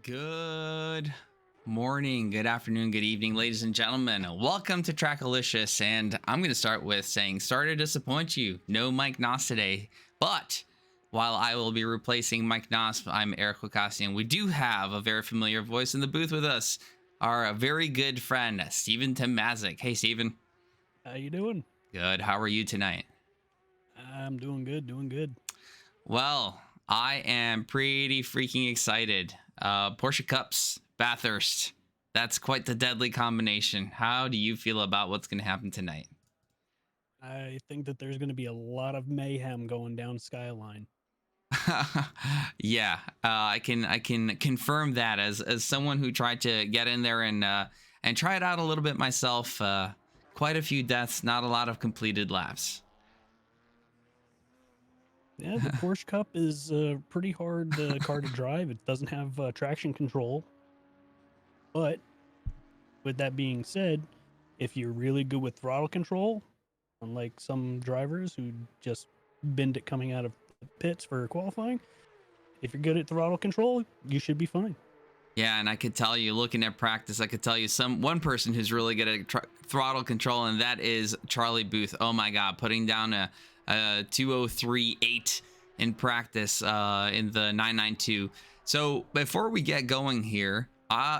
Good morning, good afternoon, good evening, ladies and gentlemen. Welcome to Trackalicious, and I'm going to start with saying, sorry to disappoint you. No Mike Noss today, but while I will be replacing Mike Noss, I'm Eric Wikosian. We do have a very familiar voice in the booth with us, our very good friend, Steven Temazik. Hey, Steven. How you doing? Good. How are you tonight? I'm doing good, doing good. Well, I am pretty freaking excited. Porsche Cups, Bathurst. That's quite the deadly combination. How do you feel about what's going to happen tonight? I think that there's going to be a lot of mayhem going down Skyline. Yeah, I can confirm that as someone who tried to get in there and try it out a little bit myself. Quite a few deaths, not a lot of completed laps. Yeah, the Porsche Cup is a pretty hard car to drive. It doesn't have traction control. But with that being said, if you're really good with throttle control, unlike some drivers who just bend it coming out of the pits for qualifying, if you're good at throttle control, you should be fine. Yeah, and I could tell you, looking at practice, I could tell you one person who's really good at throttle control, and that is Charlie Booth. Oh my God, putting down a 203.8 in practice in the 992. So before we get going here,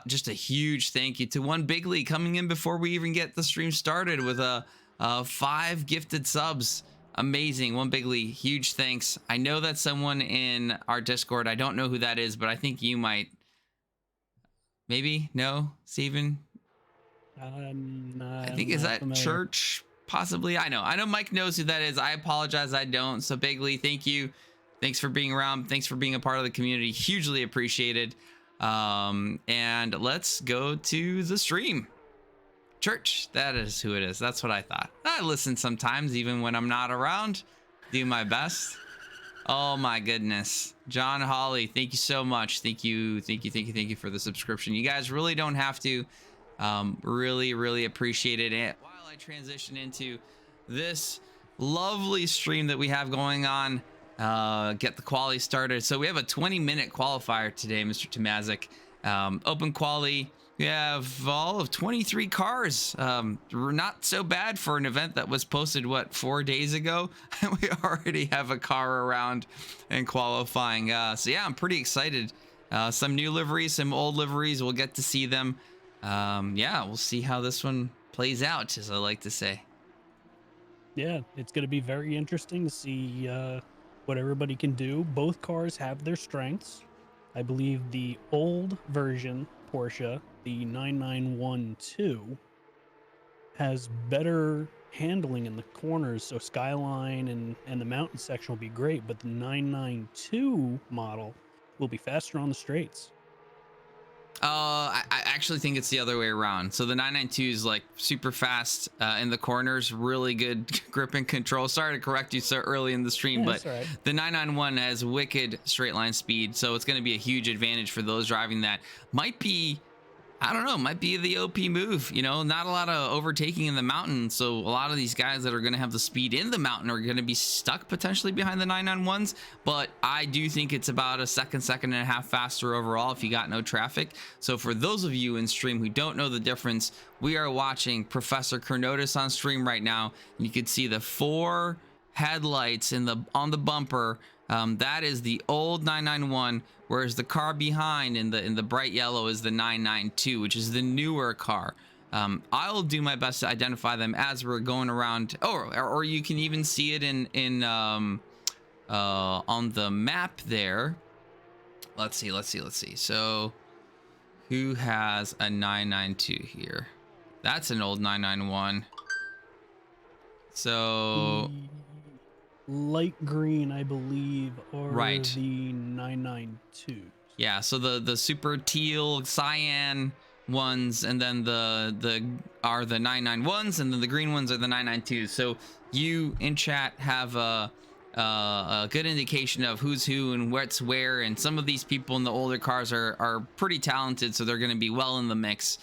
just a huge thank you to One Big League coming in before we even get the stream started with a 5 gifted subs. Amazing. One Big League, huge thanks. I know that's someone in our Discord. I don't know who that is, but I think you might. Maybe? No? Steven? I think, is Not that familiar. Church? Possibly. I know Mike knows who that is. I apologize, I don't. So Bigley, thank you. Thanks for being around. Thanks for being a part of the community. Hugely appreciated. And let's go to the stream. Church, that is who it is. That's what I thought. I listen sometimes, even when I'm not around. Do my best. Oh my goodness. John Hawley, thank you so much. Thank you for the subscription. You guys really don't have to. Really appreciate it. And while I transition into this lovely stream that we have going on, get the quali started. So we have a 20-minute qualifier today, Mr. Temazik. Open quali. We have all of 23 cars. Not so bad for an event that was posted, 4 days ago? We already have a car around and qualifying. So yeah, I'm pretty excited. Some new liveries, some old liveries. We'll get to see them. Yeah, we'll see how this one plays out, as I like to say. Yeah, it's going to be very interesting to see what everybody can do. Both cars have their strengths. I believe the old version Porsche, the 9912, has better handling in the corners, so Skyline and the mountain section will be great, but the 992 model will be faster on the straights. I actually think it's the other way around. So the 992 is like super fast in the corners, really good grip and control. Sorry to correct you so early in the stream, Yeah, but that's all right. the 991 has wicked straight line speed. So it's going to be a huge advantage for those driving that. Might be, I don't know, might be the OP move. You know, not a lot of overtaking in the mountain. So a lot of these guys that are going to have the speed in the mountain are going to be stuck potentially behind the 991s. But I do think it's about a second and a half faster overall if you got no traffic. So for those of you in stream who don't know the difference, we are watching Professor Chronotis on stream right now. And you can see the 4 headlights on the bumper. That is the old 991, whereas the car behind in the bright yellow is the 992, which is the newer car. I'll do my best to identify them as we're going around. Or you can even see it on the map there. Let's see. So who has a 992 here? That's an old 991. So light green, I believe, are right. the 992s. Yeah, so the super teal cyan ones, and then the 991s, and then the green ones are the 992s. So you in chat have a good indication of who's who and what's where, and some of these people in the older cars are pretty talented, so they're going to be well in the mix.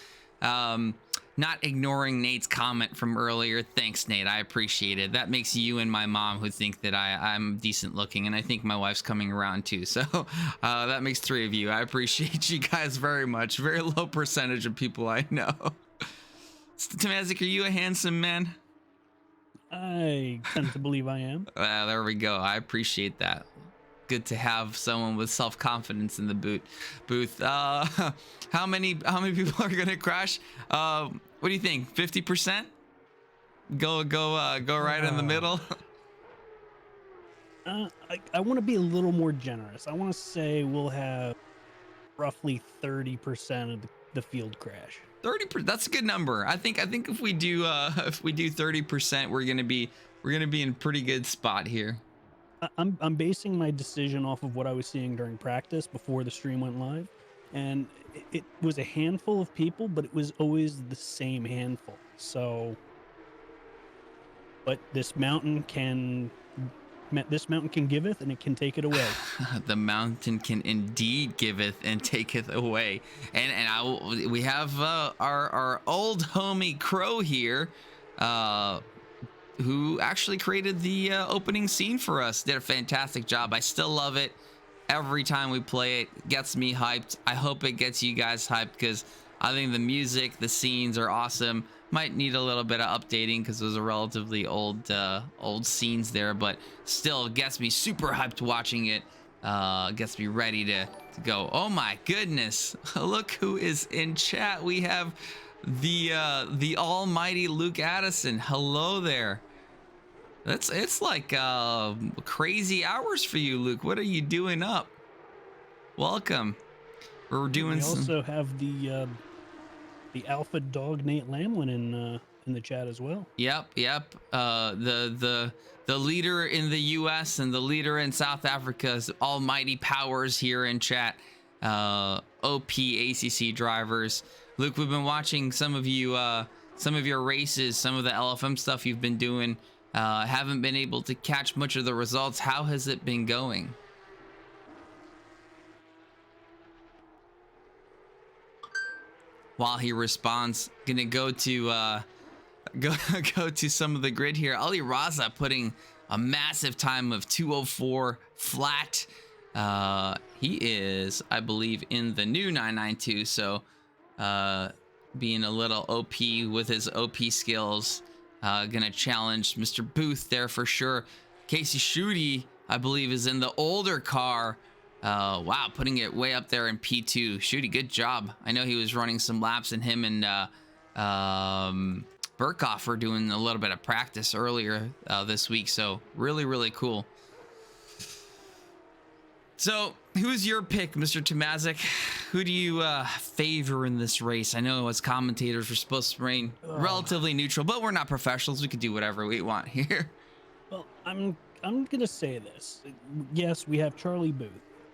not ignoring Nate's comment from earlier. Thanks, Nate. I appreciate it. That makes you and my mom, who think that I'm decent looking, and I think my wife's coming around too. So that makes 3 of you. I appreciate you guys very much. Very low percentage of people I know. Tamazik, are you a handsome man? I tend to believe I am. There we go. I appreciate that. Good to have someone with self-confidence in the booth. How many people are gonna crash? What do you think? 50%? Go right in the middle. I want to be a little more generous. I want to say we'll have roughly 30% of the field crash. 30%. That's a good number. I think if we do 30%, we're gonna be in pretty good spot here. I'm basing my decision off of what I was seeing during practice before the stream went live, and it was a handful of people, but it was always the same handful. So, but this mountain can giveth, and it can take it away. The mountain can indeed giveth and taketh away. We have our old homie Crow here, who actually created the opening scene for us. Did a fantastic job. I still love it. Every time we play it, gets me hyped. I hope it gets you guys hyped, because I think the music, the scenes are awesome. Might need a little bit of updating because those are relatively old scenes there, but still gets me super hyped watching it. Gets me ready to go. Oh my goodness. Look who is in chat. We have the almighty Luke Addison. Hello there. It's like crazy hours for you, Luke. What are you doing up? Welcome. We're doing. We also have the alpha dog Nate Lamlin in the chat as well. Yep. The leader in the U.S. and the leader in South Africa's almighty powers here in chat. OP ACC drivers. Luke, we've been watching some of your races, some of the LFM stuff you've been doing. Haven't been able to catch much of the results. How has it been going? While he responds, gonna go to go to some of the grid here. Ali Raza putting a massive time of 2:04 flat. He is, I believe, in the new 992. So being a little OP with his OP skills. Gonna challenge Mr. Booth there for sure. Casey Schutte, I believe, is in the older car. Wow, putting it way up there in P2. Schutte, good job. I know he was running some laps, and him and Burkhoff were doing a little bit of practice earlier this week. So really cool. So who's your pick, Mr. Tamazik? Who do you favor in this race? I know as commentators we're supposed to remain relatively neutral, but we're not professionals. We can do whatever we want here. Well, I'm gonna say this. Yes, we have Charlie Booth.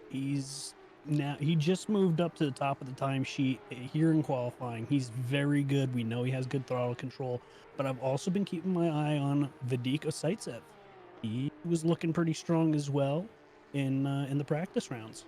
He just moved up to the top of the timesheet here in qualifying. He's very good. We know he has good throttle control, but I've also been keeping my eye on Vadik Osaitsev. He was looking pretty strong as well in the practice rounds.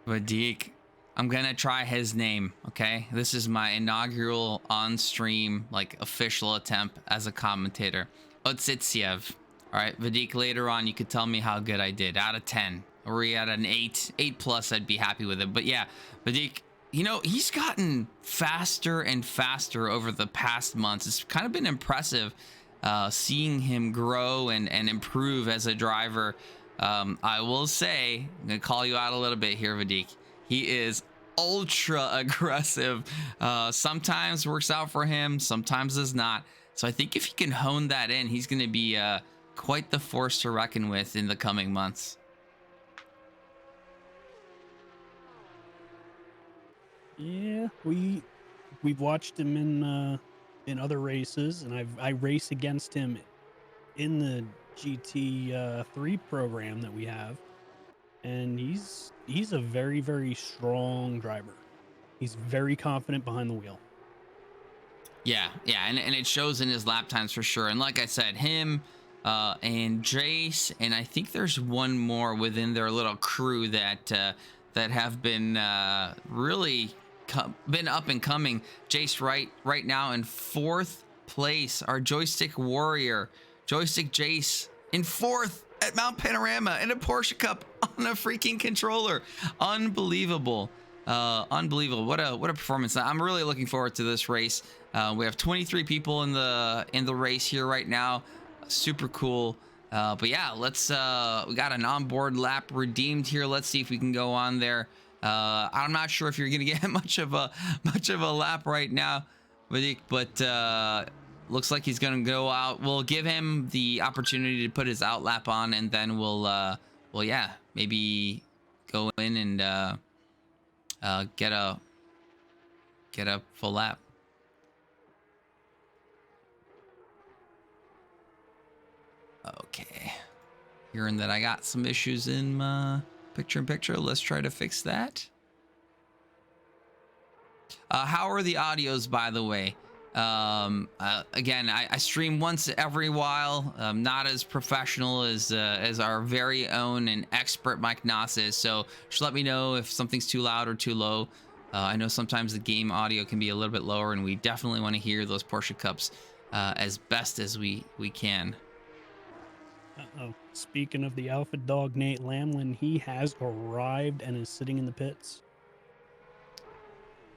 Vadik, I'm gonna try his name. Okay, this is my inaugural on-stream official attempt as a commentator. Otsitsiev. All right, Vadik, later on you could tell me how good I did. Out of 10, or we at an 8 plus, I'd be happy with it. But yeah, Vadik, you know, he's gotten faster and faster over the past months. It's kind of been impressive seeing him grow and improve as a driver. I will say, I'm gonna call you out a little bit here, Vadik. He is ultra aggressive. Sometimes works out for him, sometimes does not. So I think if he can hone that in, he's gonna be quite the force to reckon with in the coming months. Yeah, we've watched him in other races, and I race against him in the GT3 program that we have, and he's a very strong driver. He's very confident behind the wheel. Yeah, and it shows in his lap times for sure. And like I said, him and Jace, and I think there's one more within their little crew that have been really been up and coming. Jace right now in 4th place. Our joystick warrior, joystick Jace, in 4th at Mount Panorama in a Porsche Cup on a freaking controller. Unbelievable. Unbelievable. What a performance. I'm really looking forward to this race. We have 23 people in the race here right now. Super cool. But yeah, let's we got an onboard lap redeemed here. Let's see if we can go on there. I'm not sure if you're gonna get much of a lap right now, but looks like he's gonna go out. We'll give him the opportunity to put his out lap on, and then we'll yeah, maybe go in and get a full lap. Okay, hearing that I got some issues in my picture-in-picture. Let's try to fix that. How are the audios, by the way? Again, I stream once every while. Not as professional as our very own and expert Mike Noss is. So just let me know if something's too loud or too low. I know sometimes the game audio can be a little bit lower, and we definitely want to hear those Porsche Cups as best as we can. Uh-oh. Speaking of the alpha dog, Nate Lamlin, he has arrived and is sitting in the pits.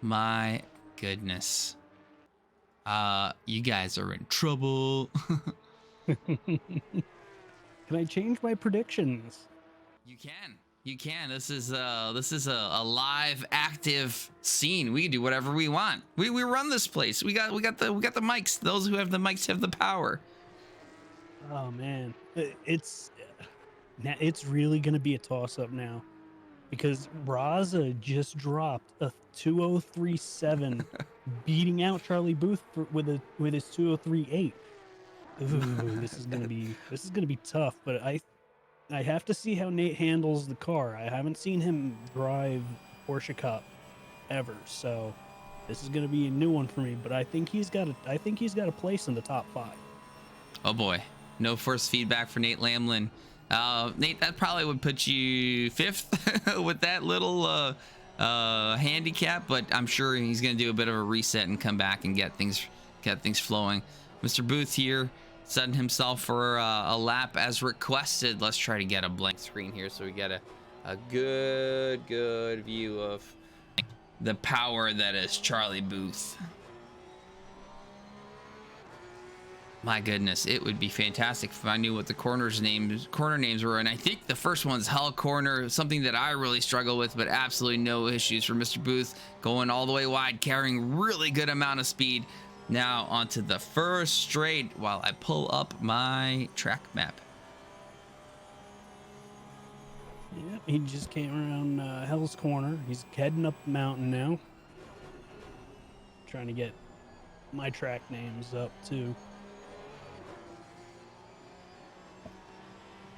My goodness. You guys are in trouble. Can I change my predictions? You can. This is a live, active scene. We can do whatever we want. We run this place. We got the mics. Those who have the mics have the power. Oh man, it's really gonna be a toss-up now, because Raza just dropped a 2037, beating out Charlie Booth with his 2038. Ooh, this is gonna be tough. But I have to see how Nate handles the car. I haven't seen him drive Porsche Cup ever, so this is gonna be a new one for me. But I think he's got a place in the top 5. Oh boy. No force feedback for Nate Lamlin. Nate, that probably would put you 5th with that little handicap, but I'm sure he's going to do a bit of a reset and come back and get things flowing. Mr. Booth here setting himself for a lap as requested. Let's try to get a blank screen here so we get a good view of the power that is Charlie Booth. My goodness, it would be fantastic if I knew what the corner names were. And I think the first one's Hell Corner, something that I really struggle with, but absolutely no issues for Mr. Booth, going all the way wide, carrying really good amount of speed. Now onto the first straight while I pull up my track map. Yep, he just came around Hell's Corner. He's heading up the mountain now. Trying to get my track names up too.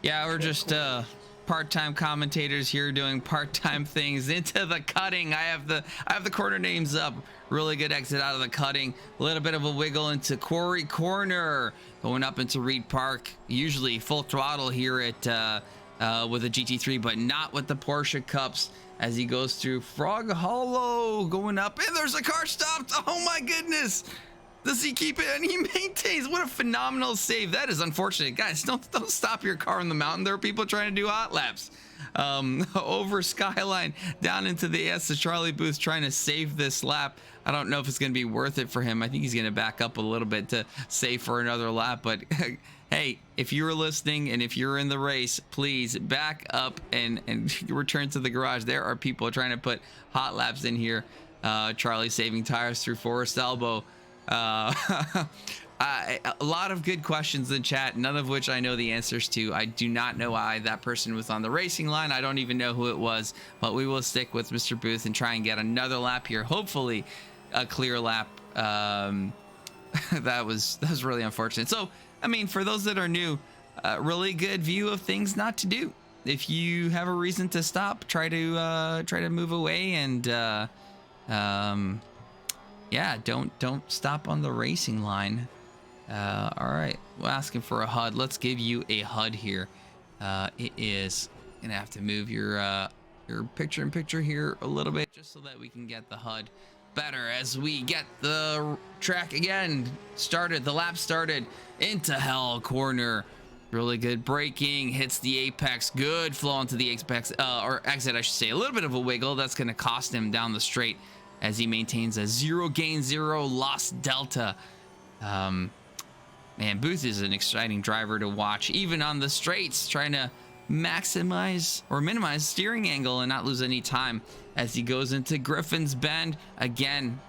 Yeah, we're just part-time commentators here doing part-time things. Into the cutting, I have the corner names up. Really good exit out of the cutting. A little bit of a wiggle into Quarry Corner, going up into Reed Park. Usually full throttle here at with a GT3, but not with the Porsche Cups as he goes through Frog Hollow, going up, and there's a car stopped. Oh my goodness. Does he keep it? And he maintains. What a phenomenal save. That is unfortunate. Guys, don't stop your car on the mountain. There are people trying to do hot laps. Over Skyline, down into the S of Charlie Booth, trying to save this lap. I don't know if it's going to be worth it for him. I think he's going to back up a little bit to save for another lap. But hey, if you're listening and if you're in the race, please back up and return to the garage. There are people trying to put hot laps in here. Charlie saving tires through Forest Elbow. A lot of good questions in chat, none of which I know the answers to. I do not know why that person was on the racing line. I don't even know who it was, but we will stick with Mr. Booth and try and get another lap here. Hopefully a clear lap. That was really unfortunate. So, I mean, for those that are new, really good view of things not to do. If you have a reason to stop, try to move away and, yeah, don't stop on the racing line. All right, we're asking for a HUD. Let's give you a HUD here. It is gonna have to move your picture-in-picture here a little bit. just so that we can get the HUD better as we get the track again started. The lap started into hell corner. Really good braking, hits the apex, good flow into the apex, or exit, I should say. A little bit of a wiggle. That's going to cost him down the straight as he maintains a 0 gain, 0 loss delta. Man, Booth is an exciting driver to watch, even on the straights, trying to maximize or minimize steering angle and not lose any time as he goes into Griffin's Bend. Again,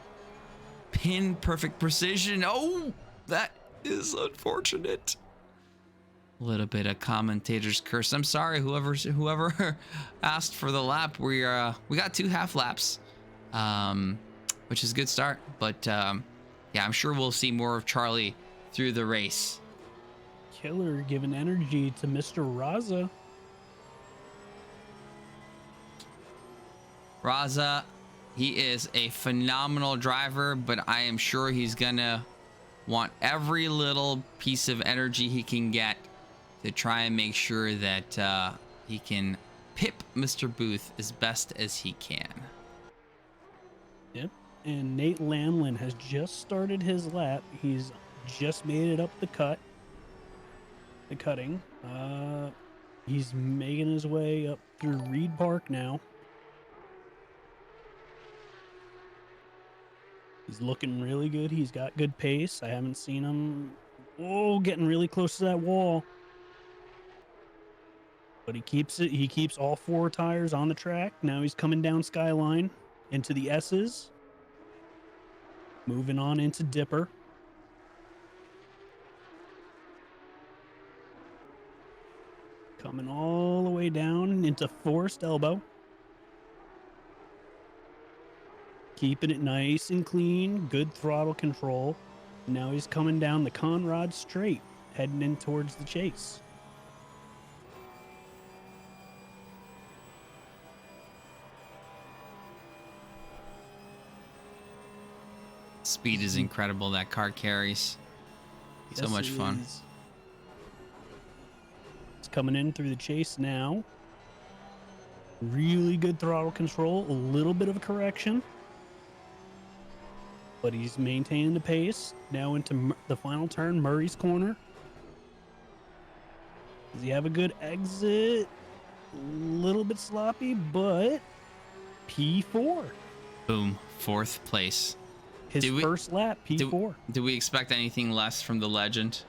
pin perfect precision. Oh, that is unfortunate. A little bit of commentator's curse. I'm sorry, whoever asked for the lap. We got 2 half laps, which is a good start. But yeah, I'm sure we'll see more of Charlie through the race. Killer giving energy to Mr. Raza. Raza, he is a phenomenal driver, but I am sure he's gonna want every little piece of energy he can get to try and make sure that he can pip Mr. Booth as best as he can. Yep. And Nate Lamlin has just started his lap. He's just made it up the cutting. He's making his way up through Reed Park now. He's looking really good. He's got good pace. I haven't seen him getting really close to that wall. But he keeps it. He keeps all 4 tires on the track. Now he's coming down Skyline into the S's. Moving on into Dipper. Coming all the way down into Forest Elbow. Keeping it nice and clean. Good throttle control. Now he's coming down the Conrad Straight, heading in towards the chase. Speed is incredible that car carries. So Yes, much it fun. is. It's coming in through the chase now. Really good throttle control. A little bit of a correction. But he's maintaining the pace. Now into the final turn, Murray's corner. Does he have a good exit? A little bit sloppy, but P4. Boom, 4th place. His first lap, P4. Do we expect anything less from the legend?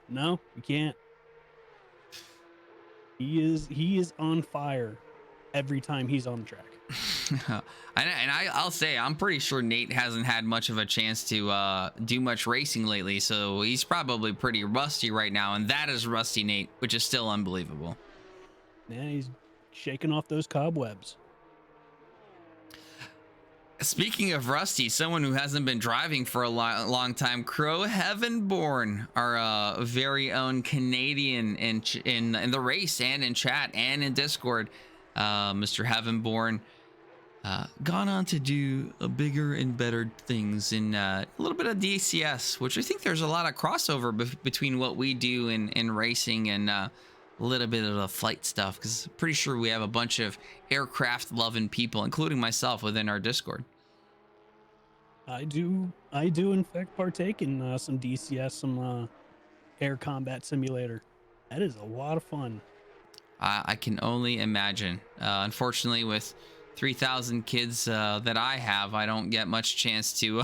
No, you can't. He is on fire every time he's on the track. I'll say I'm pretty sure Nate hasn't had much of a chance to do much racing lately, so he's probably pretty rusty right now, and that is rusty Nate, which is still unbelievable. Yeah, he's shaking off those cobwebs. Speaking of rusty, someone who hasn't been driving for a long time, Crow Heavenborn, our very own Canadian in the race and in chat and in Discord, Mr. Heavenborn, gone on to do bigger and better things in a little bit of DCS, which I think there's a lot of crossover between what we do in racing and a little bit of the flight stuff, because I'm pretty sure we have a bunch of aircraft loving people, including myself, within our Discord. I do in fact partake in some DCS, some air combat simulator. That is a lot of fun. I can only imagine. Unfortunately, with 3,000 kids that I have, I don't get much chance to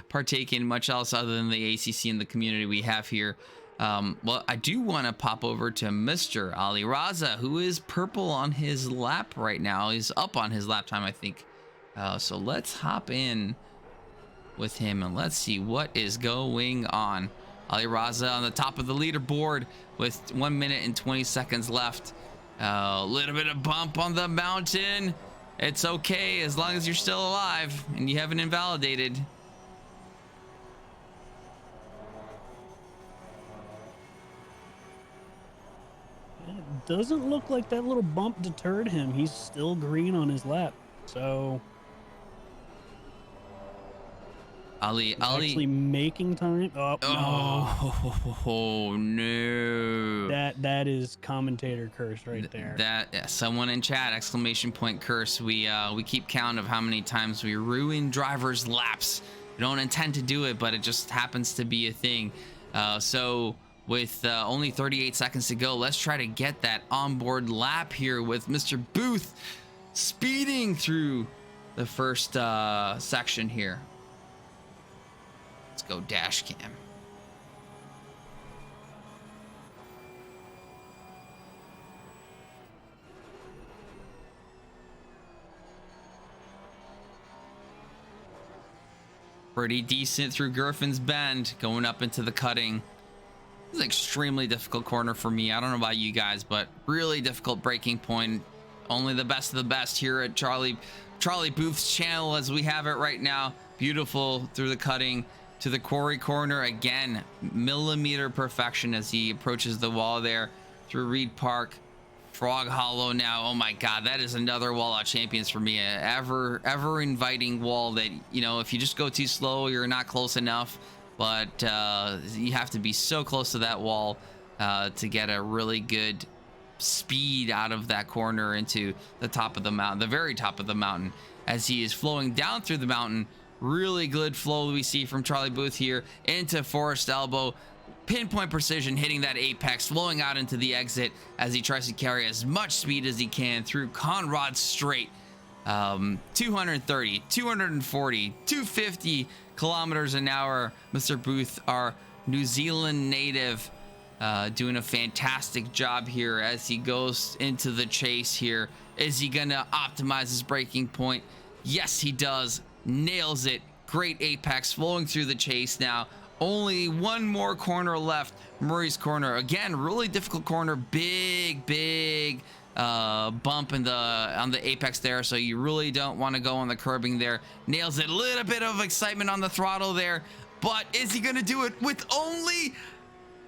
partake in much else other than the ACC and the community we have here. Well, I do want to pop over to Mr. Ali Raza, who is purple on his lap right now. He's up on his lap time, I think. So let's hop in with him and let's see what is going on. Ali Raza on the top of the leaderboard with 1 minute and 20 seconds left. A little bit of bump on the mountain. It's okay as long as you're still alive and you haven't invalidated. It doesn't look like that little bump deterred him. He's still green on his lap. So Ali, Actually making time. Oh, no. oh no. That is commentator curse right there. That yeah, someone in chat exclamation point curse. We keep count of how many times we ruin drivers' laps. We don't intend to do it, but it just happens to be a thing. So with only 38 seconds to go, let's try to get that onboard lap here with Mr. Booth speeding through the first section here. Let's go dash cam. Pretty decent through Griffin's Bend, going up into the cutting. This is an extremely difficult corner for me. I don't know about you guys, but really difficult braking point. Only the best of the best here at Charlie Booth's channel as we have it right now. Beautiful through the cutting to the quarry corner. Again, millimeter perfection as he approaches the wall there through Reed Park. Frog Hollow now. Oh my God, that is another wall of champions for me. Ever inviting wall that, you know, if you just go too slow, you're not close enough. But you have to be so close to that wall to get a really good speed out of that corner into the top of the mountain, the very top of the mountain, as he is flowing down through the mountain. Really good flow we see from Charlie Booth here into Forest Elbow. Pinpoint precision hitting that apex, flowing out into the exit as he tries to carry as much speed as he can through Conrad Straight. 230, 240, 250 kilometers an hour. Mr. Booth, our New Zealand native, doing a fantastic job here as he goes into the chase here. Is he gonna optimize his braking point? Yes, he does. Nails it. Great apex flowing through the chase now. Only one more corner left. Murray's corner. Again, really difficult corner. Big bump in on the apex there, so you really don't want to go on the curbing there. Nails it. A little bit of excitement on the throttle there, but is he going to do it with only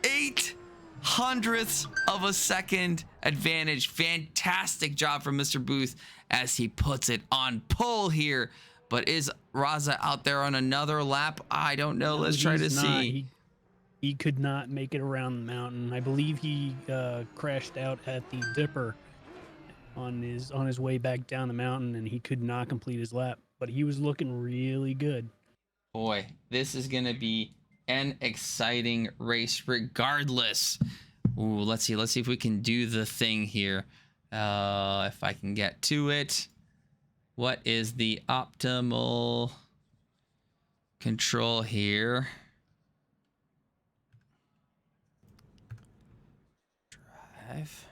0.08 of a second advantage? Fantastic job from Mr. Booth as he puts it on pole here. But is Raza out there on another lap? I don't know. No, let's try to he's not. see. He could not make it around the mountain. I believe he crashed out at the Dipper on his way back down the mountain, and he could not complete his lap. But he was looking really good. Boy, this is gonna be an exciting race, regardless. Ooh, let's see if we can do the thing here. If I can get to it. What is the optimal control here? Drive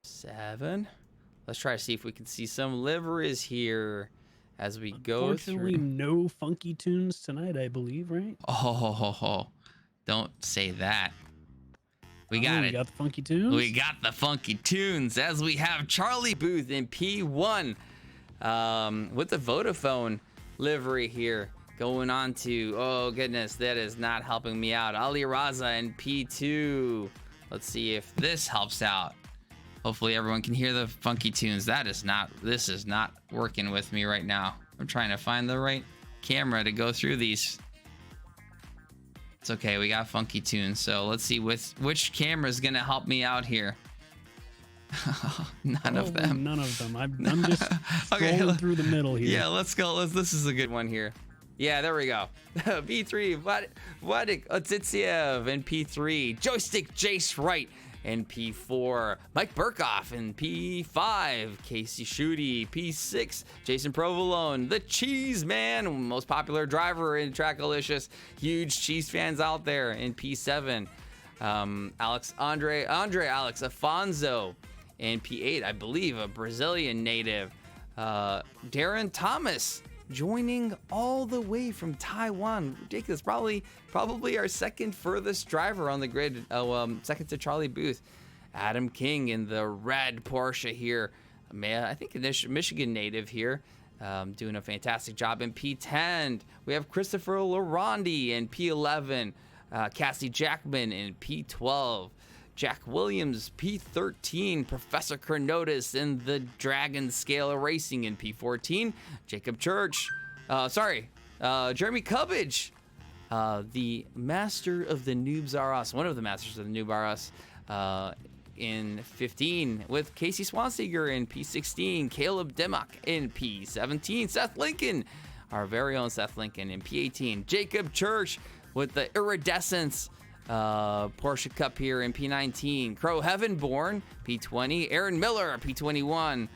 7. Let's try to see if we can see some liveries here as we go through. Unfortunately, no funky tunes tonight, I believe, right? Oh, don't say that. We got it. We got the funky tunes. We got the funky tunes as we have Charlie Booth in P1. With the Vodafone livery here going on to, oh goodness, that is not helping me out. Ali Raza in P2. Let's see if this helps out. Hopefully everyone can hear the funky tunes. This is not working with me right now. I'm trying to find the right camera to go through these. It's okay, we got funky tunes. So let's see which camera is gonna help me out here. None of them. None of them. I'm just scrolling through the middle here. Yeah, let's go. This is a good one here. Yeah, there we go. P3, Vadik Otsitsiev in P3. Joystick Jace Wright in P4. Mike Burkoff in P5. Casey Schutte, P6. Jason Provolone, the Cheese Man, most popular driver in Trackalicious. Huge cheese fans out there in P7. Andre Alex Afonso in P8, I believe, a Brazilian native. Darren Thomas joining all the way from Taiwan. Ridiculous. Probably our second furthest driver on the grid. Second to Charlie Booth. Adam King in the red Porsche here. I think a Michigan native here. Doing a fantastic job in P10. We have Christopher Larondi in P11. Cassie Jackman in P12. Jack Williams, P13. Professor Chronotis in the Dragon Scale Racing in P14. Jacob Church. Jeremy Cubbage, the master of the Noobs Are Us, one of the masters of the Noob Are Us, in 15, with Casey Swanseger in P16, Caleb Dimmock in P17, Seth Lincoln, our very own Seth Lincoln in P18, Jacob Church with the Iridescence Porsche Cup here in P19, Crow Heavenborn P20, Aaron Miller P21.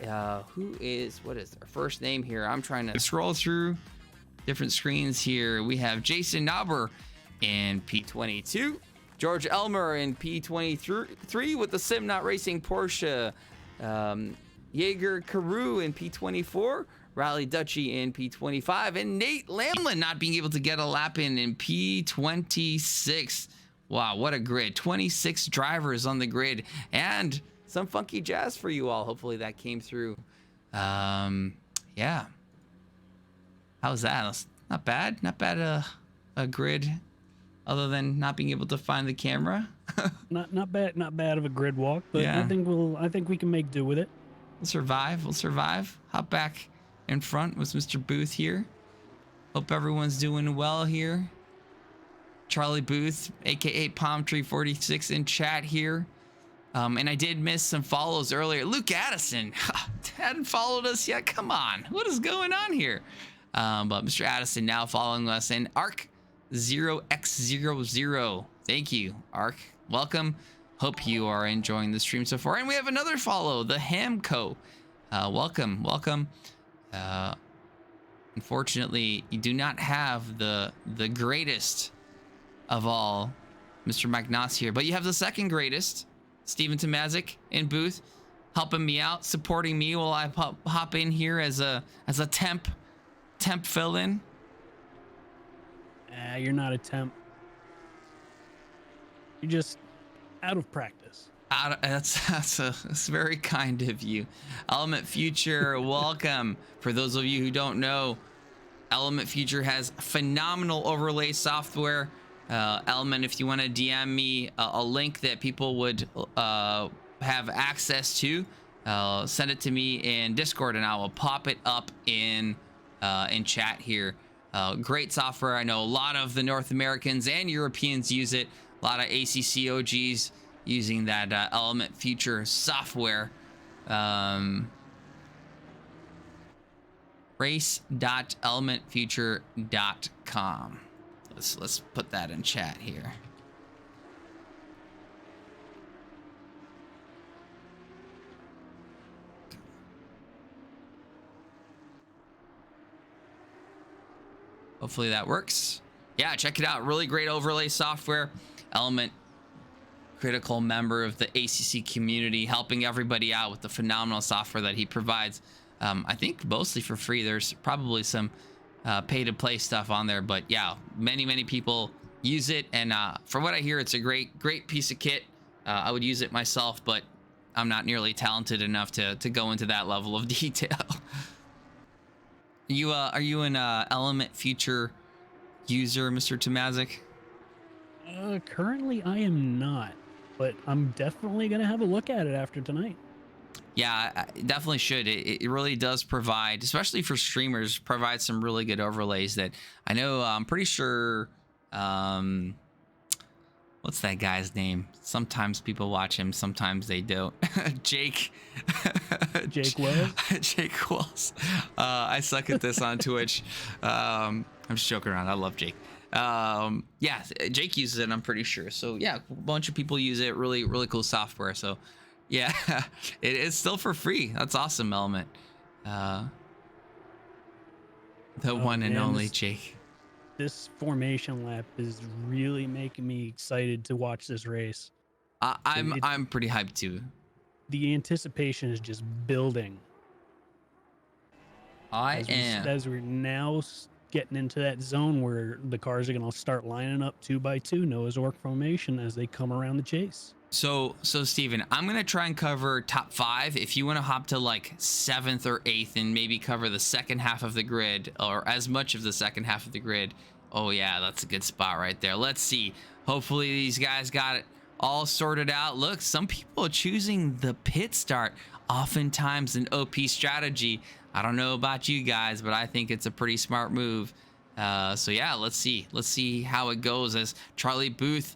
What is their first name here? I'm trying to scroll through different screens here. We have Jason Nauber in P22, George Elmer in P23 with the Sim Not Racing Porsche, Jaeger Carew in P24, Riley Dutchy in P25, and Nate Lamlin not being able to get a lap in P26. Wow, what a grid. 26 drivers on the grid, and some funky jazz for you all. Hopefully that came through. Yeah. How's that? That's not bad. Not bad a grid, other than not being able to find the camera. not bad of a grid walk, but Yeah. I think we can make do with it. We'll survive. Hop back in front with Mr. Booth here. Hope everyone's doing well here. Charlie Booth, aka Palm Tree 46 in chat here. And I did miss some follows earlier. Luke Addison hadn't followed us yet. Come on, what is going on here? But Mr. Addison now following us, and Arc 0x00. Thank you, Arc. Welcome. Hope you are enjoying the stream so far. And we have another follow, the Hamco. Welcome. Unfortunately, you do not have the greatest of all, Mr. Magnas here, but you have the second greatest, Steven Tomazic in booth, helping me out, supporting me while I hop in here as a temp fill-in. You're not a temp. You're just out of practice. That's very kind of you. Element Future, welcome. For those of you who don't know, Element Future has phenomenal overlay software. Element, if you want to DM me a link that people would have access to, send it to me in Discord and I will pop it up in chat here. Great software. I know a lot of the North Americans and Europeans use it. A lot of ACC OGs using that Element Future software. Race.elementfuture.com. Let's put that in chat here. Hopefully that works. Yeah, check it out. Really great overlay software. Element, critical member of the ACC community, helping everybody out with the phenomenal software that he provides. I think mostly for free. There's probably some pay to play stuff on there, but yeah, many people use it, and from what I hear, it's a great piece of kit. I would use it myself, but I'm not nearly talented enough to go into that level of detail. Are you an Element Future user, Mr. Tomazic? Currently I am not, but I'm definitely gonna have a look at it after tonight. Yeah, I definitely should. It really does provide, especially for streamers, provide some really good overlays that I know. I'm pretty sure. What's that guy's name? Sometimes people watch him, sometimes they don't. Jake Wells. Jake Wells. I suck at this on Twitch. I'm just joking around. I love Jake. Yeah, Jake uses it, I'm pretty sure. So yeah, a bunch of people use it. Really cool software. So yeah, it is still for free. That's awesome, Element. The one and only Jake. This formation lap is really making me excited to watch this race. I'm pretty hyped too. The anticipation is just building. As we're now getting into that zone where the cars are going to start lining up 2 by 2 Noah's Ark formation as they come around the chase. So Steven, I'm going to try and cover top 5. If you want to hop to like 7th or 8th and maybe cover the second half of the grid, or as much of the second half of the grid. Oh yeah, that's a good spot right there. Let's see. Hopefully these guys got it all sorted out. Look, some people are choosing the pit start. Oftentimes an OP strategy. I don't know about you guys, but I think it's a pretty smart move. So yeah, let's see how it goes as Charlie Booth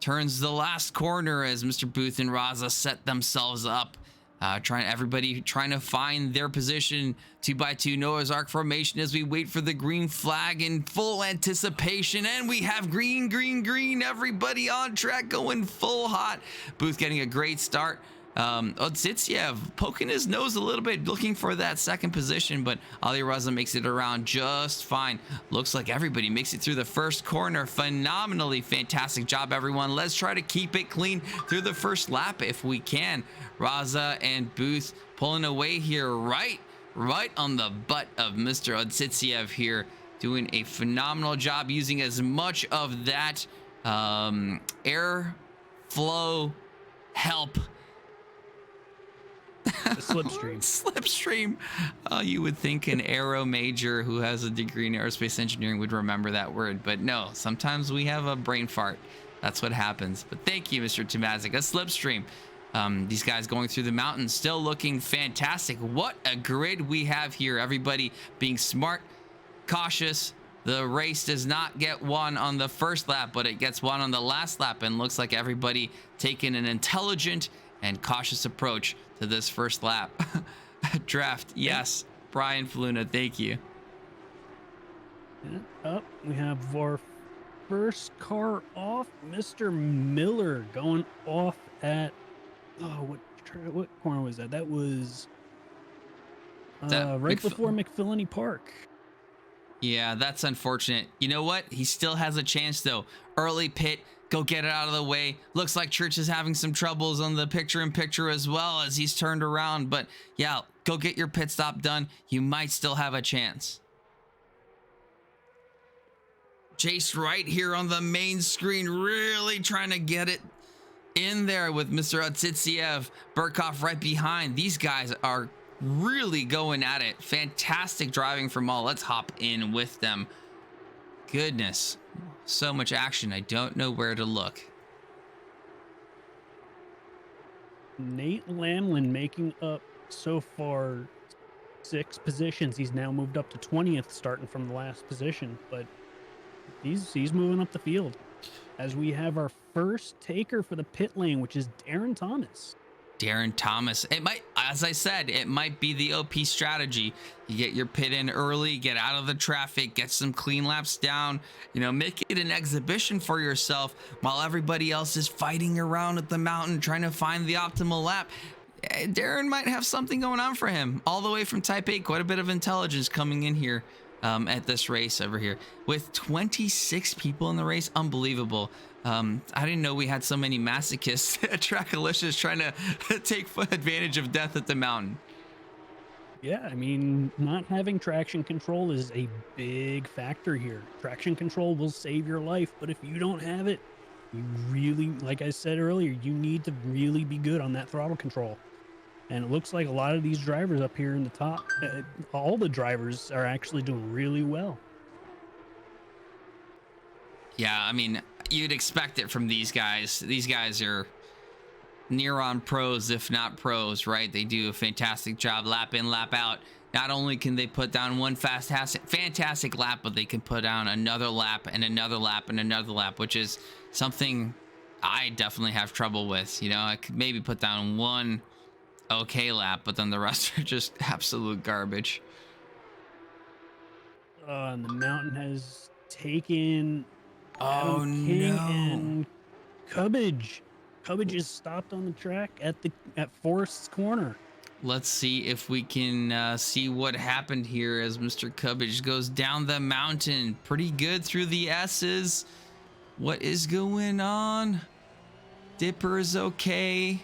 turns the last corner as Mr. Booth and Raza set themselves up. Everybody trying to find their position. 2x2 Noah's Ark formation as we wait for the green flag in full anticipation. And we have green, green, green. Everybody on track going full hot. Booth getting a great start. Odsitsiev poking his nose a little bit, looking for that second position, but Ali Raza makes it around just fine. Looks like everybody makes it through the first corner. Phenomenally fantastic job, everyone. Let's try to keep it clean through the first lap if we can. Raza and Booth pulling away here, right on the butt of Mr. Odsitsiev here, doing a phenomenal job using as much of that air flow help. The slipstream. Slipstream. You would think an aero major who has a degree in aerospace engineering would remember that word, but no, sometimes we have a brain fart. That's what happens. But thank you, Mr. Tomazic. A slipstream. These guys going through the mountains, still looking fantastic. What a grid we have here. Everybody being smart, cautious. The race does not get won on the first lap, but it gets won on the last lap, and looks like everybody taking an intelligent and cautious approach to this first lap. Draft, yes. Brian Faluna, thank you. Up, we have our first car off. Mr. Miller going off at what corner was that? That was right before McPhillany Park. Yeah, that's unfortunate. You know what? He still has a chance though. Early pit, go get it out of the way. Looks like Church is having some troubles on the picture-in-picture as well as he's turned around. But yeah, go get your pit stop done. You might still have a chance. Chase right here on the main screen, really trying to get it in there with Mr. Odsitsiev. Burkhoff right behind. These guys are really going at it. Fantastic driving from all. Let's hop in with them. Goodness, so much action. I don't know where to look. Nate Lamlin making up so far 6 positions. He's now moved up to 20th, starting from the last position, but he's moving up the field as we have our first taker for the pit lane, which is Darren Thomas. Darren Thomas. It might, as I said, it might be the OP strategy. You get your pit in early, get out of the traffic, get some clean laps down, you know, make it an exhibition for yourself while everybody else is fighting around at the mountain trying to find the optimal lap. Darren might have something going on for him all the way from Type 8. Quite a bit of intelligence coming in here at this race over here with 26 people in the race. Unbelievable. I didn't know we had so many masochists at Trackalicious trying to take advantage of death at the mountain. Yeah, I mean, not having traction control is a big factor here. Traction control will save your life, but if you don't have it, you really, like I said earlier, you need to really be good on that throttle control. And it looks like a lot of these drivers up here in the top, all the drivers are actually doing really well. Yeah, I mean, you'd expect it from these guys. These guys are near on pros, if not pros, right? They do a fantastic job lap in, lap out. Not only can they put down one fantastic lap, but they can put down another lap and another lap and another lap, which is something I definitely have trouble with. You know, I could maybe put down one okay lap, but then the rest are just absolute garbage. And the mountain has taken Oh King no! and Cubbage. Cubbage is stopped on the track at Forest's corner. Let's see if we can see what happened here as Mr. Cubbage goes down the mountain. Pretty good through the S's. What is going on? Dipper is okay.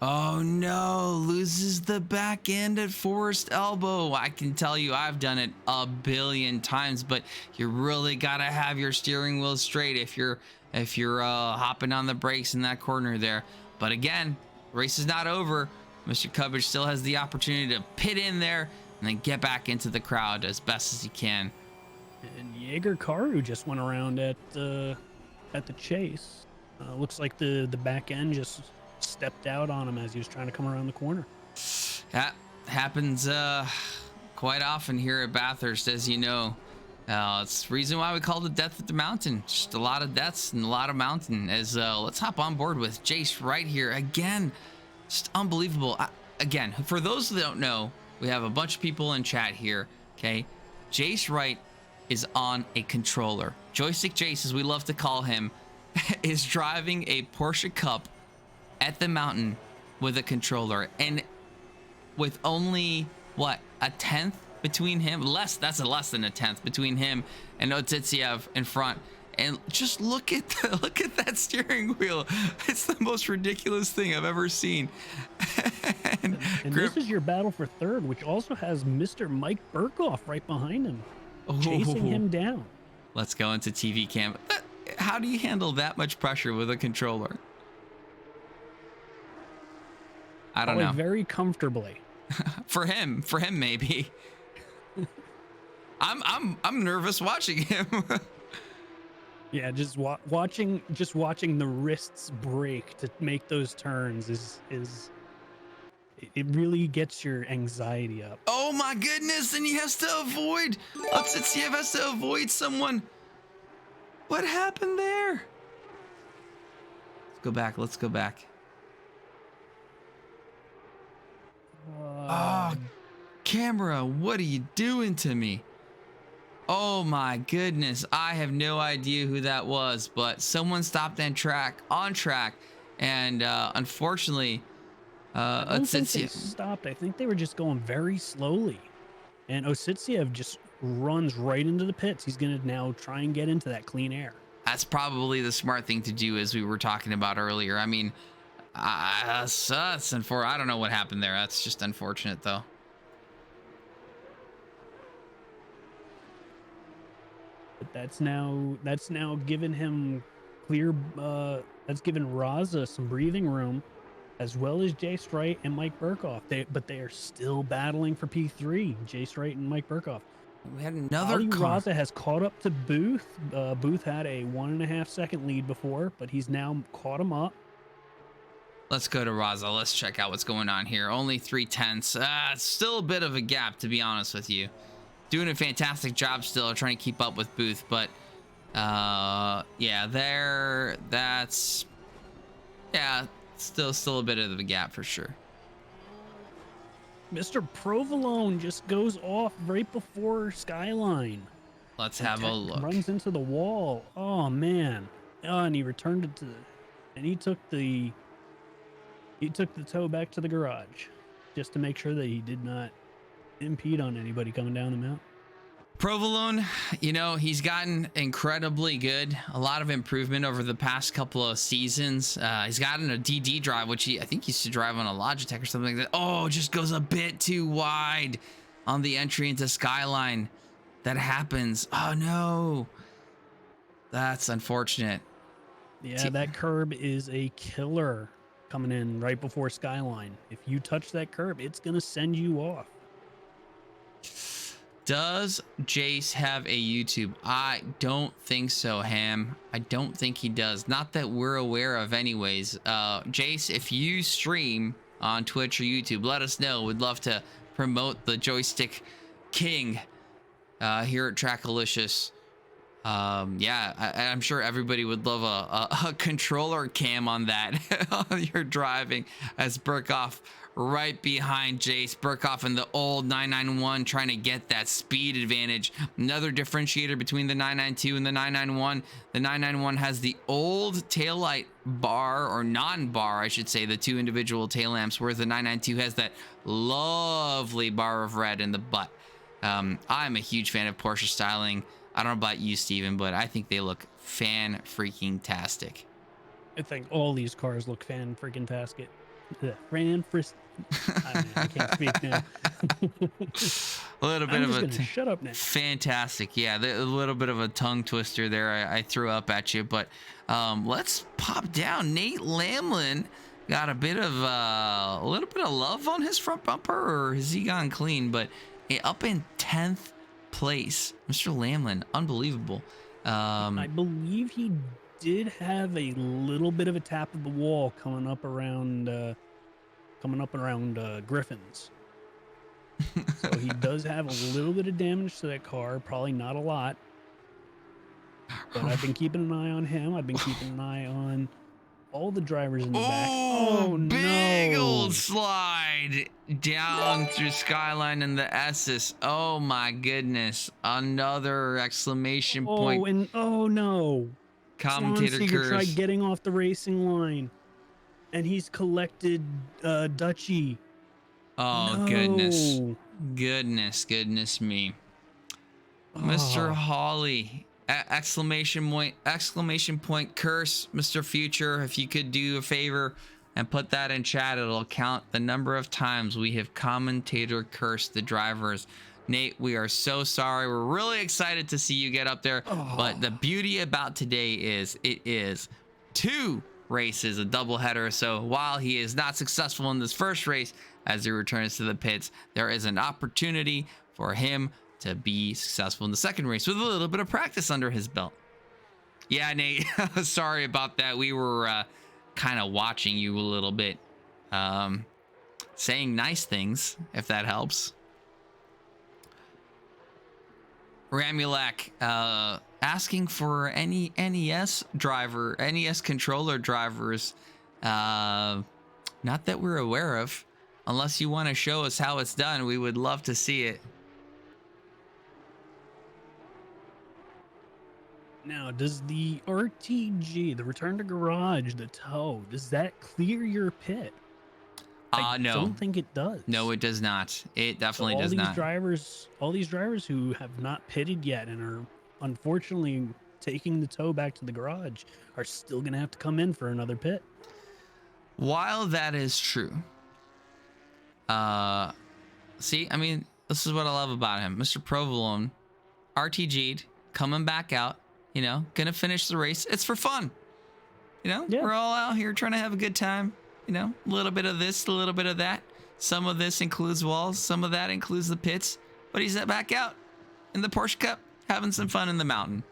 Oh no, loses the back end at Forest Elbow. I can tell you I've done it a billion times, but you really gotta have your steering wheel straight if you're hopping on the brakes in that corner there. But again, race is not over. Mr. Cubbage still has the opportunity to pit in there and then get back into the crowd as best as he can. And Jaeger Karu just went around at the chase. Looks like the back end just stepped out on him as he was trying to come around the corner. That happens quite often here at Bathurst, as you know. It's the reason why we call it Death at the Mountain. Just a lot of deaths and a lot of mountain. As let's hop on board with Jace right here again. Just unbelievable. Again, for those that don't know, we have a bunch of people in chat here. Okay, Jace Wright is on a controller. Joystick Jace, as we love to call him, is driving a Porsche Cup at the mountain with a controller, and with only what, a tenth between him, less than a tenth between him and Otsitsiev in front. And just look at that steering wheel. It's the most ridiculous thing I've ever seen. and this is your battle for third, which also has Mr. Mike Burkoff right behind him, chasing him down. Let's go into TV cam. How do you handle that much pressure with a controller? I don't know. Very comfortably. for him maybe. I'm nervous watching him. Yeah, just watching the wrists break to make those turns is it really gets your anxiety up. Oh my goodness, and he has to avoid. Otsitsiev has to avoid someone. What happened there? Let's go back. Oh, camera, what are you doing to me? Oh my goodness, I have no idea who that was, but someone stopped on track, and unfortunately, I don't think they stopped. I think they were just going very slowly, and Otsitsiev just runs right into the pits. He's gonna now try and get into that clean air. That's probably the smart thing to do, as we were talking about earlier. I mean, I don't know what happened there. That's just unfortunate, though. But that's now given him clear. That's given Raza some breathing room, as well as Jace Wright and Mike Burkoff. But they are still battling for P3. Jace Wright and Mike Burkoff. We had another car. Raza has caught up to Booth. Booth had a 1.5 second lead before, but he's now caught him up. Let's go to Raza. Let's check out what's going on here. Only 3/10. It's still a bit of a gap, to be honest with you. Doing a fantastic job still, trying to keep up with Booth, but yeah, still a bit of a gap for sure. Mr. Provolone just goes off right before Skyline. Let's have a look. Runs into the wall. Oh man. Oh, and he returned it and he took the tow back to the garage just to make sure that he did not impede on anybody coming down the mountain. Provolone, you know, he's gotten incredibly good. A lot of improvement over the past couple of seasons. He's gotten a DD drive, which I think he used to drive on a Logitech or something like that. Oh, just goes a bit too wide on the entry into Skyline. That happens. Oh no, that's unfortunate. Yeah, that curb is a killer coming in right before Skyline. If you touch that curb, it's gonna send you off. Does Jace have a YouTube? I don't think so, Ham. I don't think he does. Not that we're aware of anyways. Jace, if you stream on Twitch or YouTube, let us know. We'd love to promote the Joystick King here at TRACKILICIOUS. Yeah, I'm sure everybody would love a controller cam on that. You're driving as Burkoff right behind Jace. Burkoff in the old 991 trying to get that speed advantage. Another differentiator between the 992 and the 991. The 991 has the old taillight bar, or non-bar, I should say, the two individual tail lamps, whereas the 992 has that lovely bar of red in the butt. I'm a huge fan of Porsche styling. I don't know about you, Steven, but I think they look fan-freaking-tastic. I think all these cars look fan-freaking-tastic. I can't speak now. A little bit of a shut up now. Fantastic, yeah. A little bit of a tongue twister there. I threw up at you, but let's pop down. Nate Lamlin got a little bit of love on his front bumper, or has he gone clean? But up in 10th place, Mr. Lamlin, unbelievable. I believe he did have a little bit of a tap of the wall coming up around Griffin's. So he does have a little bit of damage to that car, probably not a lot. But I've been keeping an eye on him. I've been keeping an eye on all the drivers in the back. Oh, big no. old slide down through Skyline and the S's. Oh my goodness. Another exclamation point. Oh, and oh no. Commentator Seeger tried curse. getting off the racing line, and he's collected Dutchy. Oh, No. goodness me. Mr. Hawley, exclamation point curse, Mr. Future. If you could do a favor and put that in chat, it'll count the number of times we have commentator cursed the drivers. Nate, we are so sorry. We're really excited to see you get up there. But the beauty about today is it is 2 races, a doubleheader. So while he is not successful in this first race, as he returns to the pits, there is an opportunity for him to be successful in the second race with a little bit of practice under his belt. Yeah, Nate, sorry about that. We were kind of watching you a little bit, saying nice things, if that helps. Ramulak asking for any NES controller drivers, not that we're aware of. Unless you want to show us how it's done, we would love to see it. Now, does the RTG, the return to garage, the tow, does that clear your pit? I No. don't think it does. No, it does not. It definitely So does not. All these drivers who have not pitted yet and are unfortunately taking the tow back to the garage are still going to have to come in for another pit. While that is true, see, I mean, this is what I love about him. Mr. Provolone, RTG'd, coming back out, you know, gonna finish the race. It's for fun. You know, Yeah. We're all out here trying to have a good time. You know, a little bit of this, a little bit of that. Some of this includes walls, some of that includes the pits, but he's back out in the Porsche Cup, having some fun in the mountain.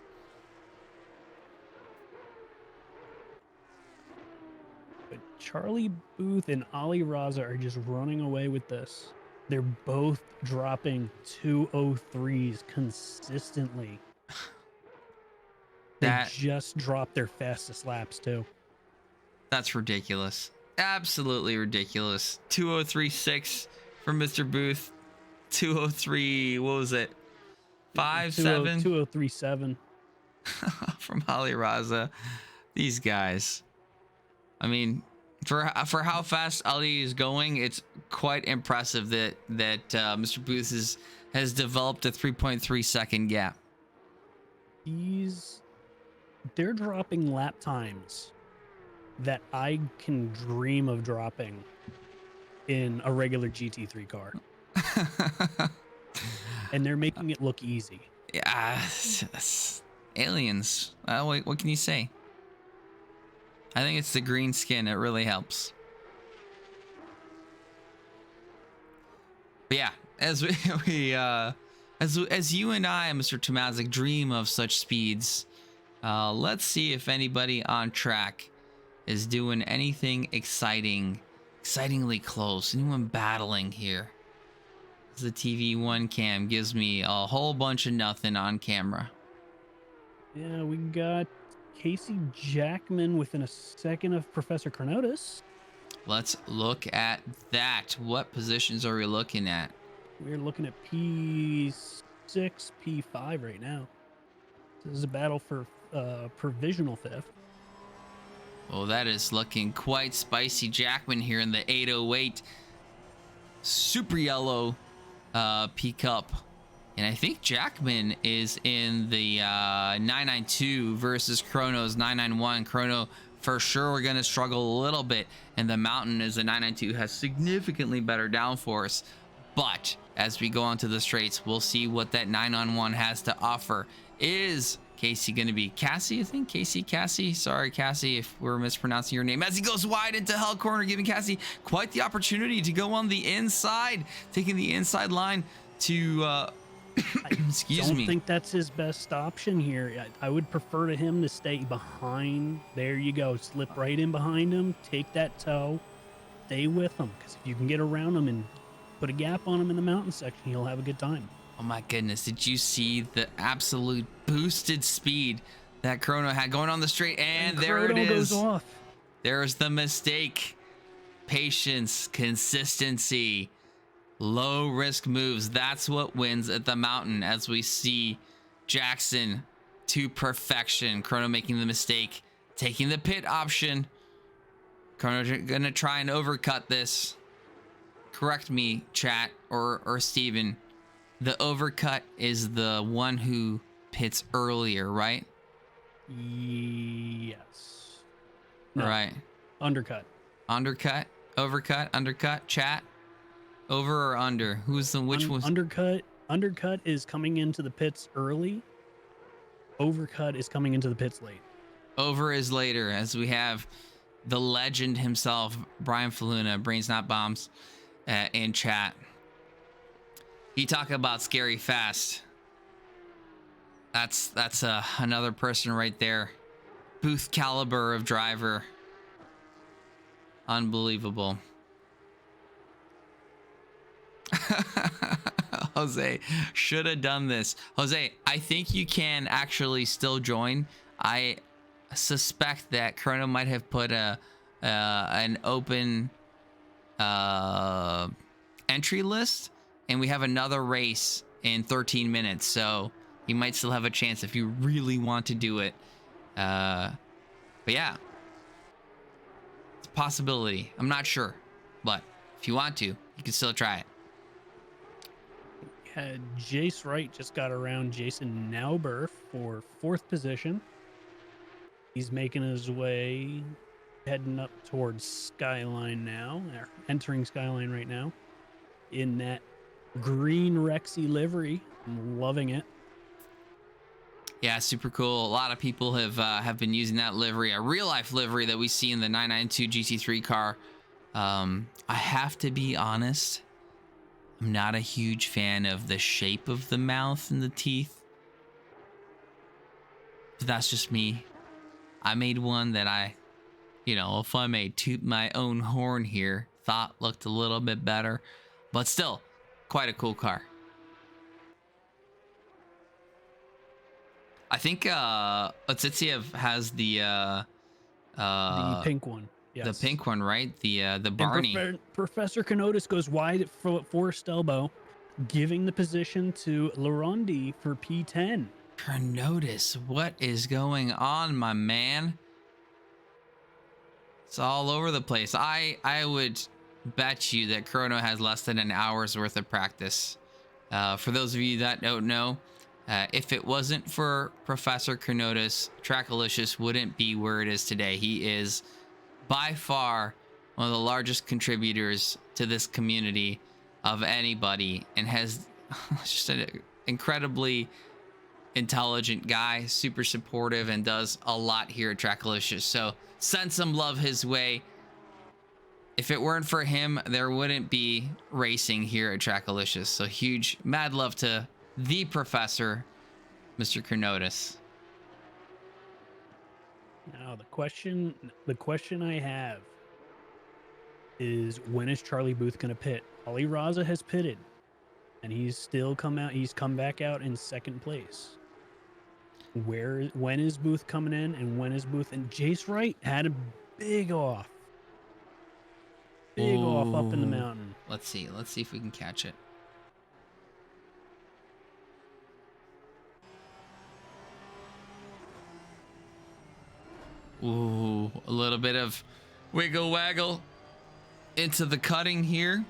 But Charlie Booth and Ali Raza are just running away with this. They're both dropping 203s consistently. They just dropped their fastest laps too. That's ridiculous. Absolutely ridiculous. 203.6 from Mr. Booth. 203, what was it? 5.7? 203.7. From Ali Raza. These guys. I mean, for how fast Ali is going, it's quite impressive that Mr. Booth has developed a 3.3 second gap. They're dropping lap times that I can dream of dropping in a regular GT3 car. And they're making it look easy. Yeah, aliens. What can you say? I think it's the green skin. It really helps. But yeah, as as you and I, Mr. Tomazic, dream of such speeds, let's see if anybody on track is doing anything excitingly close. Anyone battling here? The TV1 cam gives me a whole bunch of nothing on camera. Yeah, we got Casey Jackman within a second of Professor Chronotis. Let's look at that. What positions are we looking at? We're looking at P6, P5 right now. This is a battle for provisional 5th. Oh, that is looking quite spicy. Jackman here in the 808 super yellow Pcup. And I think Jackman is in the 992 versus Chrono's 991. Chrono, for sure, we're going to struggle a little bit. And the mountain as the 992 has significantly better downforce. But as we go on to the straights, we'll see what that 991 has to offer. Is Casey going to be Cassie? I think Cassie. Sorry, Cassie, if we're mispronouncing your name. As he goes wide into hell corner, giving Cassie quite the opportunity to go on the inside, taking the inside line to I Excuse don't me. think that's his best option here. I would prefer to him to stay behind. There you go. Slip right in behind him. Take that toe. Stay with him. Because if you can get around him and put a gap on him in the mountain section, he'll have a good time. Oh my goodness, did you see the absolute boosted speed that Chrono had going on the straight? And there it Chrono goes is. off. There's the mistake. Patience, consistency, low risk moves. That's what wins at the mountain, as we see Jackson to perfection. Chrono making the mistake, taking the pit option. Chrono gonna try and overcut this. Correct me, chat, or Steven. The overcut is the one who pits earlier, right? Yes. No. Right. Undercut. Undercut, overcut, undercut, chat. Over or under? Who's the which was undercut? Undercut is coming into the pits early. Overcut is coming into the pits late. over is later, as we have the legend himself, Brian Faluna, Brains Not Bombs, in chat. You talk about scary fast. That's another person right there. Booth caliber of driver. Unbelievable. Jose should have done this. Jose, I think you can actually still join. I suspect that Chrono might have put an open entry list, and we have another race in 13 minutes, so you might still have a chance if you really want to do it. But yeah, it's a possibility. I'm not sure, but if you want to, you can still try it. Jace Wright just got around Jason Nauber for 4th position. He's making his way, heading up towards Skyline now, or entering Skyline right now, in that green Rexy livery. I'm loving it. Yeah, super cool. A lot of people have been using that livery, a real life livery that we see in the 992 GT3 car. I have to be honest, I'm not a huge fan of the shape of the mouth and the teeth. But that's just me. I made one that if I may toot my own horn here, thought looked a little bit better. But still, quite a cool car. I think Otsitsiev has the pink one. Yes. The pink one, right? The Barney. Professor Kanotis goes wide at Forrest Elbow, giving the position to Larondi for P10. Kanotis, what is going on, my man? It's all over the place. I would bet you that Chrono has less than an hour's worth of practice. For those of you that don't know, if it wasn't for Professor Kanotis, Trackalicious wouldn't be where it is today. He is by far one of the largest contributors to this community of anybody, and has just an incredibly intelligent guy, super supportive, and does a lot here at Trackalicious. So send some love his way. If it weren't for him, there wouldn't be racing here at Trackalicious. So huge mad love to the professor, Mr. Kanotis. Now the question I have is, when is Charlie Booth going to pit? Ali Raza has pitted, and he's come back out in 2nd place. When is Booth coming in, and when is Booth? And Jace Wright had a big off. Off up in the mountain. Let's see if we can catch it. Ooh, a little bit of wiggle waggle into the cutting here.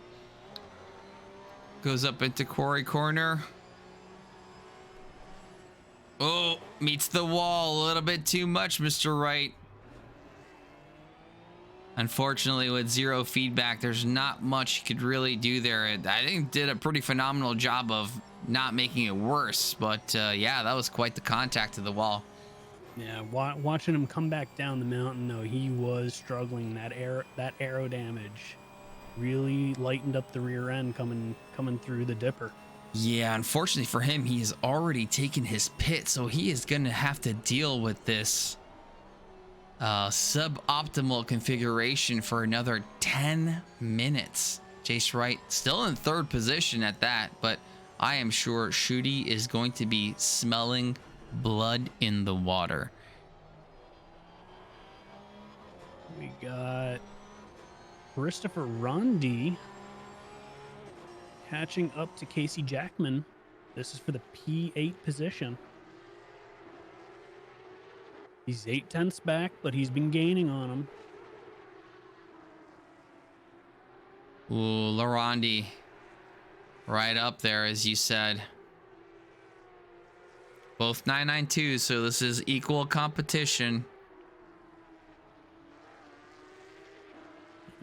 Goes up into quarry corner. Oh, meets the wall a little bit too much, Mr. Wright. Unfortunately, with 0 feedback, there's not much you could really do there. I think did a pretty phenomenal job of not making it worse, but yeah, that was quite the contact to the wall. Yeah, watching him come back down the mountain, though, he was struggling. That aero damage really lightened up the rear end coming through the dipper. Yeah, unfortunately for him, he has already taken his pit, so he is going to have to deal with this suboptimal configuration for another 10 minutes. Jace Wright still in third position at that, but I am sure Shooty is going to be smelling blood in the water. We got Christopher Rondi catching up to Casey Jackman. This is for the P8 position. He's 8/10ths back, but he's been gaining on him. Ooh, Larondi right up there, as you said. Both 992, so this is equal competition.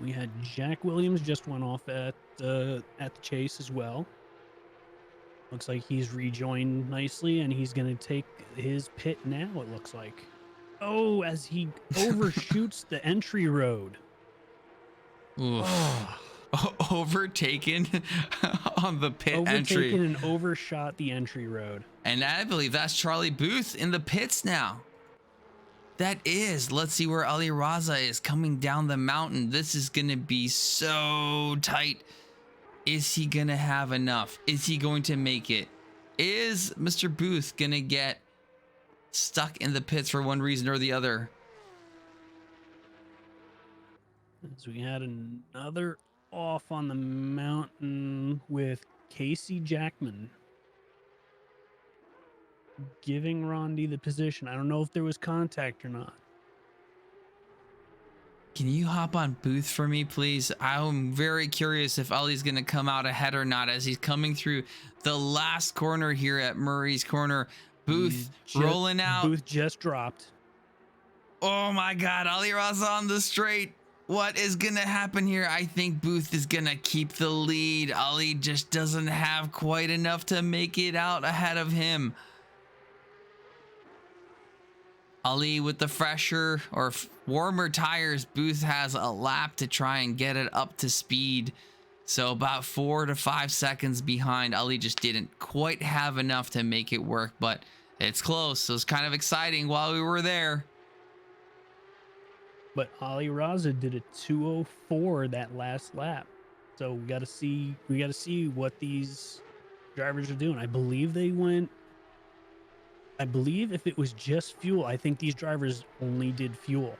We had Jack Williams just went off at the chase as well. Looks like he's rejoined nicely, and he's going to take his pit now, it looks like. Oh, as he overshoots the entry road. Oof. Oh. Overtaken on the pit entry. Overtaken and overshot the entry road. And I believe that's Charlie Booth in the pits now. That is. Let's see where Ali Raza is coming down the mountain. This is going to be so tight. Is he going to have enough? Is he going to make it? Is Mr. Booth going to get stuck in the pits for one reason or the other? So we had another off on the mountain with Casey Jackman giving Rondi the position. I don't know if there was contact or not. Can you hop on Booth for me, please? I'm very curious if Ali's going to come out ahead or not as he's coming through the last corner here at Murray's Corner. Booth rolling out. Booth just dropped. Oh my God, Ali Raza on the straight. What is going to happen here? I think Booth is going to keep the lead. Ali just doesn't have quite enough to make it out ahead of him. Ali with the fresher or warmer tires. Booth has a lap to try and get it up to speed. So about 4 to 5 seconds behind. Ali just didn't quite have enough to make it work, but it's close. So it's kind of exciting while we were there. But Ali Raza did a 2:04 that last lap. So we got to see what these drivers are doing. I believe if it was just fuel, I think these drivers only did fuel.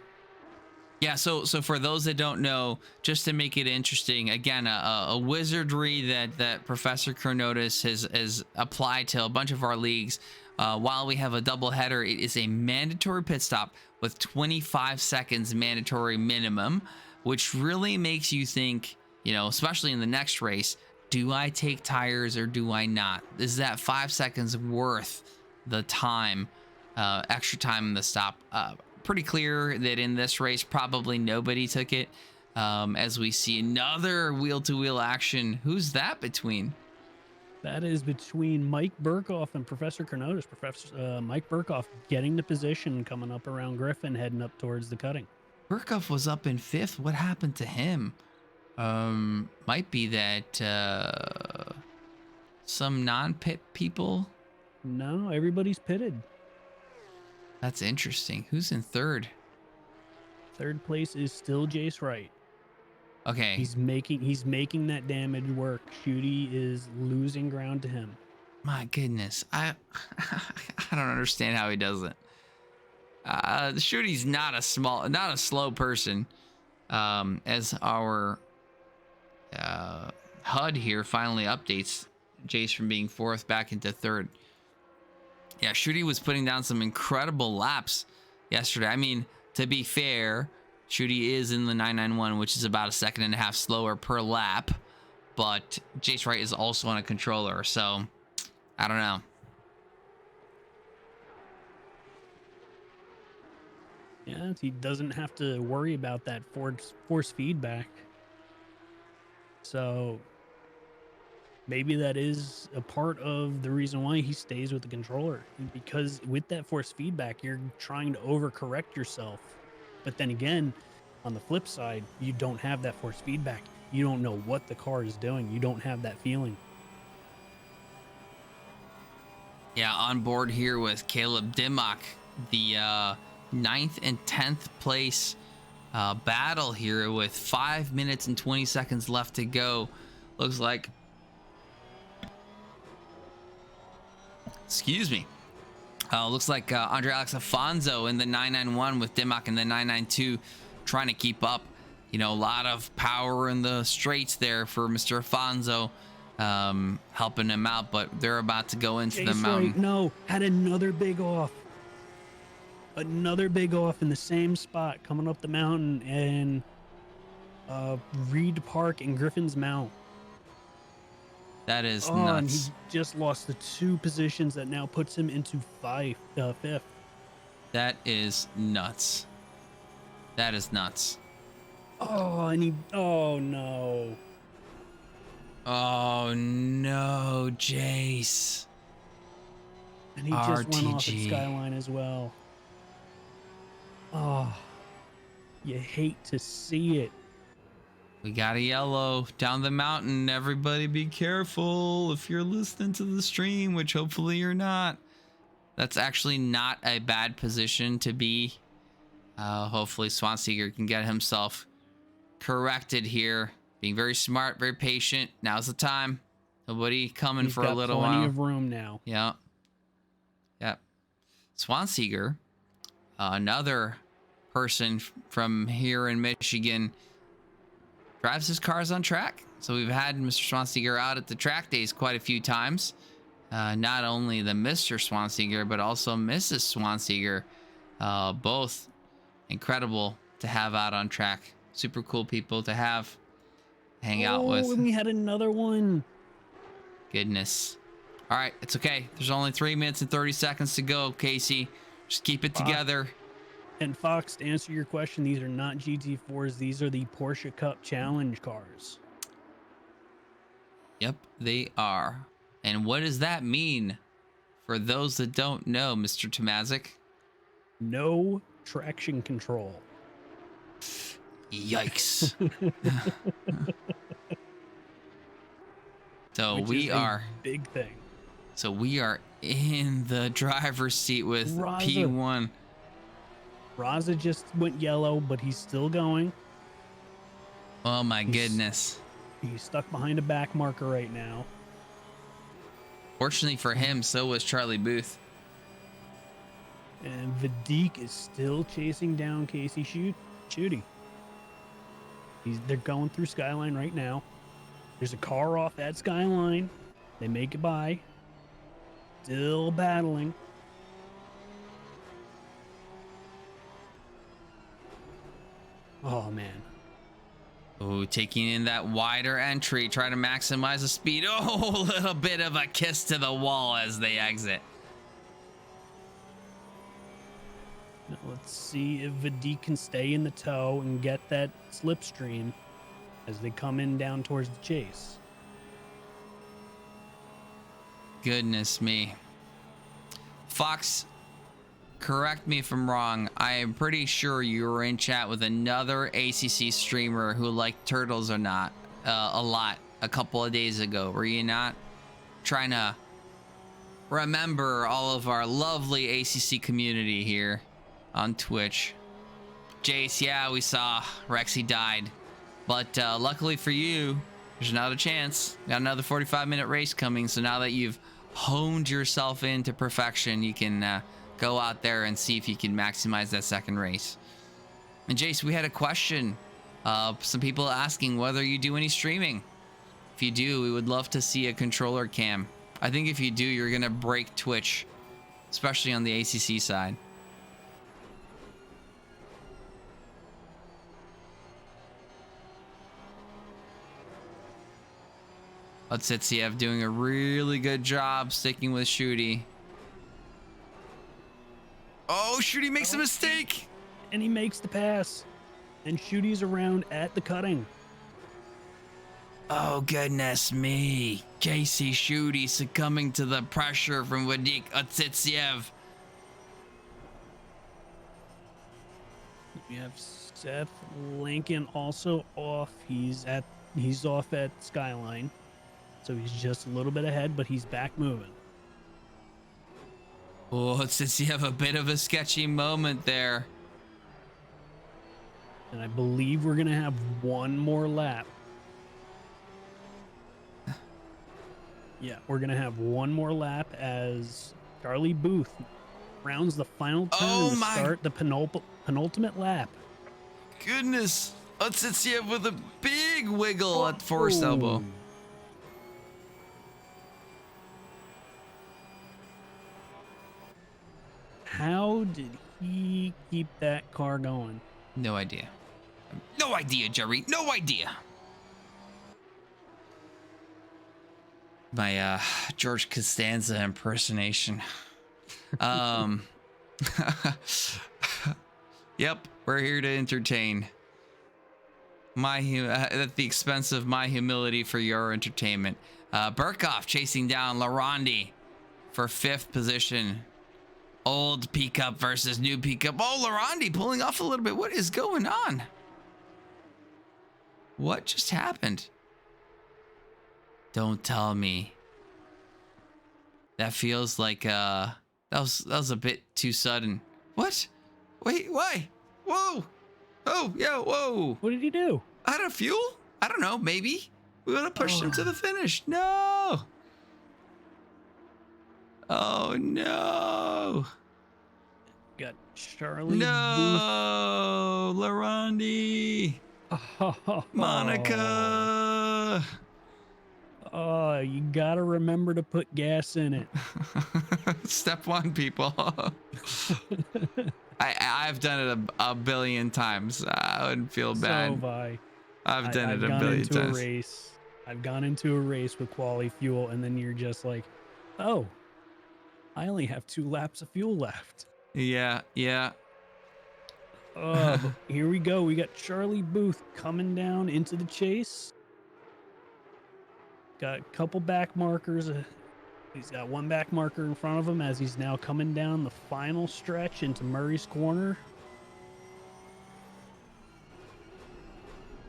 Yeah, so for those that don't know, just to make it interesting, again, a wizardry that Professor Chronotis has applied to a bunch of our leagues. While we have a double header, it is a mandatory pit stop with 25 seconds mandatory minimum, which really makes you think, especially in the next race, do I take tires or do I not? Is that 5 seconds worth the time, extra time in the stop? Pretty clear that in this race, probably nobody took it. As we see another wheel-to-wheel action. Who's that between? That is between Mike Burkhoff and Professor Chronotis. Mike Burkhoff getting the position coming up around Griffin, heading up towards the cutting. Burkhoff was up in 5th. What happened to him? Might be that some non-pit people. No, everybody's pitted. That's interesting. Who's in 3rd? 3rd place is still Jace Wright. Okay. He's making that damage work. Shooty is losing ground to him. My goodness. I don't understand how he does it. Shooty's not a slow person. As our HUD here finally updates Jace from being 4th back into 3rd. Yeah, Shooty was putting down some incredible laps yesterday. I mean, to be fair, Shooty is in the 991, which is about 1.5 seconds slower per lap. But Jace Wright is also on a controller, so I don't know. Yeah, he doesn't have to worry about that force feedback. So maybe that is a part of the reason why he stays with the controller. Because with that force feedback, you're trying to overcorrect yourself. But then again, on the flip side, you don't have that force feedback. You don't know what the car is doing. You don't have that feeling. Yeah, on board here with Caleb Dimmock, the 9th and 10th place battle here with 5 minutes and 20 seconds left to go. Looks like, excuse me, looks like Andre Alex Afonso in the 991 with Dimmock in the 992 trying to keep up. You know, a lot of power in the straights there for Mr. Afonso, helping him out, but they're about to go into the mountain. Right, no, had another big off. Another big off in the same spot coming up the mountain in Reed Park in Griffin's Mount. That is And nuts. he just lost the 2 positions that now puts him into 5th. That is nuts. That is nuts. Oh no. Oh no, Jace. And he just went off at RTG. Skyline as well. Oh, you hate to see it. We got a yellow down the mountain. Everybody be careful if you're listening to the stream, which hopefully you're not. That's actually not a bad position to be. Hopefully Swanseeger can get himself corrected here. Being very smart, very patient. Now's the time. Nobody coming He's for a got little plenty while. of room now. Yeah. Yep. Swanseeger, another person from here in Michigan, drives his cars on track. So we've had Mr. Swanseeger out at the track days quite a few times. Not only the Mr. Swanseeger, but also Mrs. Swanseeger. Both incredible to have out on track. Super cool people to have hang out with. And we had another one. Goodness. All right, it's okay. There's only 3 minutes and 30 seconds to go, Casey. Just keep it together. And Fox, to answer your question, these are not GT4s. These are the Porsche Cup Challenge cars. Yep, they are. And what does that mean for those that don't know, Mr. Tomazic? No traction control. Yikes. So Which we is a are big thing. So we are in the driver's seat with Raza. P1. Raza just went yellow, but he's still going. Oh my goodness. He's stuck behind a back marker right now. Fortunately for him, so was Charlie Booth. And Vidic is still chasing down Casey Shooty. They're going through Skyline right now. There's a car off at Skyline. They make it by. Still battling. Oh, man. Oh, taking in that wider entry, trying to maximize the speed. Oh, a little bit of a kiss to the wall as they exit. Now let's see if Vidic can stay in the tow and get that slipstream as they come in down towards the chase. Goodness me. Fox, correct me if I'm wrong. I am pretty sure you were in chat with another ACC streamer who liked turtles or not a lot a couple of days ago. Were you not? Trying to remember all of our lovely ACC community here on Twitch. Jace, yeah, we saw Rexy died. But luckily for you, there's another chance. Got another 45-minute race coming. So now that you've honed yourself into perfection, you can go out there and see if you can maximize that second race. And Jace, we had a question. Some people asking whether you do any streaming. If you do, we would love to see a controller cam. I think if you do, you're going to break Twitch, especially on the ACC side. Otsitsiev doing a really good job sticking with Shooty. Oh, Shooty makes a mistake. And he makes the pass. And Shooty's around at the cutting. Oh, goodness me. JC Shooty succumbing to the pressure from Vidic Otsitsiev. We have Seth Lincoln also off. He's off at Skyline. So he's just a little bit ahead, but he's back moving. Oh, since you have a bit of a sketchy moment there. And I believe we're going to have one more lap. Yeah, we're going to have one more lap as Charlie Booth rounds the final turn Oh to my start the penultimate lap. goodness. Otsitsia with a big wiggle at forced Oh. elbow. How did he keep that car going? No idea. No idea, Jerry. No idea. My George Costanza impersonation. Yep, we're here to entertain. At the expense of my humility for your entertainment. Pcup chasing down Larondi for 5th position. Old Pcup versus new Pcup. Oh, Larondi pulling off a little bit. What is going on? What just happened? Don't tell me. That feels like that was a bit too sudden. What? Wait, why? Whoa! Oh, yeah, whoa! What did he do? Out of fuel? I don't know, maybe. We would have pushed him to the finish. No! Oh, no! Got Charlie No! Larondi! Booth. Monica! Oh, you gotta remember to put gas in it. Step one, people. I've done it a billion times. I wouldn't feel bad. So have I. I've done I've it a gone billion into times. a race. I've gone into a race with quality fuel, and then you're just like, oh, I only have 2 laps of fuel left. Yeah, yeah. But here we go. We got Charlie Booth coming down into the chase. Got a couple back markers. He's got one back marker in front of him as he's now coming down the final stretch into Murray's Corner.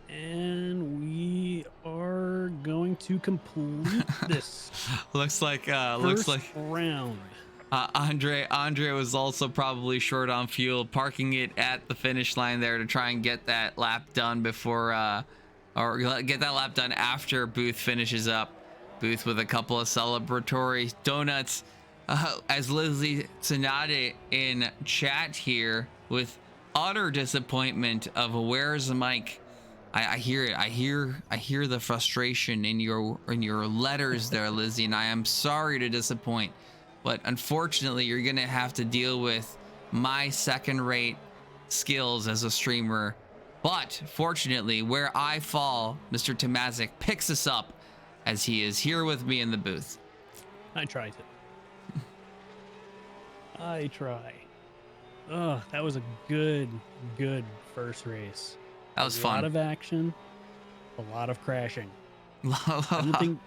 And we are going to complete this looks like round. Andre was also probably short on fuel, parking it at the finish line there to try and get that lap done before or get that lap done after Booth finishes up. Booth with a couple of celebratory donuts. As Lizzie Tsunade in chat here with utter disappointment of where's the mic. I hear it. I hear the frustration in your letters there, Lizzie, and I am sorry to disappoint, but unfortunately you're gonna have to deal with my second-rate skills as a streamer. But fortunately, where I fall, Mr. Tomazic picks us up as he is here with me in the booth. I try to. I try. Oh, that was a good first race. That was fun. A lot of action, a lot of crashing. I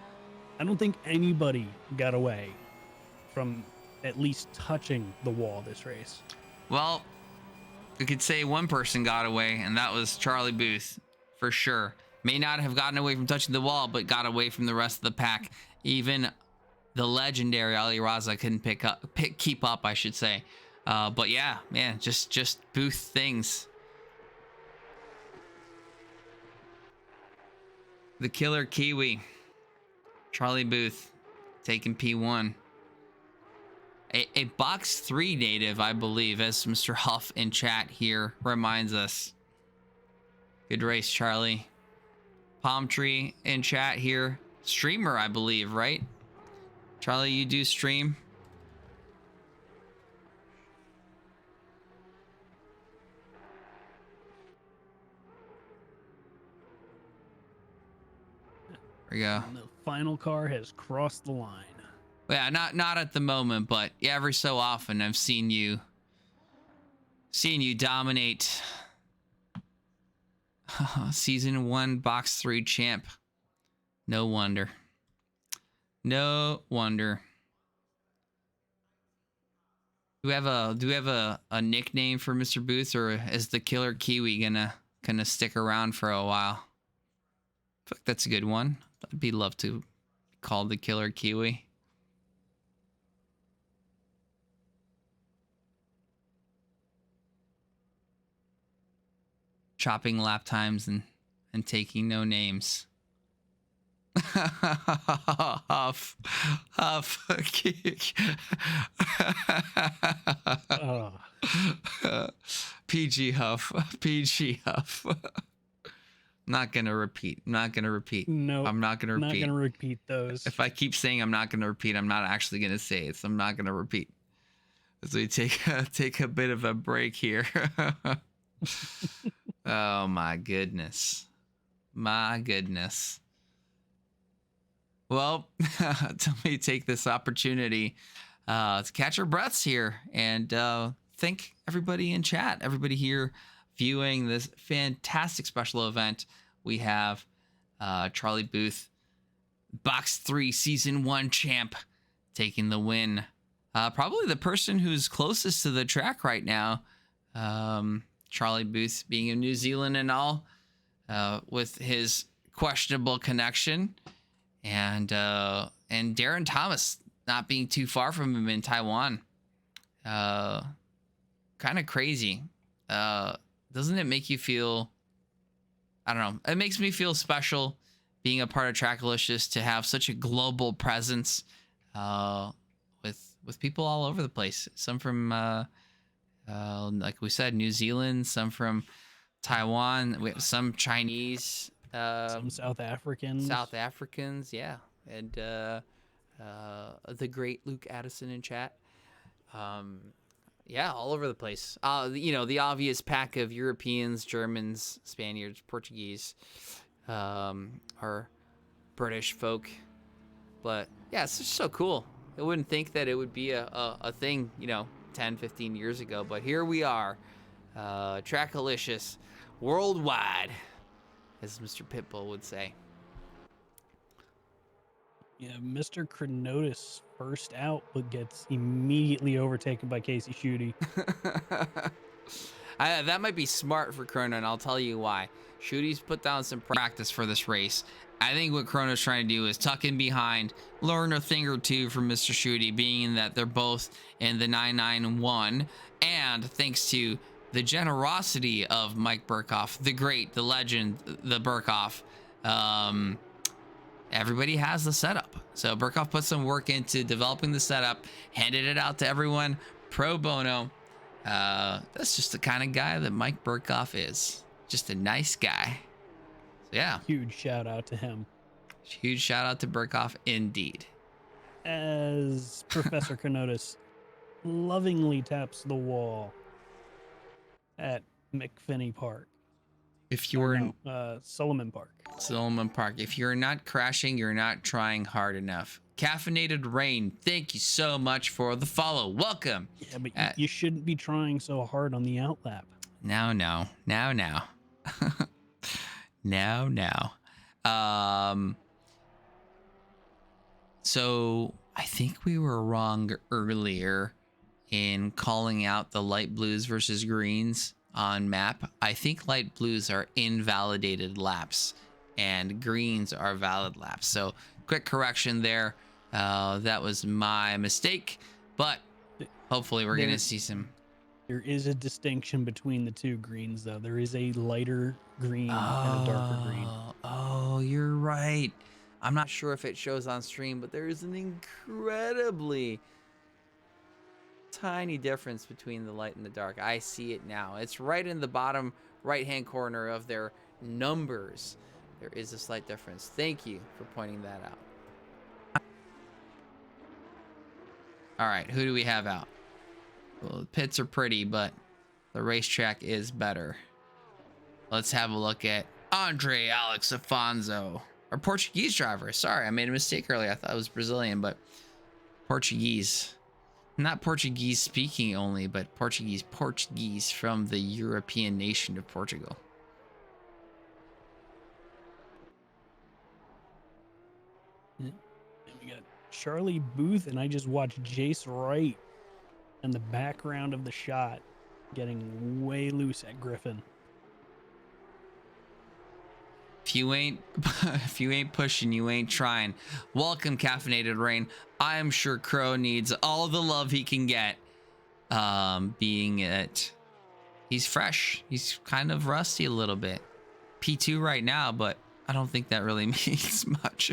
don't think anybody got away from at least touching the wall this race. Well, we could say one person got away, and that was Charlie Booth, for sure. May not have gotten away from touching the wall, but got away from the rest of the pack. Even the legendary Ali Raza couldn't keep up, I should say. But yeah, man, just Booth things. The killer Kiwi, Charlie Booth, taking P1. A box 3 native, I believe, as Mr. Huff in chat here reminds us. Good race, Charlie. Palm Tree in chat here. Streamer, I believe, right? Charlie, you do stream? There we go. And the final car has crossed the line. Yeah, not at the moment, but yeah, every so often I've seen you dominate. Season 1 box 3 champ. No wonder. No wonder. Do we have a nickname for Mr. Booth, or is the killer Kiwi gonna stick around for a while? I feel like that's a good one. I'd be love to call the killer Kiwi. chopping lap times and taking no names. Huff, huff, kick. Oh, PG Huff, PG Huff. Not gonna repeat. Not gonna repeat. no, I'm not gonna not repeat. gonna repeat those. If I keep saying I'm not gonna repeat, I'm not actually gonna say it. So I'm not gonna repeat. As we take a bit of a break here. Oh my goodness. My goodness. Well, let me take this opportunity to catch our breaths here and thank everybody in chat, everybody here viewing this fantastic special event. We have Charlie Booth, Box 3 Season 1 champ, taking the win. Probably the person who's closest to the track right now. Charlie Booth being in New Zealand and all, with his questionable connection. And Darren Thomas not being too far from him in Taiwan. Kind of crazy. Doesn't it make you feel, I don't know, it makes me feel special being a part of Trackalicious to have such a global presence with people all over the place. Some from, like we said, New Zealand, some from Taiwan, we have some Chinese, Some South Africans. Yeah, and the great Luke Addison in chat. Yeah, all over the place. You know, the obvious pack of Europeans, Germans, Spaniards, Portuguese, or British folk. But yeah, it's just so cool. I wouldn't think that it would be a thing, you know, 10, 15 years ago, but here we are, Trackalicious worldwide, as Mr. Pitbull would say. Yeah, Mr. Chronotis first out, but gets immediately overtaken by Casey Schutte. That might be smart for Chrono, and I'll tell you why. Schute's put down some practice for this race. I think what Chrono's trying to do is tuck in behind, learn a thing or two from Mr. Schutte, being that they're both in the 991, and thanks to the generosity of Mike Burkhoff, the great, the legend, the Burkhoff, everybody has the setup. So Burkhoff put some work into developing the setup, handed it out to everyone pro bono. That's just the kind of guy that Mike Burkhoff is. Just a nice guy. So yeah. Huge shout out to him. Huge shout out to Burkhoff indeed. As Professor Chronotis lovingly taps the wall at McPhinney Park. If you're Solomon Park. Solomon Park. If you're not crashing, you're not trying hard enough. Caffeinated Rain, thank you so much for the follow. Welcome. Yeah, but you shouldn't be trying so hard on the outlap. Now. So I think we were wrong earlier in calling out the light blues versus greens on map. I think light blues are invalidated laps and greens are valid laps. So quick correction there. That was my mistake, but hopefully we're going to see some. There is a distinction between the two greens, though. There is a lighter green and a darker green. Oh, you're right. I'm not sure if it shows on stream, but there is an incredibly tiny difference between the light and the dark. I see it now. It's right in the bottom right-hand corner of their numbers. There is a slight difference. Thank you for pointing that out. All right, who do we have out? Well, the pits are pretty, but the racetrack is better. Let's have a look at Andre Alex Afonso, our Portuguese driver. Sorry, I made a mistake earlier. I thought it was Brazilian, but Portuguese. Not Portuguese speaking only, but Portuguese from the European nation of Portugal. And we got Charlie Booth, and I just watched Jace Wright in the background of the shot getting way loose at Griffin. If you ain't pushing, you ain't trying. Welcome, Caffeinated Rain. I'm sure Crow needs all the love he can get. Being it he's fresh. He's kind of rusty a little bit. P2 right now, but I don't think that really means much.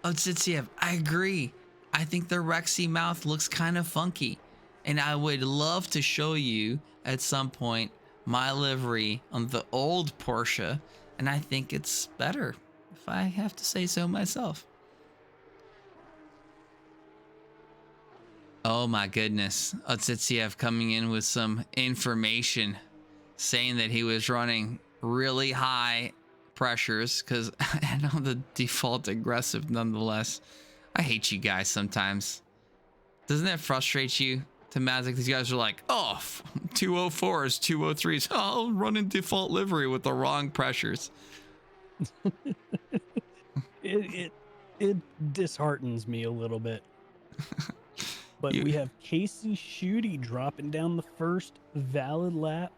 Otsitsiev, I agree. I think the Rexy mouth looks kind of funky. And I would love to show you at some point my livery on the old Porsche. And I think it's better, if I have to say so myself. Oh my goodness. Otsitsiev coming in with some information saying that he was running really high pressures because I know the default aggressive nonetheless. I hate you guys sometimes. Doesn't that frustrate you? To Mazik, these guys are like, oh, 204s, 203s. Oh, I'll run in default livery with the wrong pressures. It disheartens me a little bit. But we have Casey Schutte dropping down the first valid lap.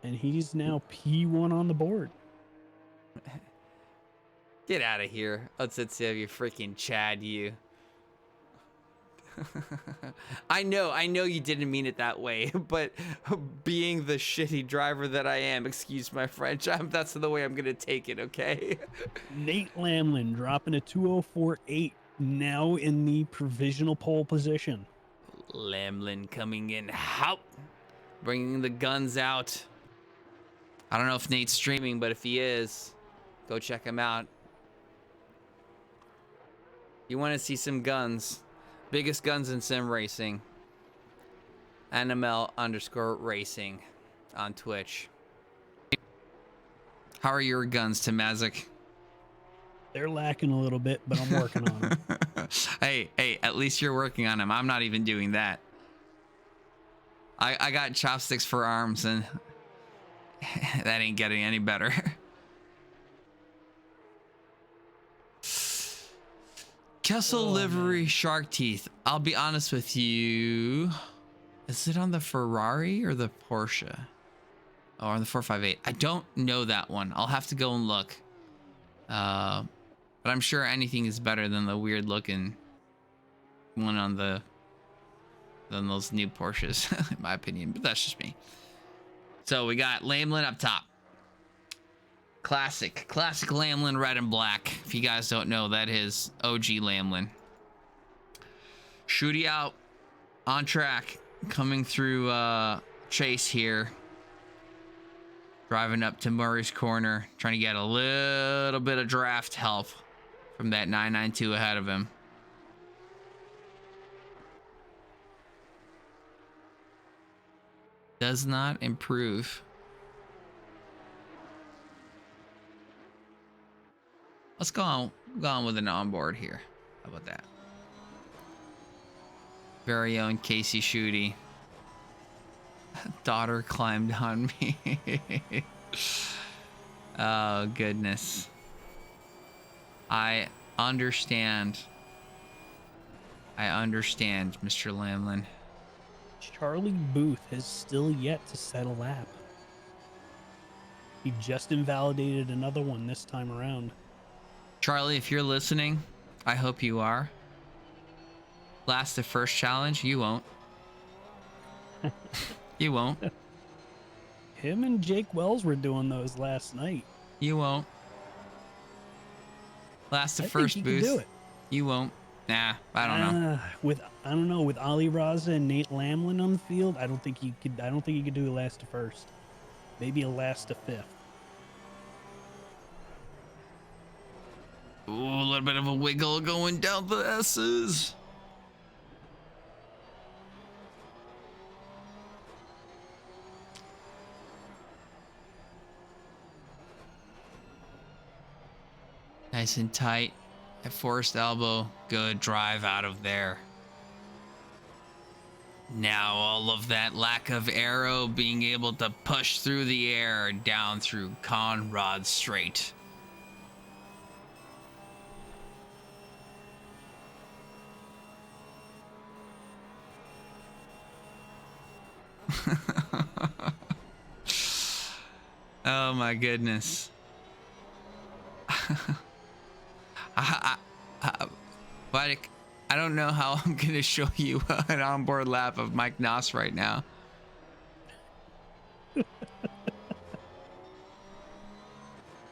And he's now P1 on the board. Get out of here. Let's have you freaking Chad, you. I know you didn't mean it that way, but being the shitty driver that I am, excuse my French, that's the way I'm gonna take it, okay? Nate Lamlin dropping a 204.8, now in the provisional pole position. Lamlin coming in, how? Bringing the guns out. I don't know if Nate's streaming, but if he is, go check him out. You want to see some guns. Biggest guns in sim racing. NML_racing on Twitch. How are your guns, Tamazik? They're lacking a little bit, but I'm working on them. Hey, at least you're working on them. I'm not even doing that. I got chopsticks for arms, and that ain't getting any better. Kessel livery, shark teeth. I'll be honest with you. Is it on the Ferrari or the Porsche? Or on the 458? I don't know that one. I'll have to go and look. But I'm sure anything is better than the weird looking one on than those new Porsches, in my opinion. But that's just me. So we got Lamlin up top. Classic Lamlin, red and black. If you guys don't know, that is OG Lamlin. Schutte out on track, coming through Chase here. Driving up to Murray's corner, trying to get a little bit of draft help from that 992 ahead of him. Does not improve. Let's go on with an onboard here. How about that? Very own Casey Schutte. Daughter climbed on me. Oh, goodness. I understand. Mr. Lamlin. Charlie Booth has still yet to set a lap. He just invalidated another one this time around. Charlie, if you're listening, I hope you are. Last the first challenge, you won't. You won't. Him and Jake Wells were doing those last night. You won't. Last the I first think he boost. can do it. You won't. Nah, I don't know. With Ali Raza and Nate Lamlin on the field, I don't think he could do a last to first. Maybe a last to fifth. Ooh, a little bit of a wiggle going down the S's. Nice and tight at forced elbow. Good drive out of there. Now all of that lack of aero being able to push through the air down through Conrad Strait. Oh my goodness. don't know how I'm gonna show you an onboard lap of Mike Noss right now.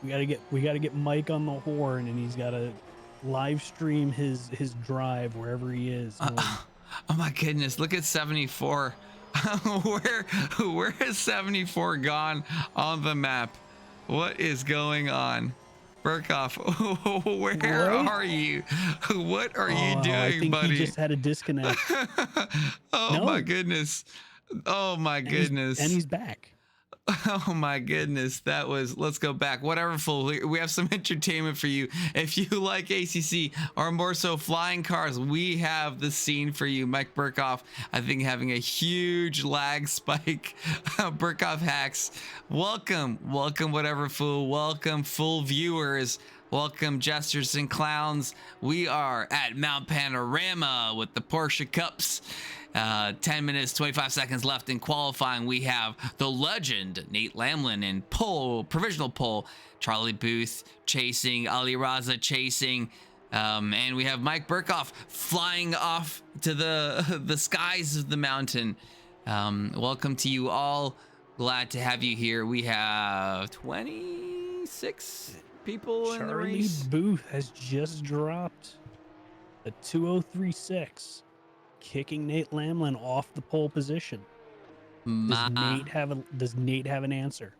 We gotta get Mike on the horn, and he's gotta live stream his drive wherever he is. Oh my goodness, look at 74. Where has 74 gone on the map? What is going on? Burkoff, where are you? What are you doing, I think buddy? he just had a disconnect. Oh my goodness. Oh my goodness. And he's back. Oh my goodness, that was, let's go back. Whatever, fool. We have some entertainment for you. If you like ACC or more so flying cars, we have the scene for you. Mike Burkoff, I think, having a huge lag spike. Burkoff hacks. Welcome, whatever, fool. Welcome, full viewers. Welcome, jesters and clowns. We are at Mount Panorama with the Porsche Cups. 10 minutes, 25 seconds left in qualifying. We have the legend, Nate Lamlin, in provisional pole. Charlie Booth chasing, Ali Raza chasing. And we have Mike Burkoff flying off to the skies of the mountain. Welcome to you all. Glad to have you here. We have 26 people in the race. Charlie Booth has just dropped a 2036. Kicking Nate Lamlin off the pole position. Does Nate have an answer?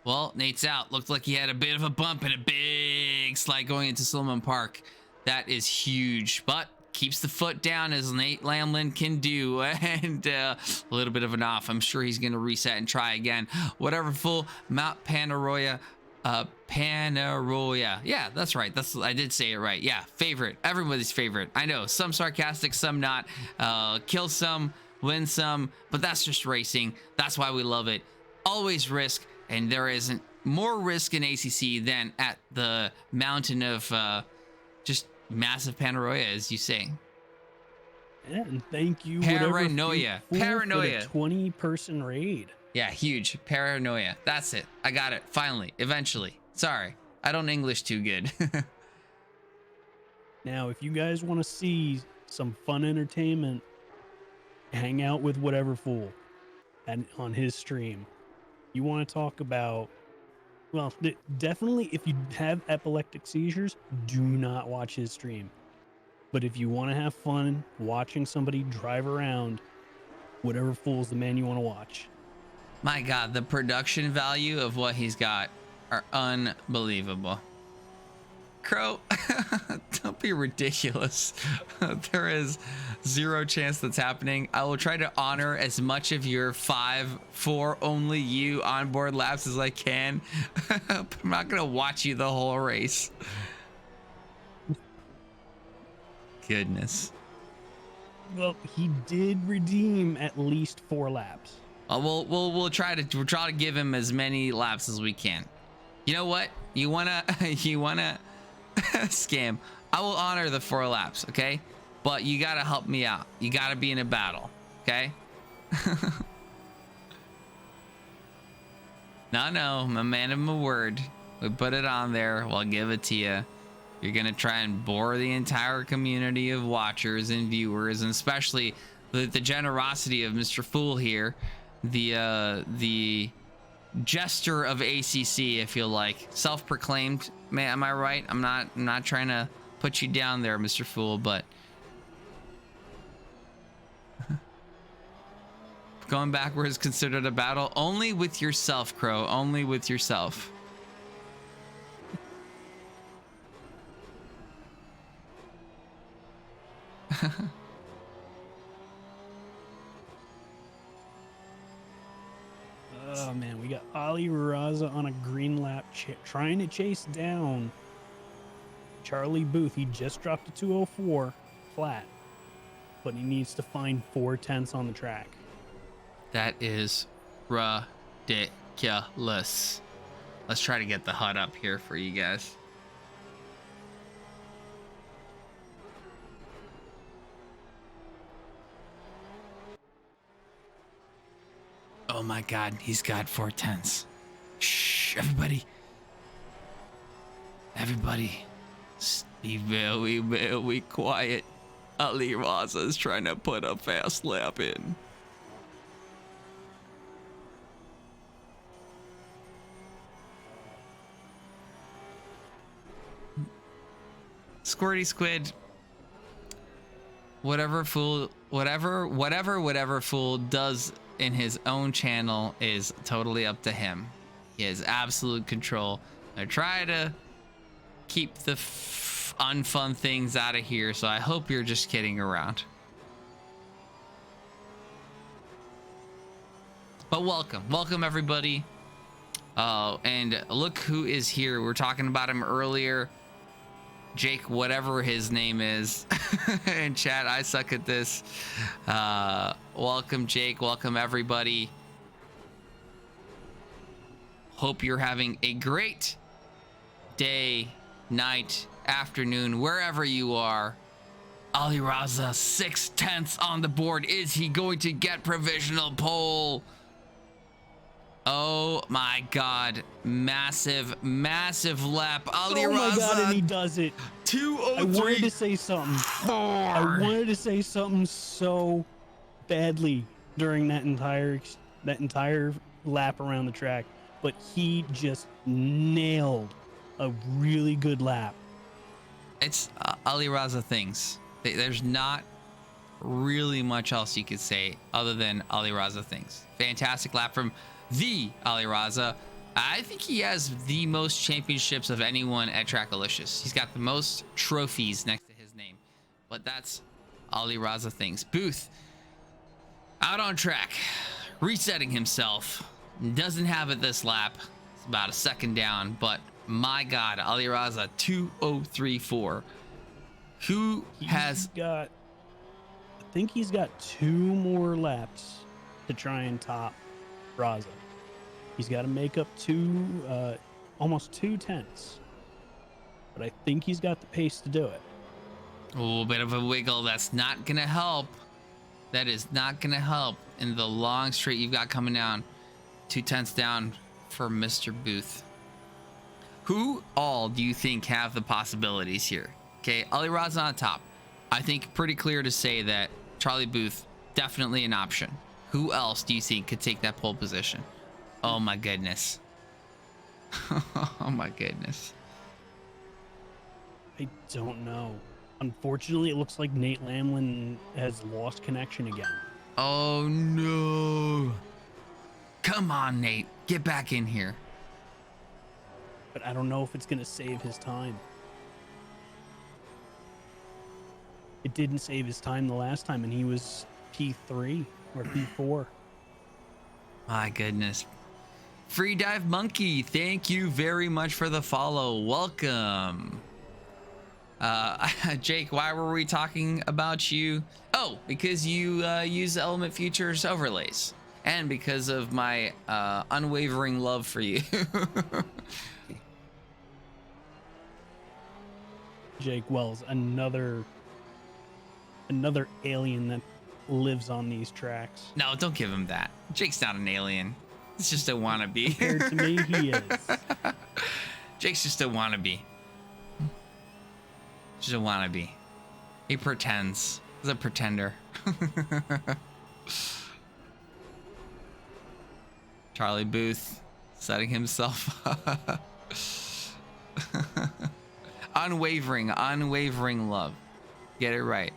Well, Nate's out. Looked like he had a bit of a bump and a big slide going into Solomon Park. That is huge, but keeps the foot down as Nate Lamlin can do, and a little bit of an off. I'm sure he's going to reset and try again. Whatever, full Mount Panorama. Panorama. Yeah, that's right. I did say it right. Yeah, favorite. Everybody's favorite. I know, some sarcastic, some not. Kill some, win some, but that's just racing. That's why we love it. Always risk, and there isn't more risk in ACC than at the mountain of just massive Panorama, as you say. Yeah, and thank you. Paranoia. For the 20-person raid. Yeah, huge. Paranoia. That's it. I got it. Finally. Eventually. Sorry. I don't English too good. Now, if you guys want to see some fun entertainment, hang out with Whatever Fool and on his stream. You want to talk about, well, definitely if you have epileptic seizures, do not watch his stream. But if you want to have fun watching somebody drive around, Whatever Fool's the man you want to watch. My God, the production value of what he's got are unbelievable. Crow, don't be ridiculous. There is zero chance that's happening. I will try to honor as much of your 5-4 only you onboard laps as I can. But I'm not gonna watch you the whole race. Goodness. Well, he did redeem at least 4 laps. We'll try to give him as many laps as we can. You know what? You wanna scam? I will honor the 4 laps, okay? But you gotta help me out. You gotta be in a battle, okay? No, I'm a man of my word. We put it on there. We'll give it to you. You're gonna try and bore the entire community of watchers and viewers, and especially the generosity of Mr. Fool here. The jester of ACC, if you like, self-proclaimed. Man, am I right? I'm not trying to put you down there, Mr. Fool, but going backwards is considered a battle. Only with yourself, Crow. Only with yourself. Oh man, we got Ali Raza on a green lap trying to chase down Charlie Booth. He just dropped a 204 flat, but he needs to find 4/10 on the track. That is ridiculous. Let's try to get the HUD up here for you guys. Oh my God, he's got 4/10. Shh, everybody. Everybody, be very, very quiet. Ali Raza is trying to put a fast lap in. Squirty Squid, whatever fool does in his own channel is totally up to him. He has absolute control. I try to keep the unfun things out of here, so I hope you're just kidding around. But welcome everybody. And look who is here. We were talking about him earlier. Jake, whatever his name is. In chat, I suck at this. Welcome, Jake. Welcome, everybody. Hope you're having a great day, night, afternoon, wherever you are. Ali Raza, 6/10 on the board. Is he going to get provisional pole? Oh my God. Massive lap. Ali Raza. Oh my God, and he does it. 203. I wanted to say something. I wanted to say something so badly during that entire lap around the track, but he just nailed a really good lap. It's Ali Raza things. There's not really much else you could say other than Ali Raza things. Fantastic lap from the Ali Raza. I think he has the most championships of anyone at TRACKILICIOUS. He's got the most trophies next to his name. But that's Ali Raza things. Booth out on track, resetting himself. Doesn't have it this lap. It's about a second down, but my God, Ali Raza 2034. Who has got? I think he's got 2 more laps to try and top Raza. He's got to make up almost 2 tenths, but I think he's got the pace to do it. A little bit of a wiggle. That's not gonna help. That is not gonna help in the long straight you've got coming down. 2 tenths down for Mr. Booth. Who all do you think have the possibilities here? Okay, Ali Raza on top. I think pretty clear to say that Charlie Booth, definitely an option. Who else do you think could take that pole position? Oh my goodness. Oh my goodness. I don't know. Unfortunately, it looks like Nate Lamlin has lost connection again. Oh no. Come on, Nate. Get back in here. But I don't know if it's going to save his time. It didn't save his time the last time, and he was P3 or P4. My goodness. Free Dive Monkey, thank you very much for the follow. Welcome. Jake, why were we talking about you? Oh, because you use Element Futures overlays, and because of my unwavering love for you. Jake Wells, another alien that lives on these tracks. No, don't give him that. Jake's not an alien. He's just a wannabe. Compared to me, he is. Jake's just a wannabe. Just a wannabe. He pretends. He's a pretender. Charlie Booth setting himself up. Unwavering love. Get it right.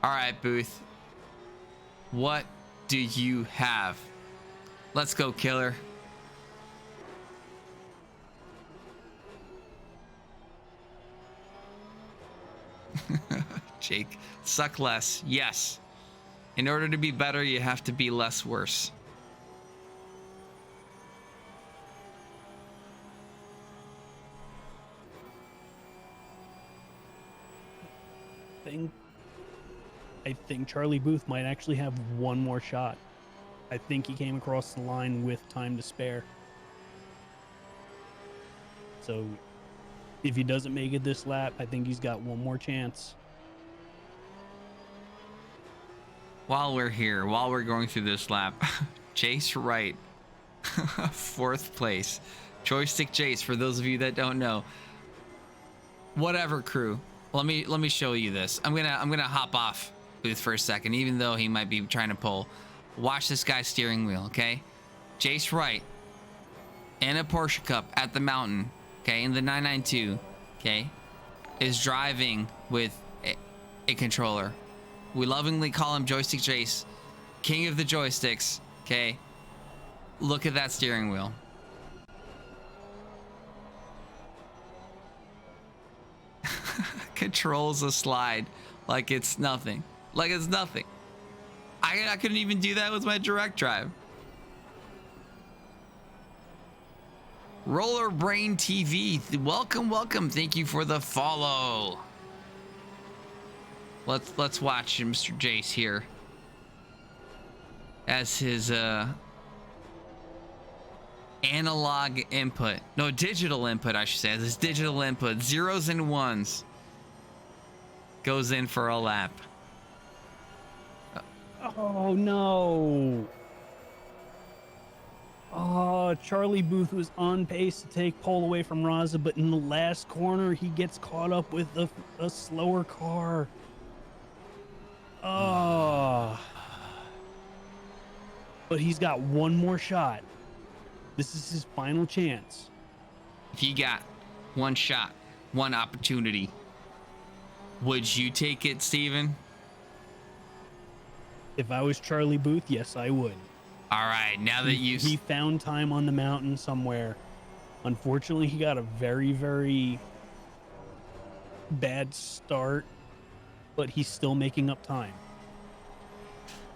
All right, Booth. What do you have? Let's go, killer. Jake, suck less. Yes. In order to be better, you have to be less worse. I think Charlie Booth might actually have one more shot. I think he came across the line with time to spare. So if he doesn't make it this lap, I think he's got one more chance. While we're here, while we're going through this lap, Chase Wright, 4th place. Joystick Chase, for those of you that don't know. Whatever, crew. Let me show you this. I'm gonna hop off Booth for a second, even though he might be trying to pull. Watch this guy's steering wheel, okay? Jace Wright in a Porsche Cup at the mountain, okay, in the 992, okay, is driving with a controller. We lovingly call him Joystick Jace, king of the joysticks, okay? Look at that steering wheel. Controls a slide like it's nothing. Like it's nothing. I couldn't even do that with my direct drive. Roller Brain TV, welcome. Thank you for the follow. Let's watch Mr. Jace here as his analog input, no, digital input, I should say, as his digital input, zeros and ones, goes in for a lap. Oh no. Oh, Charlie Booth was on pace to take pole away from Raza, but in the last corner, he gets caught up with a slower car. Oh. But he's got one more shot. This is his final chance. He got one shot, one opportunity. Would you take it, Steven? If I was Charlie Booth, yes, I would. All right, now that he found time on the mountain somewhere. Unfortunately, he got a very, very bad start, but he's still making up time.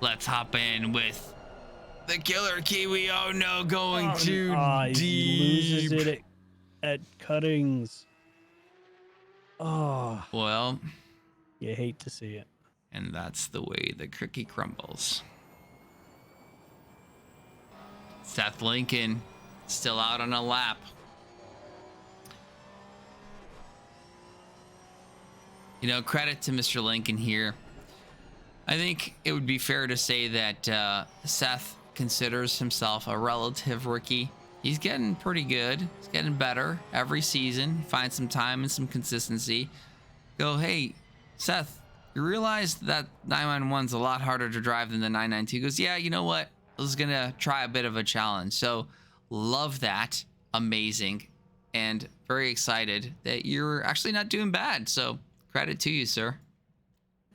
Let's hop in with the Killer Kiwi. Oh no, going too deep. He loses it at cuttings. Oh. Well, you hate to see it. And that's the way the cookie crumbles. Seth Lincoln still out on a lap. You know, credit to Mr. Lincoln here. I think it would be fair to say that Seth considers himself a relative rookie. He's getting pretty good. He's getting better every season. Find some time and some consistency. Go, hey, Seth, you realize that 911's a lot harder to drive than the 992? He goes, yeah, you know what? I was going to try a bit of a challenge. So love that. Amazing. And very excited that you're actually not doing bad. So credit to you, sir.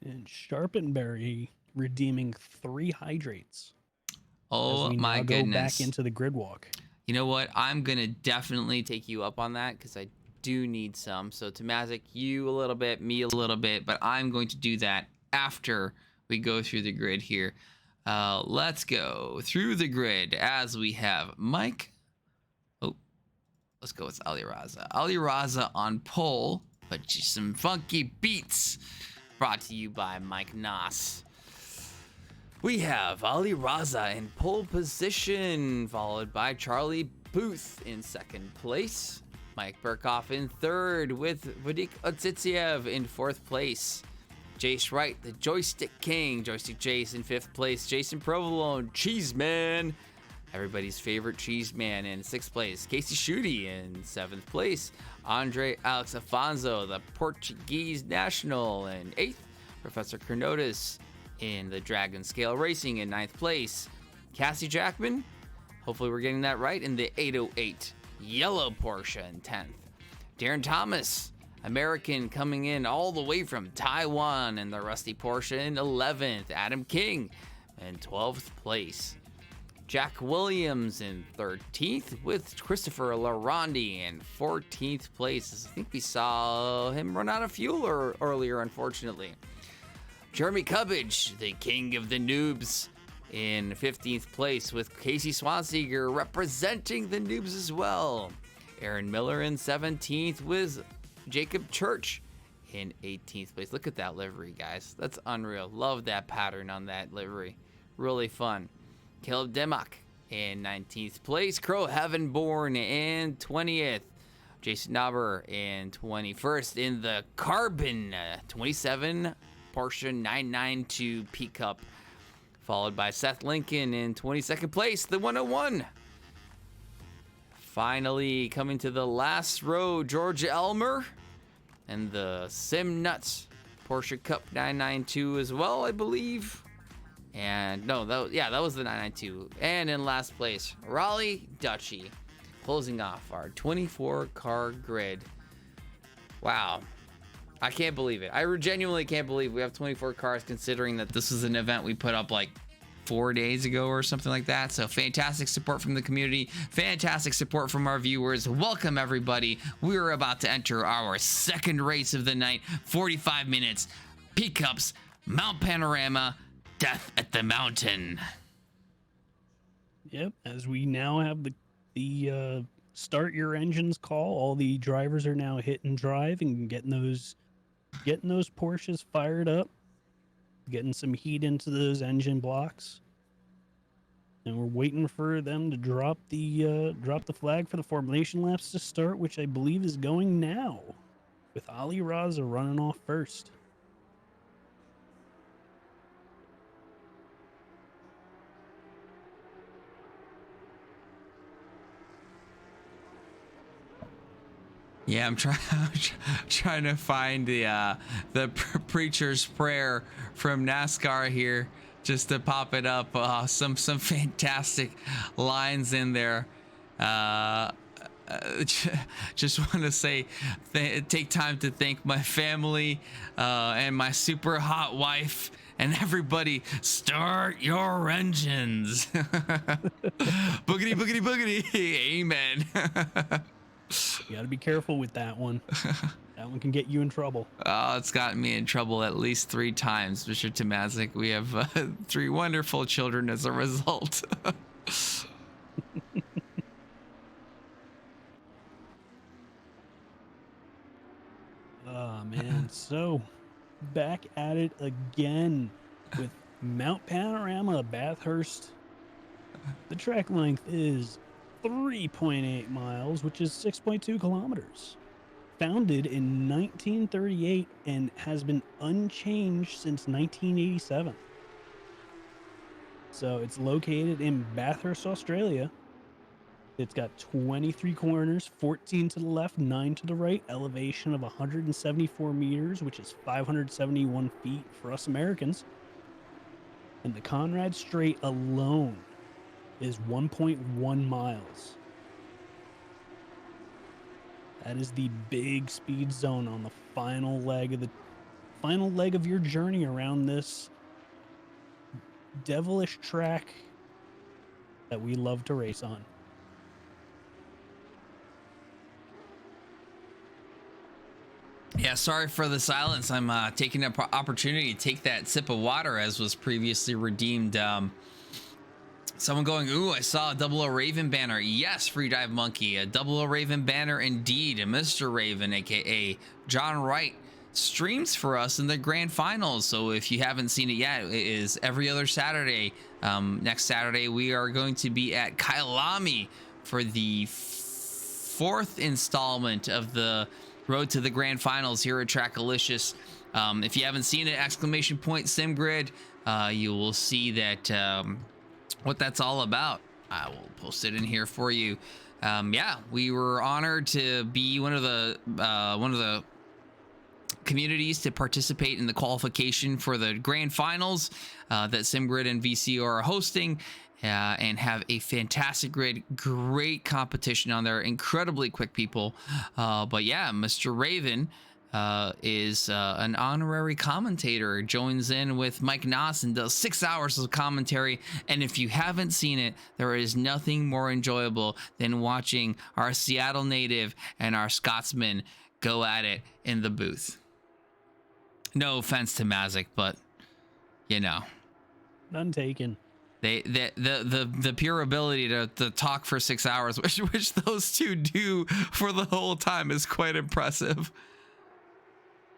And Sharpenberry redeeming 3 hydrates. Oh my goodness. Go back into the grid walk. You know what? I'm going to definitely take you up on that because I do need some. So Tamazic, you a little bit, me a little bit, but I'm going to do that after we go through the grid here. Let's go through the grid as we have Mike. Oh, let's go with Ali Raza. Ali Raza on pole, but just some funky beats brought to you by Mike Noss. We have Ali Raza in pole position, followed by Charlie Booth in second place. Mike Burkhoff in third, with Vadik Otsitsiev in fourth place. Jace Wright, the Joystick King, Joystick Jace in fifth place. Jason Provolone, Cheese Man, everybody's favorite Cheese Man, in sixth place. Casey Schutte in seventh place. Andre Alex Afonso, the Portuguese National, in eighth. Professor Kernotis in the Dragon Scale Racing in ninth place. Cassie Jackman, hopefully we're getting that right, in the 808 Yellow Porsche in 10th. Darren Thomas, American, coming in all the way from Taiwan in the Rusty Porsche in 11th. Adam King in 12th place. Jack Williams in 13th, with Christopher Larondi in 14th place. I think we saw him run out of fuel earlier, unfortunately. Jeremy Cubbage, the king of the noobs, in 15th place, with Casey Swanseeger representing the noobs as well. Aaron Miller in 17th, with Jacob Church in 18th place. Look at that livery, guys. That's unreal. Love that pattern on that livery. Really fun. Caleb Demock in 19th place. Crow Heavenborn in 20th. Jason Nauber in 21st in the Carbon 27 Porsche 992 Pcup, followed by Seth Lincoln in 22nd place, the 101. Finally, coming to the last row, George Elmer and the Sim Nuts Porsche Cup 992 as well, I believe. And no, that was the 992. And in last place, Raleigh Dutchy, closing off our 24 car grid. Wow. I can't believe it. I genuinely can't believe we have 24 cars, considering that this is an event we put up like 4 days ago or something like that. So fantastic support from the community, fantastic support from our viewers. Welcome everybody. We're about to enter our second race of the night. 45 minutes, Pcups, Mount Panorama, Death at the Mountain. Yep, as we now have the start your engines call. All the drivers are now hitting drive and getting those Porsches fired up, getting some heat into those engine blocks. And we're waiting for them to drop the flag for the formulation laps to start, which I believe is going now, with Ali Raza running off first. Yeah, I'm trying to find the preacher's prayer from NASCAR here, just to pop it up. Some fantastic lines in there. Just want to say, take time to thank my family and my super hot wife. And everybody, start your engines. Boogity, boogity, boogity. Amen. You got to be careful with that one. That one can get you in trouble. Oh, it's gotten me in trouble at least 3 times, Mr. Tomazic. We have 3 wonderful children as a result. Oh, man. So, back at it again with Mount Panorama, Bathurst. The track length is 3.8 miles, which is 6.2 kilometers. Founded in 1938 and has been unchanged since 1987. So it's located in Bathurst, Australia. It's got 23 corners, 14 to the left, 9 to the right, elevation of 174 meters, which is 571 feet for us Americans. And the Conrad Strait alone is 1.1 miles. That is the big speed zone on the final leg of your journey around this devilish track that we love to race on. Yeah, sorry for the silence. I'm taking an opportunity to take that sip of water, as was previously redeemed. Someone going, ooh, I saw a 00 Raven banner. Yes, Free Dive Monkey, a 00 Raven banner indeed. Mr. Raven, aka John Wright, streams for us in the grand finals. So if you haven't seen it yet, it is every other Saturday. Next Saturday, we are going to be at Kailami for the 4th installment of the Road to the Grand Finals here at TRACKILICIOUS. If you haven't seen it, !SimGrid, you will see that what that's all about. I will post it in here for you. Yeah, we were honored to be one of the communities to participate in the qualification for the grand finals that SimGrid and VCO are hosting, and have a fantastic grid, great competition on there, incredibly quick people. But yeah, Mr. Raven is an honorary commentator, joins in with Mike Noss and does 6 hours of commentary. And if you haven't seen it, there is nothing more enjoyable than watching our Seattle native and our Scotsman go at it in the booth. No offense to Mazik, but you know, None taken. The pure ability to talk for 6 hours, which those two do for the whole time, is quite impressive.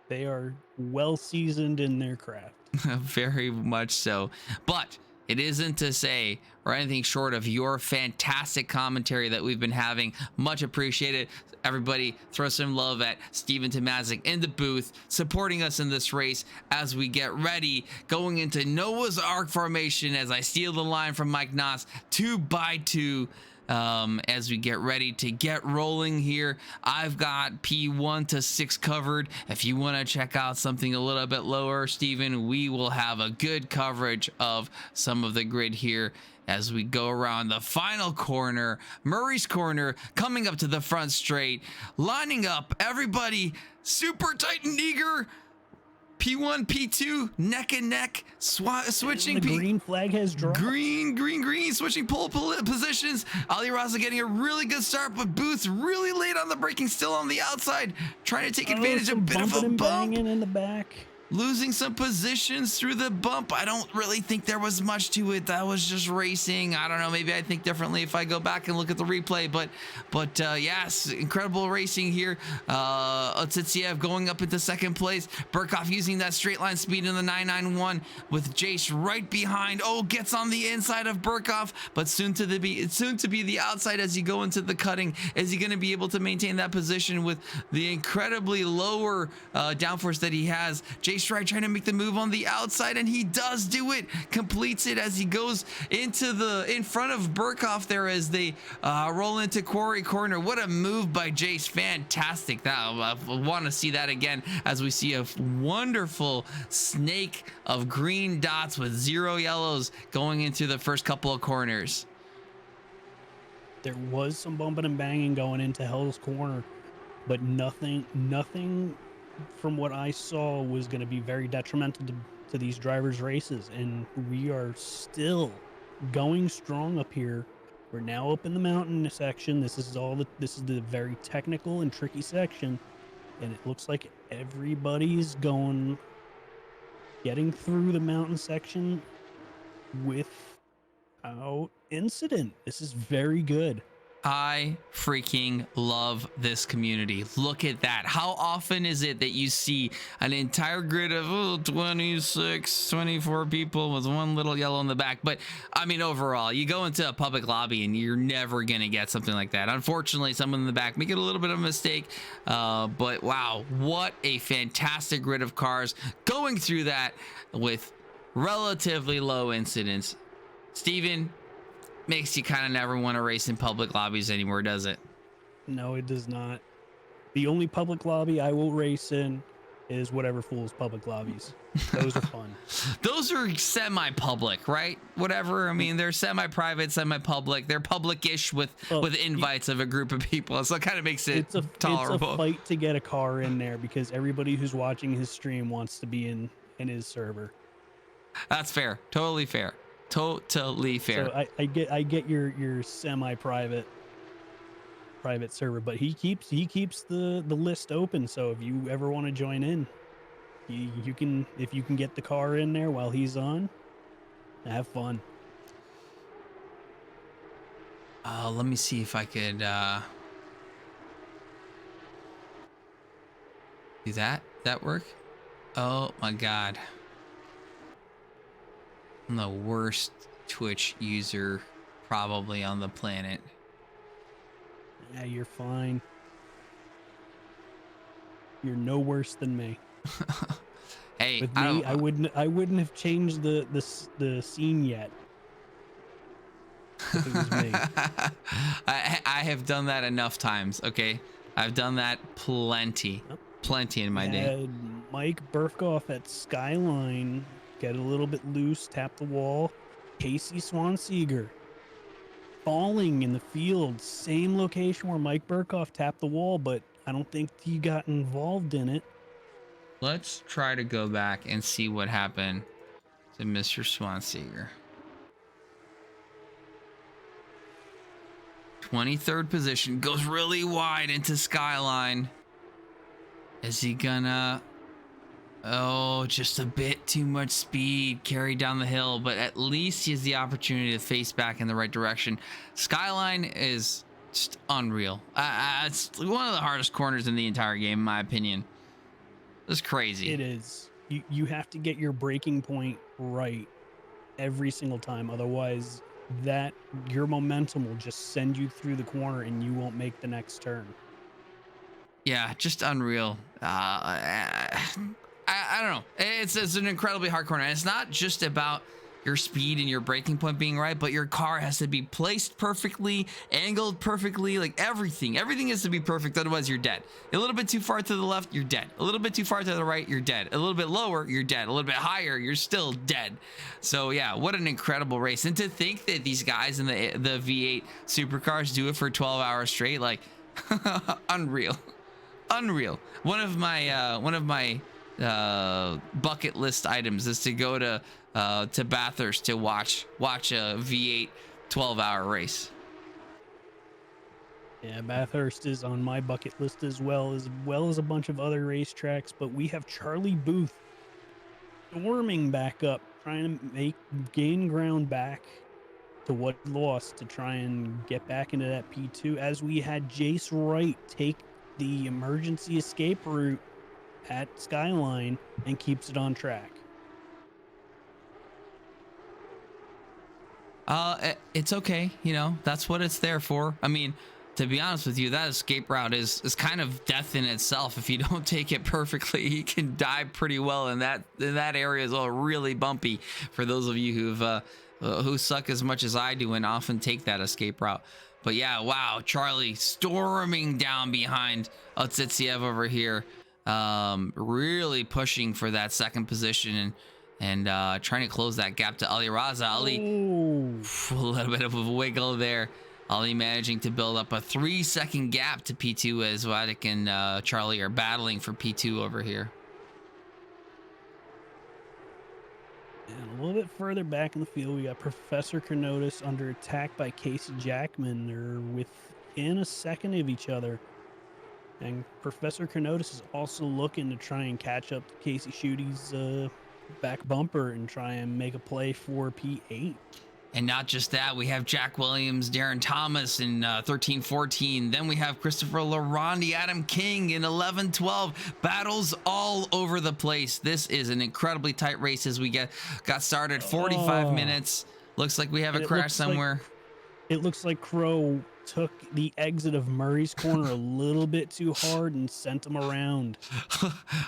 They are well seasoned in their craft. Very much so. But it isn't to say or anything short of your fantastic commentary that we've been having. Much appreciated. Everybody throw some love at Steven Tomazic in the booth, supporting us in this race as we get ready, going into Noah's Ark formation, as I steal the line from Mike Noss, 2x2 as we get ready to get rolling here. I've got P1 to 6 covered. If you want to check out something a little bit lower, Steven, we will have a good coverage of some of the grid here as we go around the final corner, Murray's corner, coming up to the front straight, lining up everybody super tight and eager. P1, P2, neck and neck, switching. The green flag has dropped. Green, switching pole positions. Ali Raza getting a really good start, but Booth really late on the braking, still on the outside, trying to take advantage of a bit of a bump. Banging in the back. Losing some positions through the bump. I don't really think there was much to it. That was just racing. I don't know. Maybe I think differently if I go back and look at the replay. But yes, incredible racing here. Otsitsiev going up into second place. Burkhoff using that straight line speed in the 991 with Jace right behind. Oh, gets on the inside of Burkhoff, but soon to be the outside as you go into the cutting. Is he going to be able to maintain that position with the incredibly lower downforce that he has? Jace Wright trying to make the move on the outside, and he does do it. Completes it as he goes in front of Burkhoff there as they roll into Quarry Corner. What a move by Jace. Fantastic. I want to see that again as we see a wonderful snake of green dots with 0 yellows going into the first couple of corners. There was some bumping and banging going into Hell's Corner, but nothing from what I saw was going to be very detrimental to these drivers' races, and we are still going strong up here. We're now up in the mountain section. This is the very technical and tricky section, and it looks like everybody's getting through the mountain section without incident. This is very good. I freaking love this community. Look at that. How often is it that you see an entire grid of 26, 24 people with one little yellow in the back? But I mean, overall, you go into a public lobby and you're never going to get something like that. Unfortunately, someone in the back making a little bit of a mistake. But wow, what a fantastic grid of cars going through that with relatively low incidents. Steven, makes you kind of never want to race in public lobbies anymore, does it? No, it does not. The only public lobby I will race in is whatever fool's public lobbies. Those are fun. Those are semi-public, right? Whatever. I mean, they're semi-private, semi-public. They're public-ish with invites of a group of people, so it kind of makes it tolerable. It's a fight to get a car in there because everybody who's watching his stream wants to be in his server. That's fair. Totally fair. Totally fair. So I get your semi-private server, but he keeps the list open. So if you ever want to join in, you can, if you can get the car in there while he's on, have fun. Let me see if I could do that. That work? Oh my God. I'm the worst Twitch user probably on the planet. Yeah, you're fine. You're no worse than me. Hey, with me, I wouldn't have changed the scene yet. If it was me. I have done that enough times. Okay, I've done that plenty in my day. Mike Burkhoff at Skyline. Get a little bit loose, tap the wall. Casey Swanseeger falling in the field, same location where Mike Burkhoff tapped the wall, but I don't think he got involved in it. Let's try to go back and see what happened to Mr. Swanseeger. 23rd position, goes really wide into Skyline. Is he gonna... Oh, just a bit too much speed carried down the hill, but at least he has the opportunity to face back in the right direction. Skyline is just unreal. It's one of the hardest corners in the entire game, in my opinion. It's crazy. It is. You have to get your braking point right every single time. Otherwise, your momentum will just send you through the corner and you won't make the next turn. Yeah, just unreal. I don't know. It's an incredibly hard corner. And it's not just about your speed and your braking point being right, but your car has to be placed perfectly, angled perfectly, like everything has to be perfect, otherwise you're dead. A little bit too far to the left, you're dead. A little bit too far to the right, you're dead. A little bit lower, you're dead. A little bit higher, you're still dead. So yeah, what an incredible race. And to think that these guys in the V8 supercars do it for 12 hours straight, like unreal. One of my bucket list items is to go to Bathurst to watch a V8 12-hour race. Yeah, Bathurst is on my bucket list as well as a bunch of other racetracks, but we have Charlie Booth storming back up, trying to gain ground back to what he lost to try and get back into that P2, as we had Jace Wright take the emergency escape route at Skyline and keeps it on track. It's okay, you know, that's what it's there for. I mean, to be honest with you, that escape route is kind of death in itself. If you don't take it perfectly, you can die pretty well, and that area is all really bumpy for those of you who suck as much as I do and often take that escape route. But yeah, wow, Charlie storming down behind Otsitsiev over here, really pushing for that second position and trying to close that gap to Ali Raza. Ali, a little bit of a wiggle there. Ali managing to build up a 3-second gap to P2 as Wadik and Charlie are battling for P2 over here. And a little bit further back in the field, we got Professor Carnotus under attack by Casey Jackman. They're within a second of each other. And Professor Carnotus is also looking to try and catch up to Casey Schuette's back bumper and try and make a play for P8. And not just that, we have Jack Williams, Darren Thomas in 13-14. Then we have Christopher Larondi, Adam King in 11-12. Battles all over the place. This is an incredibly tight race as we got started. 45 minutes. Looks like we have a crash somewhere. It looks like Crow took the exit of Murray's corner a little bit too hard and sent him around.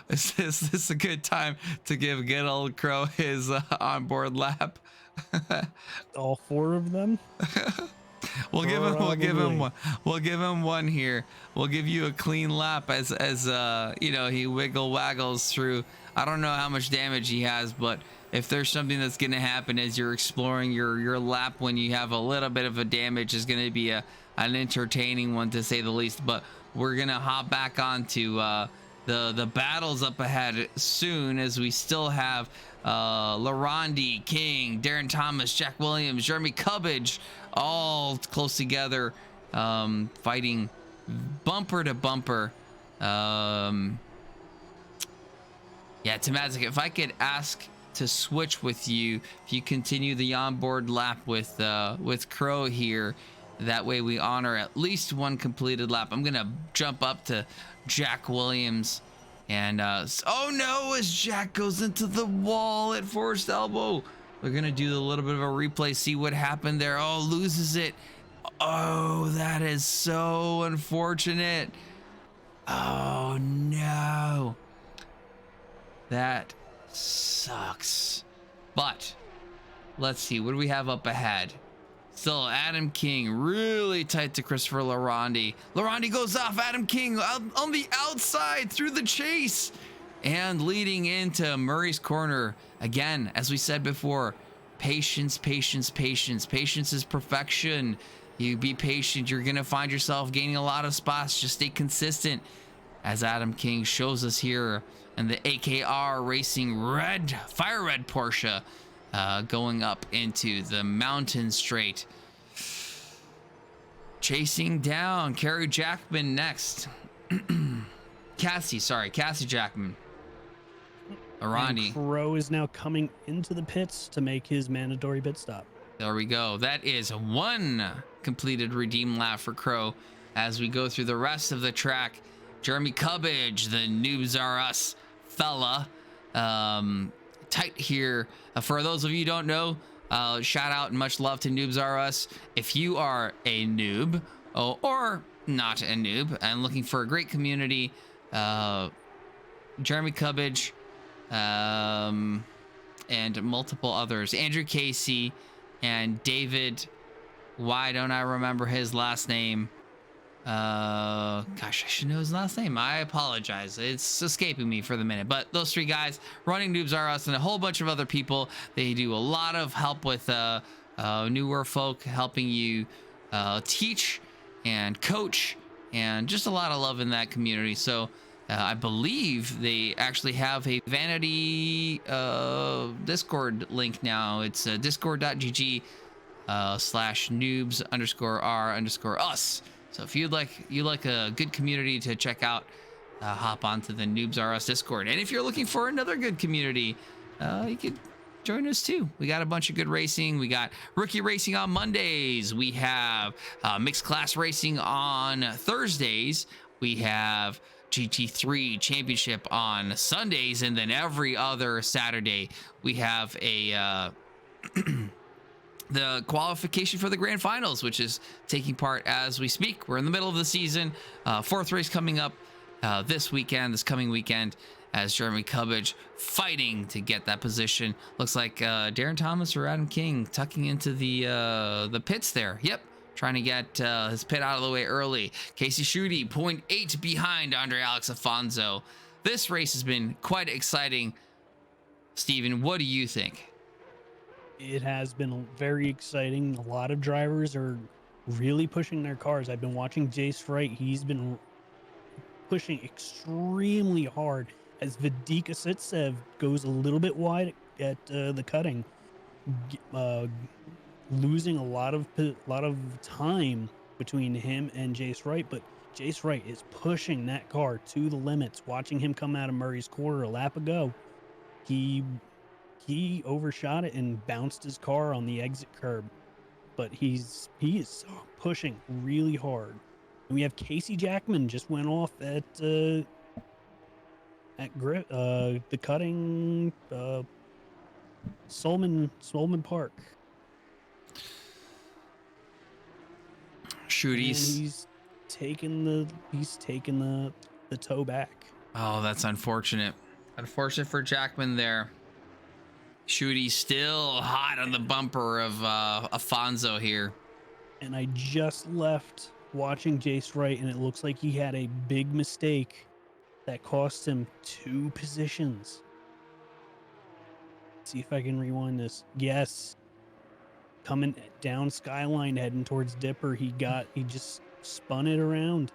Is this a good time to give good old Crow his onboard lap? All 4 of them? We'll give him one here. We'll give you a clean lap as you know, he wiggle waggles through. I don't know how much damage he has, but if there's something that's going to happen as you're exploring your lap when you have a little bit of a damage, is going to be an entertaining one, to say the least. But we're going to hop back onto the battles up ahead soon, as we still have Larondi, King, Darren Thomas, Jack Williams, Jeremy Cubbage, all close together, fighting bumper to bumper. Yeah, Tamazik, if I could ask to switch with you, if you continue the onboard lap with Crow here, that way we honor at least one completed lap. I'm gonna jump up to Jack Williams. And oh no, as Jack goes into the wall at Forest Elbow. We're gonna do a little bit of a replay, see what happened there. Oh, loses it. Oh, that is so unfortunate. Oh no, that sucks. But let's see, what do we have up ahead? Still Adam King really tight to Christopher Larondi. Larondi goes off. Adam King on the outside through the chase and leading into Murray's corner. Again, as we said before, patience, patience, patience. Patience is perfection. You be patient. You're going to find yourself gaining a lot of spots. Just stay consistent, as Adam King shows us here in the AKR Racing Fire Red Porsche. Going up into the mountain straight. Chasing down Kerry Jackman next. Cassie Jackman. Arandi. Crow is now coming into the pits to make his mandatory pit stop. There we go. That is one completed redeem lap for Crow. As we go through the rest of the track, Jeremy Cubbage, the Noobs Are Us fella, tight here. For those of you who don't know, shout out and much love to Noobs R Us. If you are a noob or not a noob and looking for a great community, Jeremy Cubbage, and and multiple others. Andrew Casey and David, why don't I remember his last name? Gosh, I should know his last name. I apologize. It's escaping me for the minute. But those three guys running Noobs R Us and a whole bunch of other people. They do a lot of help with newer folk, helping you teach and coach, and just a lot of love in that community. So I believe they actually have a vanity Discord link now. It's discord.gg /noobs_r_us. So if you like a good community to check out, hop onto the Noobs R Us Discord. And if you're looking for another good community, you could join us too. We got a bunch of good racing. We got rookie racing on Mondays. We have mixed class racing on Thursdays. We have GT3 championship on Sundays, and then every other Saturday we have a the qualification for the grand finals, which is taking part as we speak. We're in the middle of the season. Fourth race coming up this coming weekend, as Jeremy Cubbage fighting to get that position. Looks like Darren Thomas or Adam King tucking into the pits there. Yep, trying to get his pit out of the way early. Casey Schutte 0.8 behind Andre Alex Afonso. This race has been quite exciting. Steven, what do you think? It has been very exciting. A lot of drivers are really pushing their cars. I've been watching Jace Wright. He's been pushing extremely hard as Vidic Asitsev goes a little bit wide at the cutting, losing a lot of time between him and Jace Wright. But Jace Wright is pushing that car to the limits. Watching him come out of Murray's Quarter a lap ago, he overshot it and bounced his car on the exit curb, but he is pushing really hard. And we have Casey Jackman just went off at the cutting, Solman Park. Schutte's. He's taken the toe back. Oh, that's unfortunate. Unfortunate for Jackman there. Schutte's still hot on the bumper of Afonso here. And I just left watching Jace Wright, and it looks like he had a big mistake that cost him 2 positions. Let's see if I can rewind this. Yes. Coming down Skyline, heading towards Dipper, he just spun it around.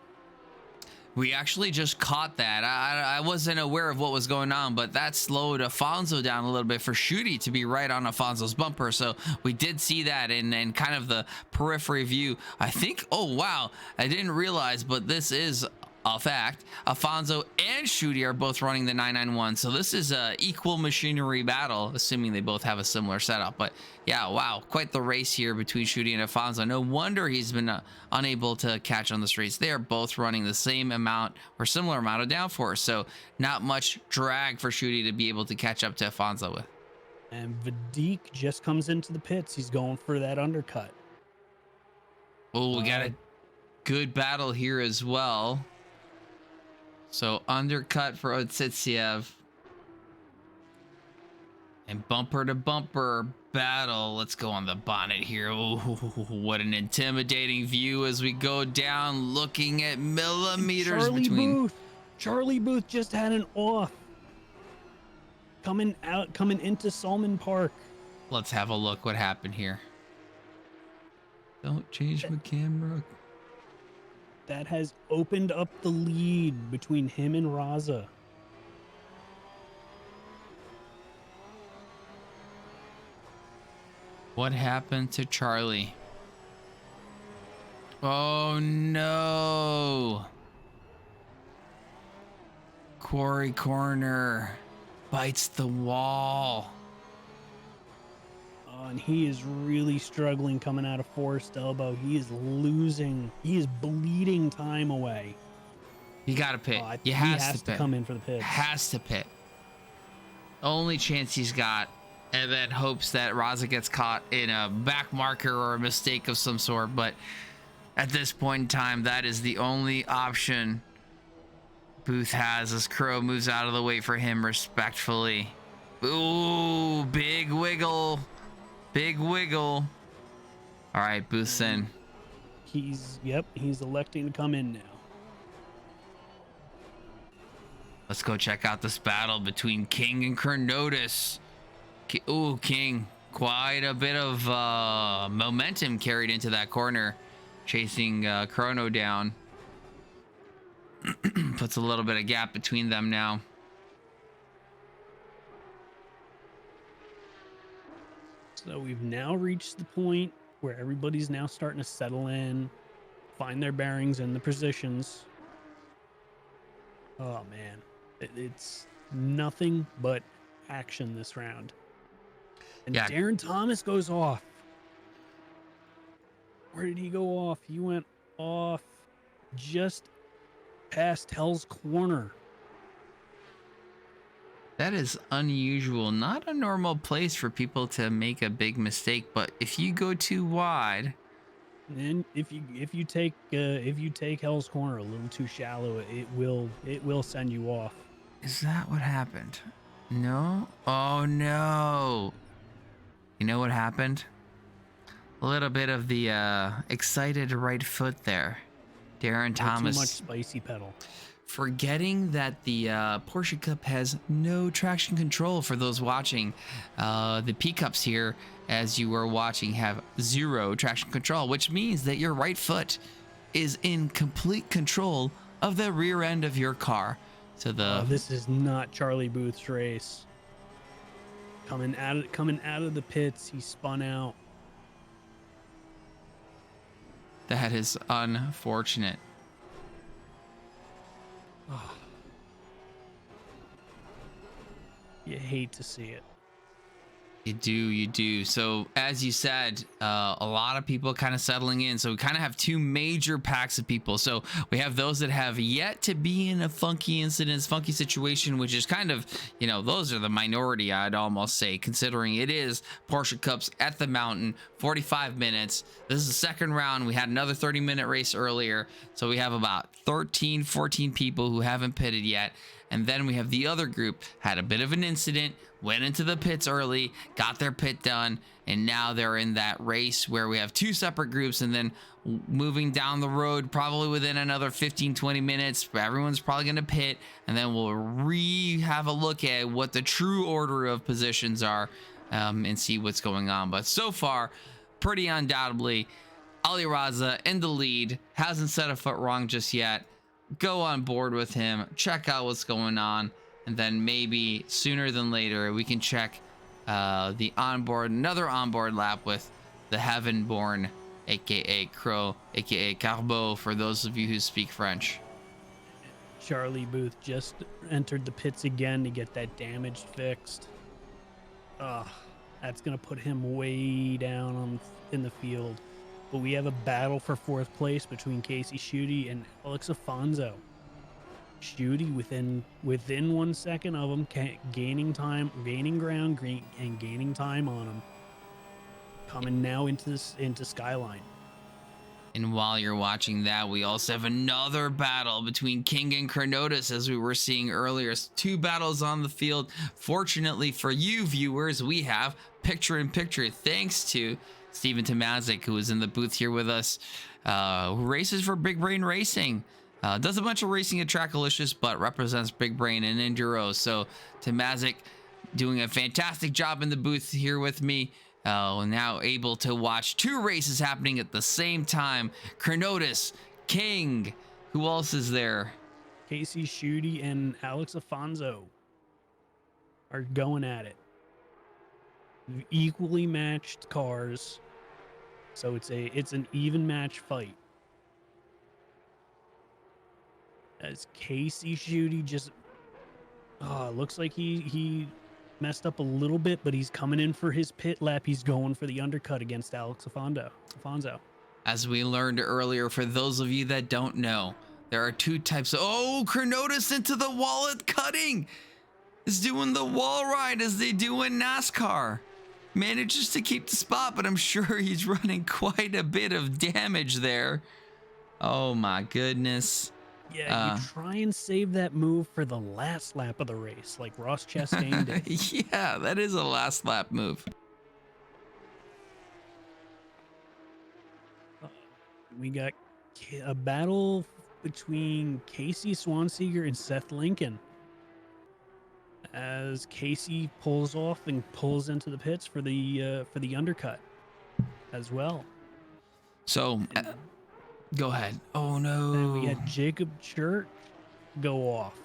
We actually just caught that. I wasn't aware of what was going on, but that slowed Afonso down a little bit for Schutte to be right on Afonso's bumper. So we did see that in kind of the periphery view. I think, oh wow, I didn't realize, but this is a fact. Afonso and Schutte are both running the 991. So this is a equal machinery battle, assuming they both have a similar setup. But yeah, wow, quite the race here between Schutte and Afonso. No wonder he's been unable to catch on this race. They are both running the same amount or similar amount of downforce. So not much drag for Schutte to be able to catch up to Afonso with. And Vidic just comes into the pits. He's going for that undercut. Oh, we got a good battle here as well. So undercut for Otsitsiev. And bumper to bumper battle. Let's go on the bonnet here. Ooh, what an intimidating view as we go down, looking at millimeters between. Charlie Booth just had an off. Coming into Solman Park. Let's have a look what happened here. Don't change my camera. That has opened up the lead between him and Raza. What happened to Charlie? Oh no. Quarry corner bites the wall. And he is really struggling coming out of Forest Elbow. He is bleeding time away. You gotta pit. He has to come in for the pit. Has to pit. Only chance he's got, and then hopes that Raza gets caught in a back marker or a mistake of some sort. But at this point in time, that is the only option Booth has as Crow moves out of the way for him respectfully. Ooh, big wiggle. Big wiggle. All right, boost in. He's electing to come in now. Let's go check out this battle between King and Chronotis. Ooh, King. Quite a bit of momentum carried into that corner, chasing Chrono down. Puts a little bit of gap between them now. So we've now reached the point where everybody's now starting to settle in, find their bearings and the positions. Oh man, it's nothing but action this round. And Yeah. Darren Thomas goes off. Where did he go off? He went off just past Hell's Corner. That is unusual. Not a normal place for people to make a big mistake, but if you go too wide, And if you take Hell's Corner a little too shallow, it will send you off. is that what happened? No? Oh no. You know what happened? A little bit of the excited right foot there. Darren Thomas. Too much spicy pedal. Forgetting that the Porsche Cup has no traction control for those watching. The Pcups here, as you are watching, have 0 traction control, which means that your right foot is in complete control of the rear end of your car. So This is not Charlie Booth's race. Coming out of the pits, he spun out. that is unfortunate. Oh. You hate to see it. You do. So as you said, a lot of people kind of settling in. So we kind of have 2 major packs of people. So we have those that have yet to be in a funky incident, funky situation, which is kind of, those are the minority, I'd almost say, considering it is Porsche Cups at the mountain, 45 minutes. This is the second round. We had another 30-minute race earlier. So we have about 13, 14 people who haven't pitted yet. And then we have the other group, had a bit of an incident, went into the pits early, got their pit done, and now they're in that race where we have 2 separate groups, and then moving down the road, probably within another 15, 20 minutes, everyone's probably going to pit, and then we'll have a look at what the true order of positions are and see what's going on. But so far, pretty undoubtedly, Ali Raza in the lead, hasn't set a foot wrong just yet. Go on board with him, check out what's going on, and then maybe sooner than later we can check another onboard lap with the Heavenborn, aka Crow, aka Carbo, for those of you who speak French. Charlie Booth just entered the pits again to get that damage fixed. That's gonna put him way down in the field. But we have a battle for 4th place between Casey Schutte and Alex Afonso. Schutte within 1 second of him, gaining ground, and gaining time on him. Coming now into Skyline. And while you're watching that, we also have another battle between King and Chronotis, as we were seeing earlier. 2 battles on the field. Fortunately for you viewers, we have picture-in-picture, thanks to Steven Tomazic, who is in the booth here with us, who races for Big Brain Racing. Does a bunch of racing at Trackalicious, but represents Big Brain and Enduro. So Tomazic doing a fantastic job in the booth here with me. Now able to watch 2 races happening at the same time. Chronotis, King, who else is there? Casey Schutte and Alex Afonso are going at it. Equally matched cars, so it's an even match fight. As Casey Schutte just looks like he messed up a little bit, but he's coming in for his pit lap. He's going for the undercut against Alex Afonso. As we learned earlier, for those of you that don't know, there are 2 types of... Oh, Chronotis into the wall at cutting! Is doing the wall ride as they do in NASCAR. Manages to keep the spot, but I'm sure he's running quite a bit of damage there. Oh my goodness. Yeah, you try and save that move for the last lap of the race, like Ross Chastain did. Yeah, that is a last lap move. We got a battle between Casey Swanseeger and Seth Lincoln, as Casey pulls off and pulls into the pits for the undercut as well. So go ahead. Oh no. Then we had Jacob Church go off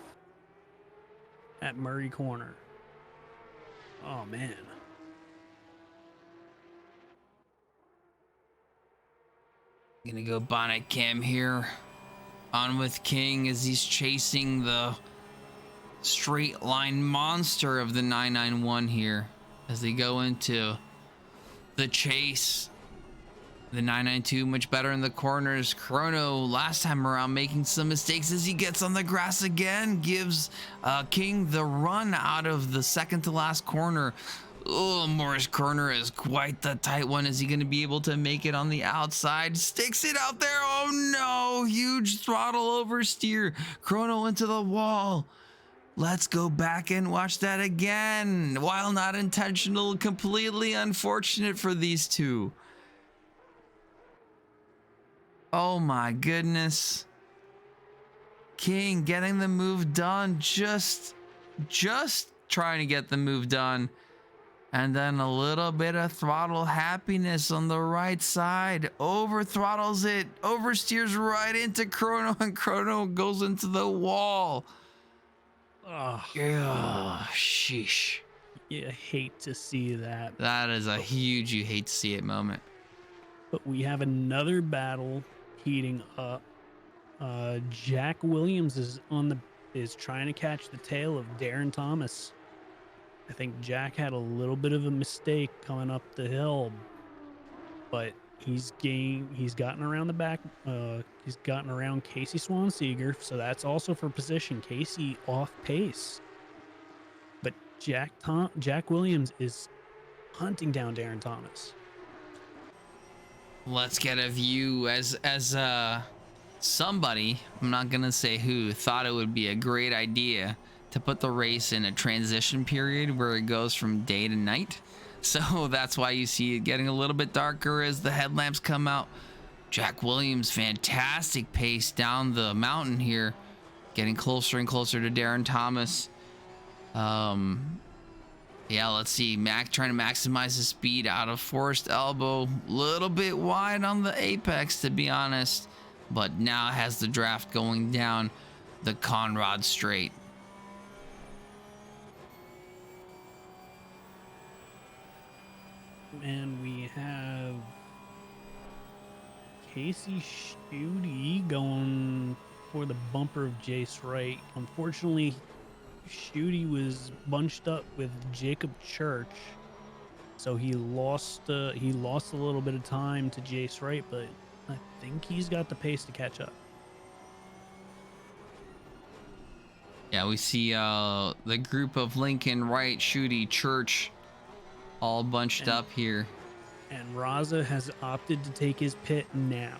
at Murray Corner. Oh man. Gonna go bonnet cam here. On with King as he's chasing the straight line monster of the 991 here as they go into the chase. The 992 much better in the corners. Chrono last time around making some mistakes as he gets on the grass again, gives King the run out of the second to last corner. Oh, Morris corner is quite the tight one. Is he going to be able to make it on the outside? Sticks it out there. Oh no, huge throttle oversteer. Chrono into the wall. Let's go back and watch that again. While not intentional, completely unfortunate for these two. Oh my goodness. King getting the move done, just trying to get the move done. And then a little bit of throttle happiness on the right side. Over throttles it, oversteers right into Chrono, and Chrono goes into the wall. Oh, yeah, sheesh. You hate to see that. That is a huge you hate to see it moment. But we have another battle heating up. Jack Williams is trying to catch the tail of Darren Thomas. I think Jack had a little bit of a mistake coming up the hill, but he's gotten around the back. He's gotten around Casey Swanseeger, so that's also for position. Casey off pace, but Jack Williams is hunting down Darren Thomas. Let's get a view as somebody, I'm not gonna say who, thought it would be a great idea to put the race in a transition period where it goes from day to night. So that's why you see it getting a little bit darker as the headlamps come out. Jack Williams, fantastic pace down the mountain here, getting closer and closer to Darren Thomas. Yeah, let's see. Mac trying to maximize his speed out of Forest Elbow. Little bit wide on the apex, to be honest, but now has the draft going down the Conrad Straight. And we have Casey Schutte going for the bumper of Jace Wright. Unfortunately, Schutte was bunched up with Jacob Church, so he lost a little bit of time to Jace Wright, but I think he's got the pace to catch up. Yeah, we see the group of Lincoln, Wright, Schutte, Church all bunched up here. And Raza has opted to take his pit now.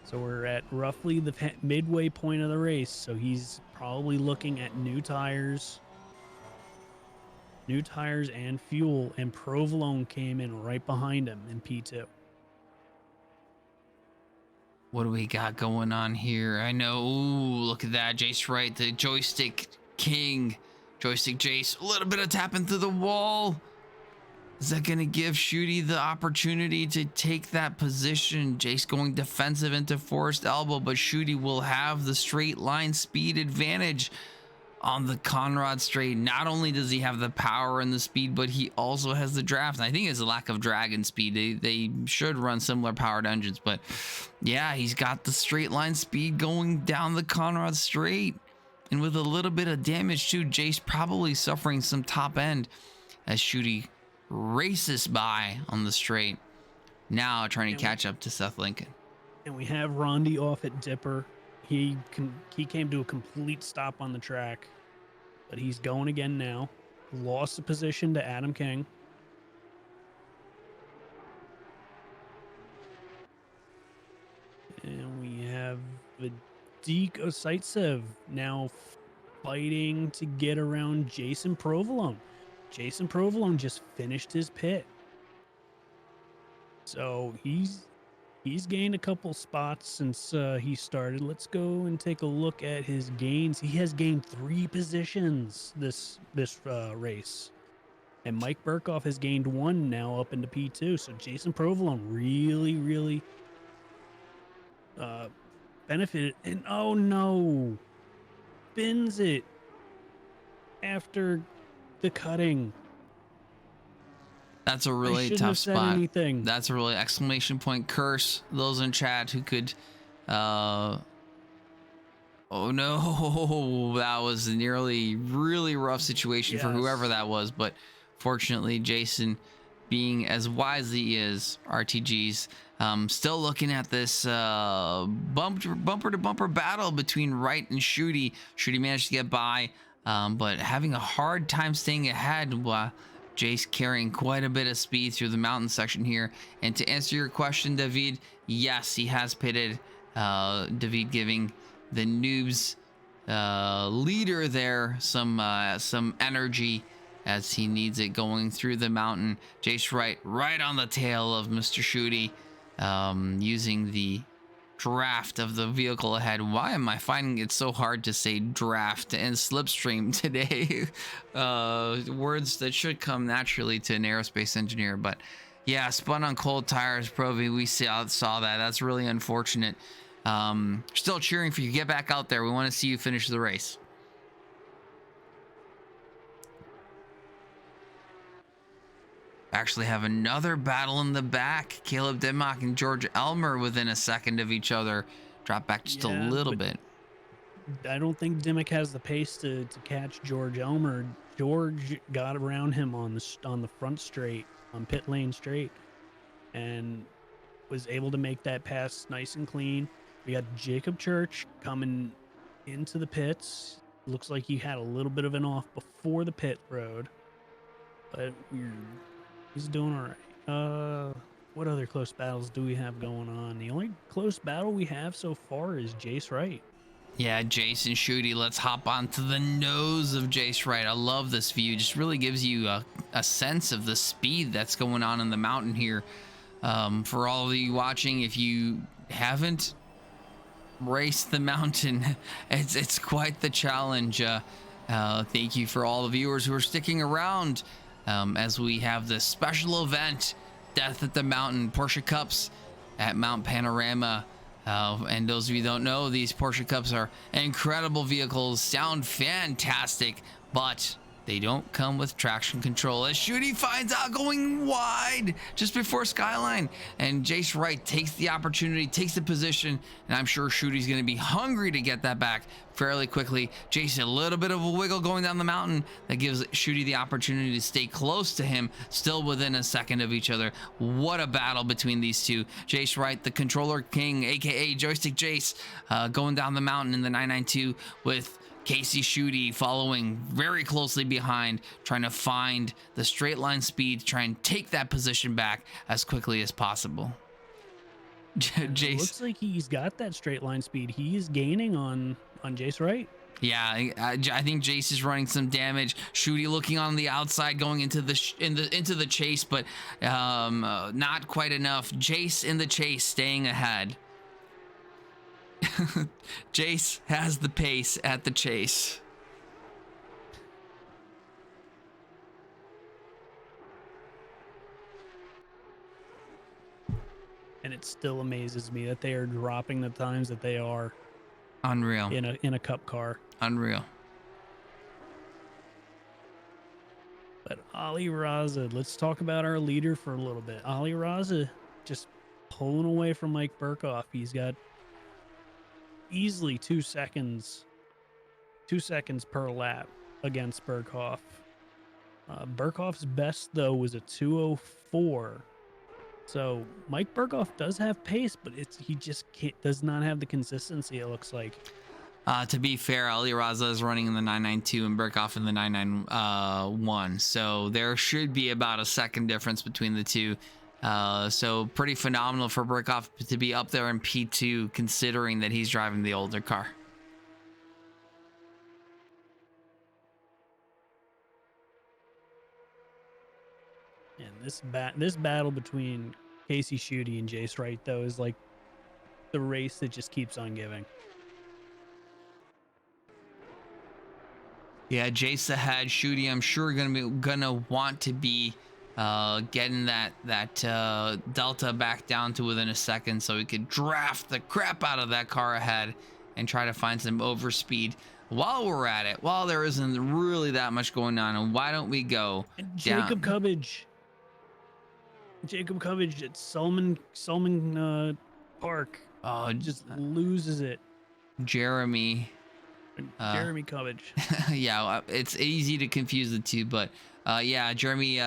So we're at roughly the midway point of the race. So he's probably looking at new tires and fuel. And Provolone came in right behind him in P2. What do we got going on here? I know. Ooh, look at that. Jace Wright, the joystick king. Joystick Jace. A little bit of tapping through the wall. Is that going to give Schutte the opportunity to take that position? Jace going defensive into Forest Elbow, but Schutte will have the straight line speed advantage on the Conrad Straight. Not only does he have the power and the speed, but he also has the draft. And I think it's a lack of drag and speed. They should run similar powered engines, but yeah, he's got the straight line speed going down the Conrad Straight. And with a little bit of damage too, Jace probably suffering some top end as Schutte races by on the straight, now trying to catch up to Seth Lincoln. And we have Rondi off at Dipper. He came to a complete stop on the track, but he's going again now. Lost the position to Adam King. And we have Diko Zaitsev now fighting to get around Jason Provolone. Jason Provolone just finished his pit. So he's gained a couple spots since he started. Let's go and take a look at his gains. He has gained 3 positions this race. And Mike Burkhoff has gained 1 now up into P2. So Jason Provolone really benefited. And oh no, spins it after the cutting. That's a really tough said spot. anything. That's a really exclamation point curse. Those in chat who could, oh no, that was a nearly really rough situation for whoever that was. But fortunately, Jason, being as wise as he is, RTGs, still looking at this bumper to bumper battle between Wright and Shooty. Shooty managed to get by, but having a hard time staying ahead while Jace carrying quite a bit of speed through the mountain section here. And to answer your question, David, yes, he has pitted. David giving the noobs leader there some energy as he needs it going through the mountain. Jace right on the tail of Mr. Shooty, using the draft of the vehicle ahead. Why am I finding it so hard to say draft and slipstream today? Words that should come naturally to an aerospace engineer. But yeah, spun on cold tires, Provi. We saw that. That's really unfortunate. Still cheering for you. Get back out there. We want to see you finish the race. Actually have another battle in the back. Caleb Denmark and George Elmer within a second of each other. Drop back just a little bit. I don't think Dimmick has the pace to catch George Elmer. George got around him on the front straight, on pit lane straight, and was able to make that pass nice and clean. We got Jacob Church coming into the pits. Looks like he had a little bit of an off before the pit road, but he's doing all right. What other close battles do we have going on? The only close battle we have so far is Jace Wright. Yeah, Jace and Shooty. Let's hop onto the nose of Jace Wright. I love this view. Just really gives you a sense of the speed that's going on in the mountain here. For all of you watching, if you haven't raced the mountain, it's quite the challenge. Thank you for all the viewers who are sticking around as we have this special event, Death at the Mountain, Porsche Cups at Mount Panorama. And those of you who don't know, these Porsche Cups are incredible vehicles, sound fantastic, but they don't come with traction control. As Shooty finds out going wide just before Skyline, and Jace Wright takes the opportunity, takes the position, and I'm sure Shooty's going to be hungry to get that back fairly quickly. Jace, a little bit of a wiggle going down the mountain that gives Shooty the opportunity to stay close to him, still within a second of each other. What a battle between these two. Jace Wright, the controller king, aka Joystick Jace, going down the mountain in the 992 with Casey Shooty following very closely behind, trying to find the straight line speed, try and take that position back as quickly as possible. Jace, looks like he's got that straight line speed. He is gaining on Jace Wright. Yeah, I think Jace is running some damage. Shooty looking on the outside, going into the chase, but not quite enough. Jace in the chase, staying ahead. Jace has the pace at the chase. And it still amazes me that they are dropping the times that they are. Unreal. In a cup car. Unreal. But Ali Raza, let's talk about our leader for a little bit. Ali Raza just pulling away from Mike Burkhoff. He's got easily 2 seconds per lap against Burkhoff. Burkhoff's best though was a 2:04. So Mike Burkhoff does have pace, but he just does not have the consistency, it looks like. To be fair, Ali Raza is running in the 992 and Burkhoff in the 991. So there should be about a second difference between the two. So pretty phenomenal for Pcup to be up there in P2, considering that he's driving the older car. And this battle between Casey Schutte and Jace Wright, though, is like the race that just keeps on giving. Yeah, Jace ahead. Schutte, I'm sure gonna want to be getting that delta back down to within a second, so he could draft the crap out of that car ahead and try to find some overspeed. While we're at it, while there isn't really that much going on, and why don't we go and down? Jacob Cubbage at Sulman Park. Oh, just loses it. Jeremy Cubbage. Yeah, it's easy to confuse the two, but yeah, Jeremy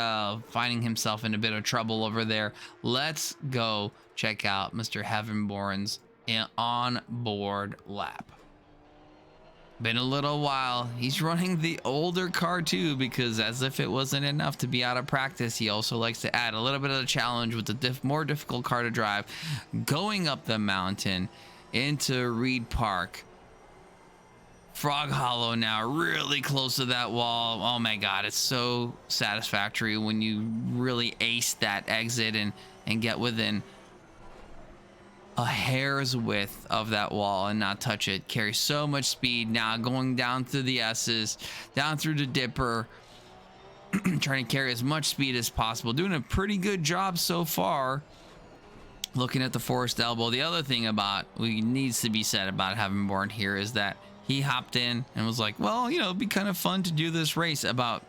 finding himself in a bit of trouble over there. Let's go check out Mr. Heavenborn's on-board lap. Been a little while. He's running the older car too, because as if it wasn't enough to be out of practice, he also likes to add a little bit of a challenge with the more difficult car to drive, going up the mountain into Reed Park. Frog Hollow now, really close to that wall. Oh my god, it's so satisfactory when you really ace that exit and get within a hair's width of that wall and not touch it. Carries so much speed now, going down through the S's, down through the Dipper, trying to carry as much speed as possible. Doing a pretty good job so far. Looking at the Forest Elbow. The other thing about needs to be said about Heavenborn here is that he hopped in and was like, well, you know, it'd be kind of fun to do this race about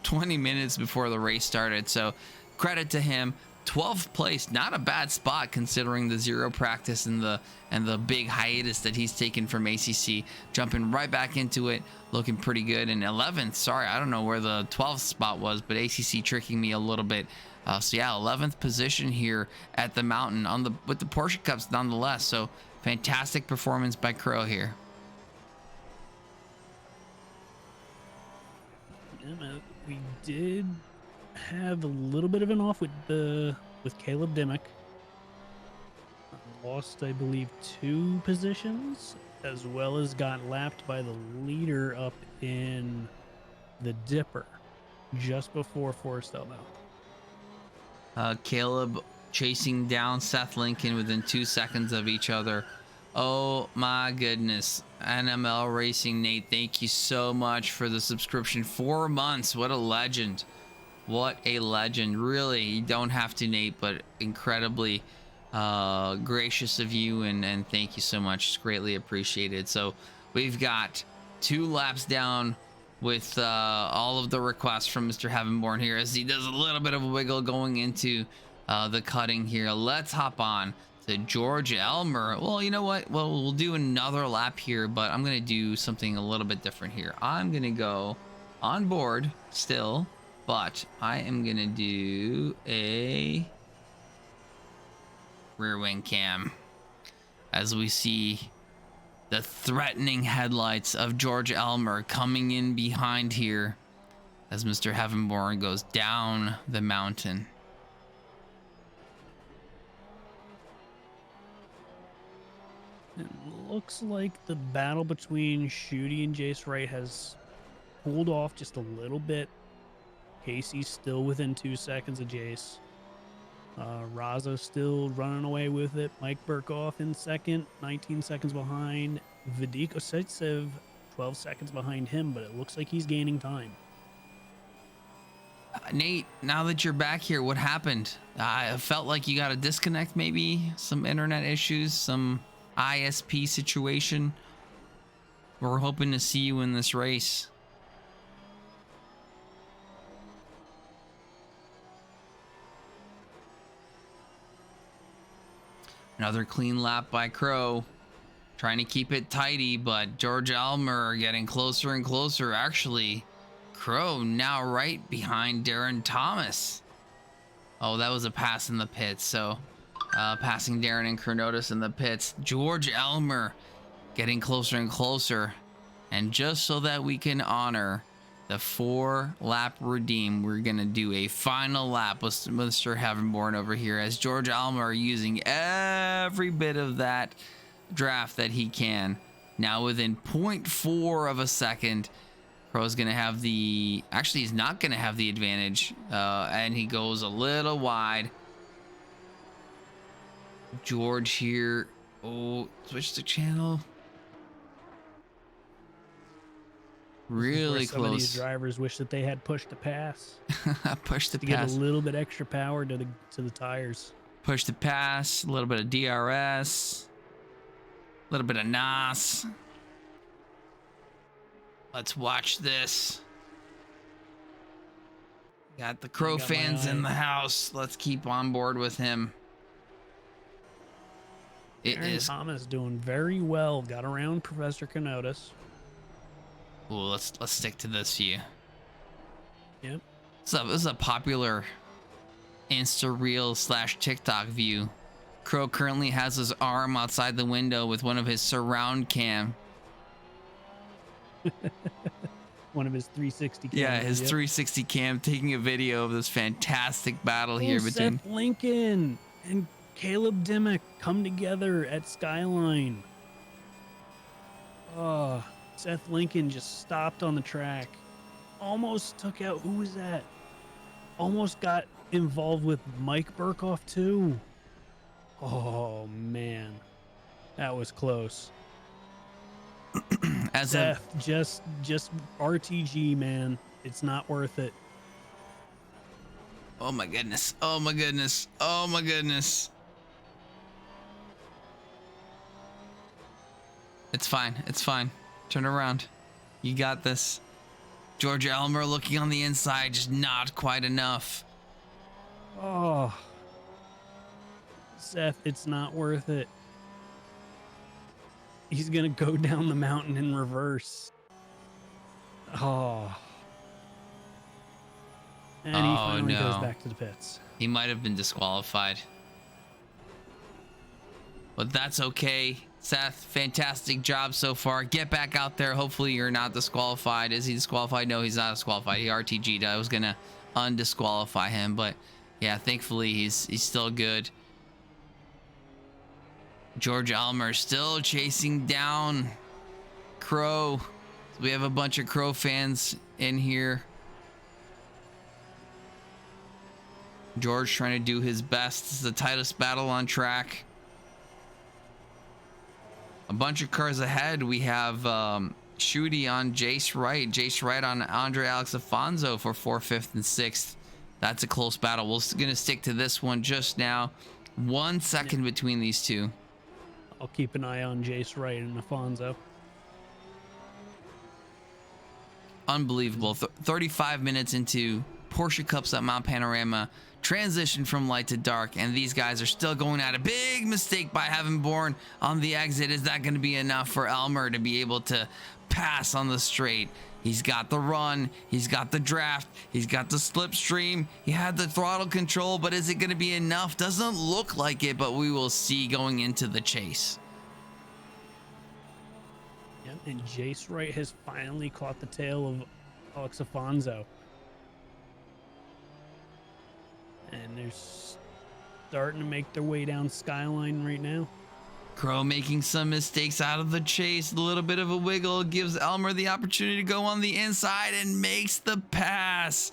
20 minutes before the race started. So credit to him. 12th place, not a bad spot considering the zero practice and the big hiatus that he's taken from ACC. Jumping right back into it, looking pretty good. And 11th, sorry, I don't know where the 12th spot was, but ACC tricking me a little bit. So yeah, 11th position here at the mountain with the Porsche Cups nonetheless. So fantastic performance by Crow here. We did have a little bit of an off with Caleb Dimmick. Lost, I believe, 2 positions, as well as got lapped by the leader up in the Dipper just before Forest Elbow. Caleb chasing down Seth Lincoln within 2 seconds of each other. Oh my goodness. NML Racing Nate, thank you so much for the subscription. 4 months. What a legend. What a legend. Really, you don't have to, Nate, but incredibly gracious of you, and thank you so much. It's greatly appreciated. So we've got 2 laps down with all of the requests from Mr. Heavenborn here as he does a little bit of a wiggle going into the cutting here. Let's hop on to George Elmer. Well, you know what? Well, we'll do another lap here, but I'm going to do something a little bit different here. I'm going to go on board still, but I am going to do a rear wing cam as we see the threatening headlights of George Elmer coming in behind here as Mr. Heavenborn goes down the mountain. It looks like the battle between Schutte and Jace Wright has cooled off just a little bit. Casey's still within 2 seconds of Jace. Razo still running away with it. Mike Burkoff in second, 19 seconds behind. Vidiko Setsev, 12 seconds behind him, but it looks like he's gaining time. Nate, now that you're back here, what happened? I felt like you got a disconnect, maybe some internet issues, some ISP situation. We're hoping to see you in this race. Another clean lap by Crow. Trying to keep it tidy, but George Elmer getting closer and closer. Actually, Crow now right behind Darren Thomas. Oh, that was a pass in the pits. So passing Darren and Chronotis in the pits. George Elmer getting closer and closer. And just so that we can honor the 4-lap redeem. We're gonna do a final lap with Mr. Heavenborn over here as George Almer using every bit of that draft that he can. Now within 0.4 of a second, Crow's gonna have the, actually he's not gonna have the advantage, and he goes a little wide. George here, oh, switch the channel. Really close. Some of these drivers wish that they had pushed the pass. Push the to pass. Get a little bit extra power to the tires. Push the pass. A little bit of DRS. A little bit of NOS. Let's watch this. Got the Crow fans in the house. Let's keep on board with him. Aaron Thomas doing very well. Got around Professor Kenotis. Ooh, let's stick to this view. Yep. So this is a popular Insta Reel / TikTok view. Crow currently has his arm outside the window with one of his surround cam. One of his 360 cameras. Yeah, his 360 cam taking a video of this fantastic battle here between Seth Lincoln and Caleb Dimmick come together at Skyline. Oh, Seth Lincoln just stopped on the track. Almost took out, who was that? Almost got involved with Mike Burkhoff too. Oh man, that was close. as Seth, just RTG, man. It's not worth it. Oh my goodness. Oh my goodness. Oh my goodness. It's fine. It's fine. Turn around. You got this. George Elmer looking on the inside, just not quite enough. Oh, Seth, it's not worth it. He's gonna go down the mountain in reverse. Oh. And he finally goes back to the pits. He might have been disqualified. But that's okay. Seth, fantastic job so far. Get back out there. Hopefully you're not disqualified. Is he disqualified? No, he's not disqualified. He RTG'd. I was gonna undisqualify him, but yeah, thankfully he's still good. George Almer still chasing down Crow. So we have a bunch of Crow fans in here. George trying to do his best. This is the tightest battle on track. A bunch of cars ahead. We have Shooty on Jace Wright. Jace Wright on Andre Alex Afonso for 4th, 5th, and 6th. That's a close battle. We're going to stick to this one just now. 1 second between these two. I'll keep an eye on Jace Wright and Afonso. Unbelievable. 35 minutes into Porsche Cups at Mount Panorama. Transition from light to dark, and these guys are still going at a big mistake by Heavenborn on the exit. Is that going to be enough for Elmer to be able to pass on the straight? He's got the run, he's got the draft, he's got the slipstream, he had the throttle control, but is it going to be enough? Doesn't look like it, but we will see going into the chase. Yep, and Jace Wright has finally caught the tail of Alex Afonso. And they're starting to make their way down Skyline right now. Crow making some mistakes out of the chase. A little bit of a wiggle gives Elmer the opportunity to go on the inside and makes the pass.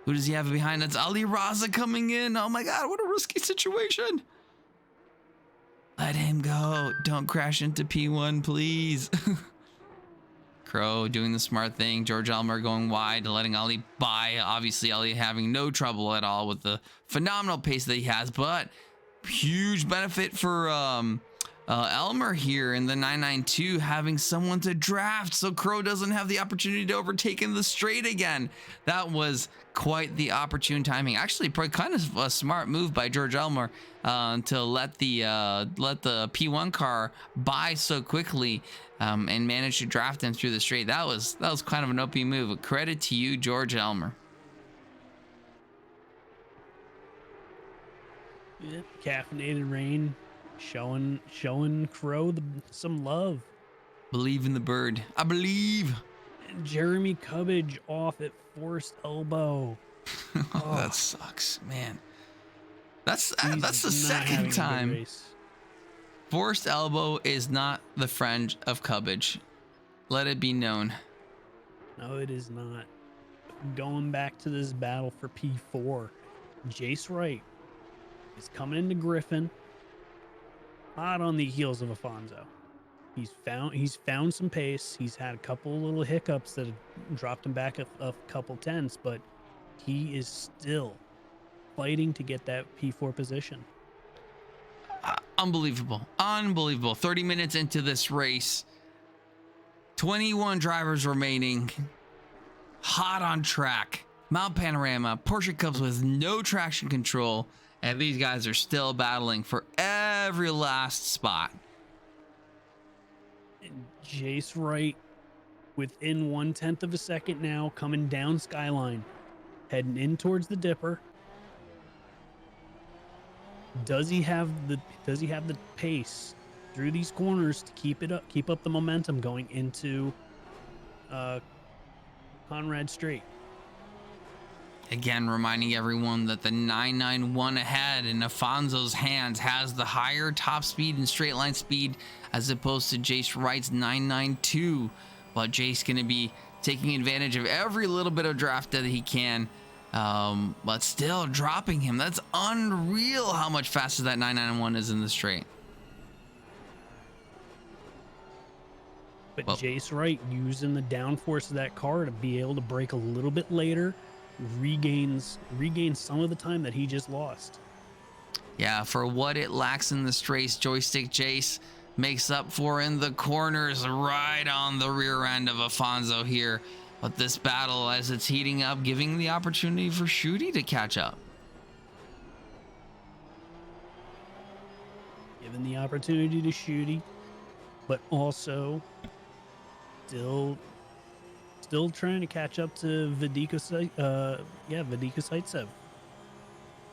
Who does he have behind? That's Ali Raza coming in. Oh my God, what a risky situation. Let him go. Don't crash into P1, please. Crow doing the smart thing. George Elmer going wide, letting Ali by. Obviously, Ali having no trouble at all with the phenomenal pace that he has, but huge benefit for Elmer here in the 992, having someone to draft, so Crow doesn't have the opportunity to overtake in the straight again. That was quite the opportune timing. Actually, probably kind of a smart move by George Elmer to let the P1 car by so quickly and manage to draft him through the straight. That was kind of an OP move. Credit to you, George Elmer. Yep, caffeinated rain. Showing Crow some love. Believe in the bird. I believe. And Jeremy Cubbage off at forced elbow. Oh, that sucks, man. That's the He's second not having a good time. race. Forced elbow is not the friend of Cubbage. Let it be known. No, it is not. Going back to this battle for P4, Jace Wright is coming into Griffin, hot on the heels of Afonso. He's found some pace. He's had a couple little hiccups that have dropped him back a couple tenths, but he is still fighting to get that P4 position. Unbelievable. 30 minutes into this race, 21 drivers remaining, hot on track, Mount Panorama, Porsche Cups with no traction control, and these guys are still battling for every last spot. And Jace Wright within 1/10 of a second now, coming down Skyline, heading in towards the Dipper. Does he have the pace through these corners to keep up the momentum going into Conrad Straight? Again, reminding everyone that the 991 ahead in Afonso's hands has the higher top speed and straight line speed as opposed to Jace Wright's 992. But Jace going to be taking advantage of every little bit of draft that he can, but still dropping him. That's unreal how much faster that 991 is in the straight. But Jace Wright using the downforce of that car to be able to brake a little bit later, regains some of the time that he just lost. Yeah, for what it lacks in the straights, Joystick Jace makes up for in the corners, right on the rear end of Afonso here. But this battle, as it's heating up, giving the opportunity for Shooty to catch up. Given the opportunity to Shooty, but also still trying to catch up to Vedika Zaitsev.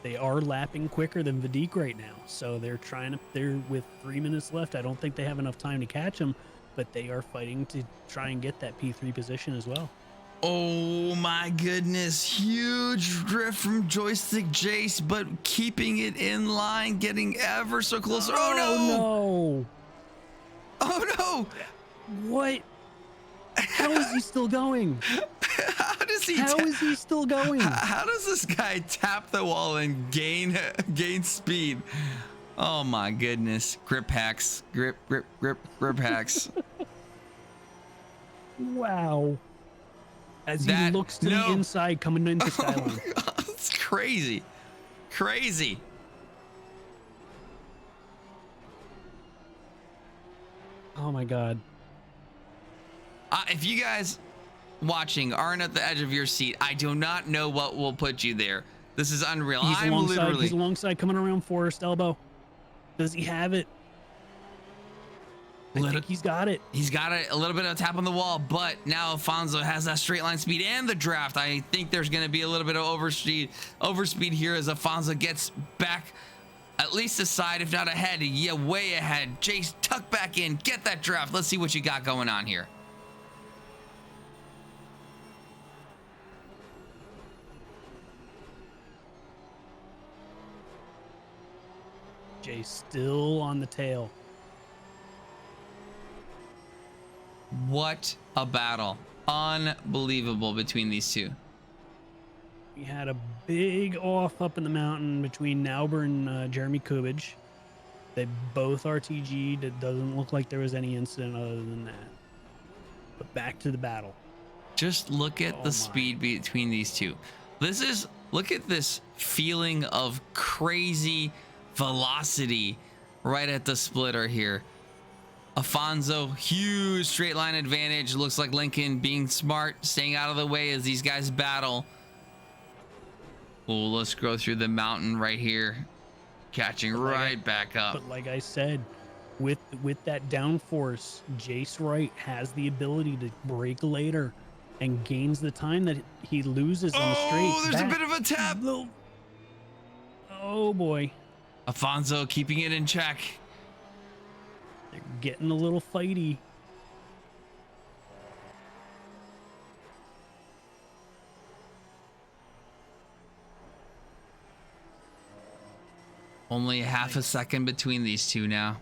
They are lapping quicker than Vadik right now, so they're with 3 minutes left. I don't think they have enough time to catch him, but they are fighting to try and get that P3 position as well. Oh my goodness, huge drift from Joystick Jace, but keeping it in line, getting ever so closer. Oh no! Oh no! What? How is he still going? How is he still going? How does this guy tap the wall and gain speed? Oh my goodness. Grip hacks. Grip hacks. Wow. As he looks to the inside coming into Skyline. It's crazy. Crazy. Oh my God. If you guys watching aren't at the edge of your seat, I do not know what will put you there. This is unreal. He's alongside coming around Forest Elbow. Does he have it? I think he's got it. He's got a little bit of a tap on the wall, but now Afonso has that straight line speed and the draft. I think there's going to be a little bit of overspeed here as Afonso gets back at least aside, if not ahead. Yeah, way ahead. Jace, tuck back in, get that draft. Let's see what you got going on here. Jace still on the tail. What a battle. Unbelievable between these two. We had a big off up in the mountain between Nauber and Jeremy Kubich. They both RTG'd. It doesn't look like there was any incident other than that. But back to the battle. Just look at the speed between these two. Look at this feeling of crazy velocity right at the splitter here. Afonso, huge straight line advantage. Looks like Lincoln being smart, staying out of the way as these guys battle. Oh, let's go through the mountain right here, catching right back up. But like I said, with that downforce, Jace Wright has the ability to brake later and gains the time that he loses on the straight. Oh, there's a bit of a tap. Oh boy. Afonso keeping it in check. They're getting a little fighty. Only half a second between these two now.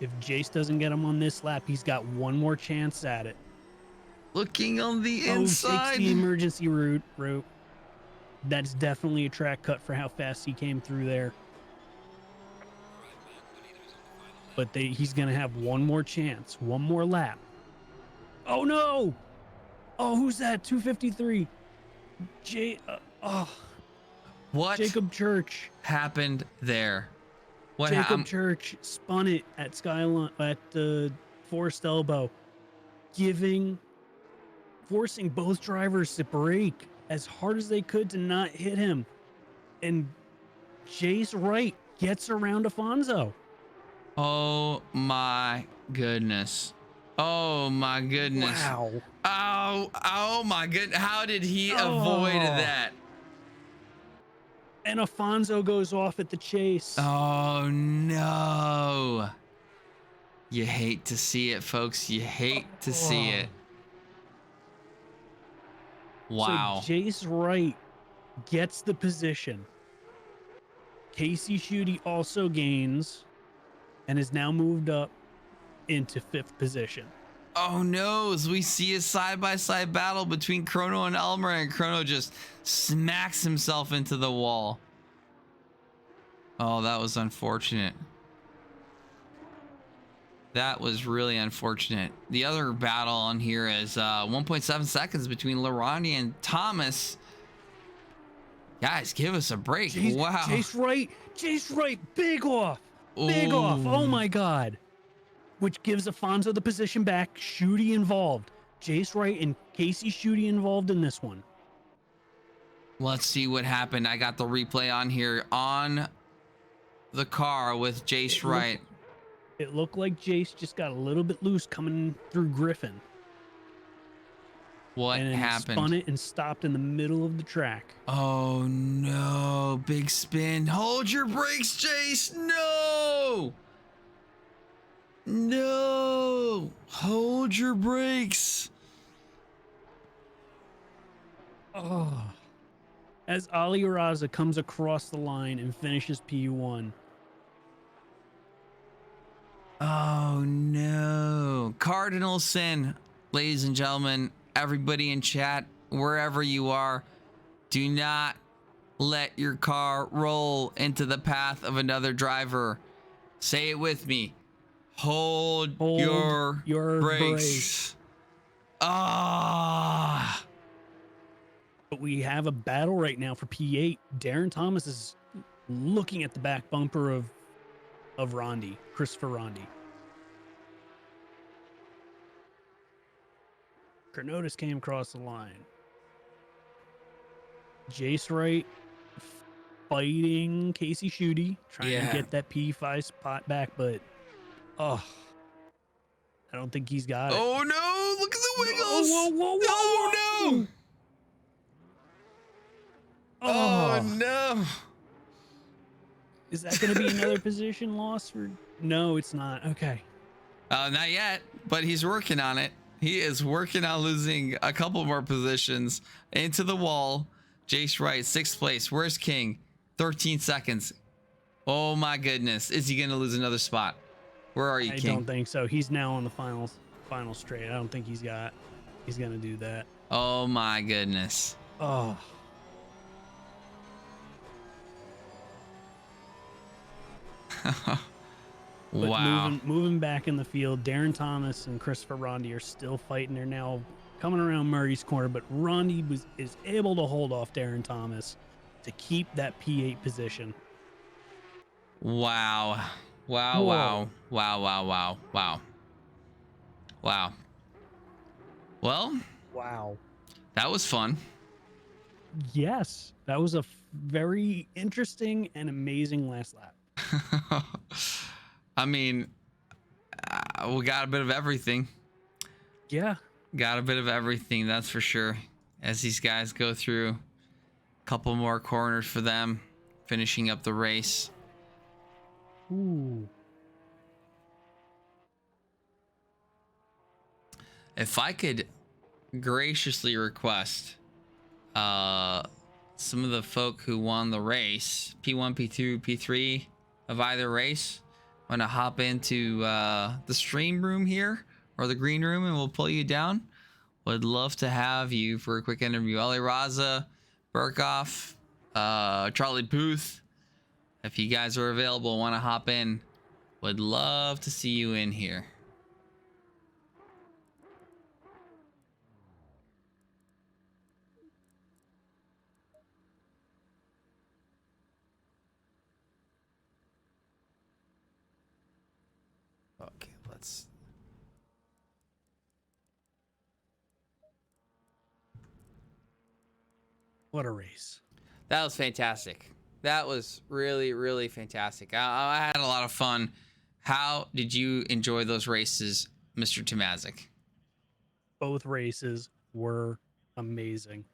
If Jace doesn't get him on this lap, he's got one more chance at it. Looking on the Oh, inside. takes the emergency route. That's definitely a track cut for how fast he came through there. But he's going to have one more chance, one more lap. Oh, no. Oh, who's that? 253. What Jacob Church. happened there? What Jacob happened? Church spun it at Skyline at Forest Elbow, forcing both drivers to brake as hard as they could to not hit him. And Jace Wright gets around Afonso. Oh my goodness. Oh my goodness. Wow. Oh my goodness. How did he avoid that? And Afonso goes off at the chase. Oh no. You hate to see it, folks. You hate to see it. Wow. So Jace Wright gets the position. Casey Schutte also gains and is now moved up into 5th position. Oh no, as we see a side-by-side battle between Chrono and Elmer, and Chrono just smacks himself into the wall. Oh, that was unfortunate. That was really unfortunate. The other battle on here is 1.7 seconds between Laurani and Thomas. Guys, give us a break. Wow. Jace Wright, big off. Big off. Oh my God. Which gives Afonso the position back. Schutte involved. Jace Wright and Casey Schutte involved in this one. Let's see what happened. I got the replay on here on the car with Jace Wright. It looked like Jace just got a little bit loose coming through Griffin. What happened? Spun it and stopped in the middle of the track. Oh no, big spin. Hold your brakes, Jace. No. No. Hold your brakes. Oh. As Ali Raza comes across the line and finishes P1. Oh no. Cardinal sin, ladies and gentlemen, everybody in chat, wherever you are, do not let your car roll into the path of another driver. Say it with me. Hold your brakes. Ah. But we have a battle right now for P8. Darren Thomas is looking at the back bumper of Rondi, Christopher Rondi. Carnotis came across the line. Jace Wright fighting Casey Schutte, trying to get that P5 spot back, but I don't think he's got it. Oh no, look at the wiggles. Whoa. No. Oh no. Is that going to be another position loss for? No, it's not. Okay. Not yet, but he's working on it. He is working on losing a couple more positions into the wall. Jace Wright, 6th place. Where's King? 13 seconds. Oh my goodness. Is he going to lose another spot? Where are you, King? I don't think so. He's now on the final straight. I don't think he's going to do that. Oh my goodness. Oh. Wow. Moving back in the field, Darren Thomas and Christopher Rondi are still fighting. They're now coming around Murray's corner, but Rondi is able to hold off Darren Thomas to keep that P8 position. Wow. Wow. Well, wow. That was fun. Yes, that was a very interesting and amazing last lap. I mean, we got a bit of everything. Yeah. Got a bit of everything, that's for sure. As these guys go through a couple more corners for them, finishing up the race. Ooh. If I could graciously request some of the folk who won the race, P1, P2, P3 of either race, want to hop into the stream room here or the green room, and we'll pull you down. Would love to have you for a quick interview. Ali Raza, Burkoff, Charlie Booth, if you guys are available, want to hop in, would love to see you in here. Okay, let's... What a race. That was fantastic. That was really, really fantastic. I had a lot of fun. How did you enjoy those races, Mr. Tomazic? Both races were amazing.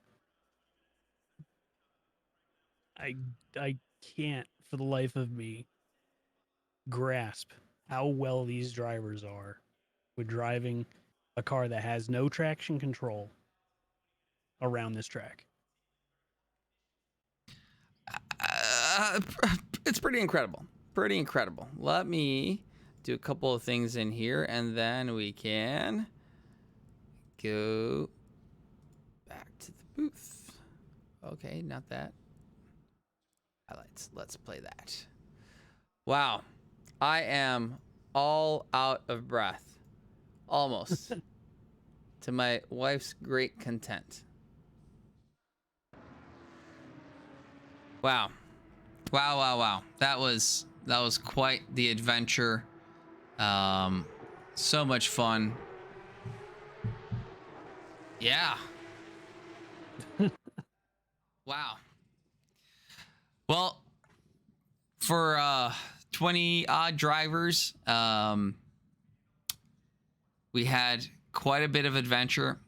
I can't for the life of me grasp how well these drivers are with driving a car that has no traction control around this track. It's pretty incredible. Pretty incredible. Let me do a couple of things in here, and then we can go back to the booth. Okay, not that. Highlights. Let's play that. Wow. I am all out of breath. Almost. To my wife's great content. Wow. Wow, wow, wow. That was quite the adventure. So much fun. Yeah. Wow. Well, for 20 odd drivers, we had quite a bit of adventure,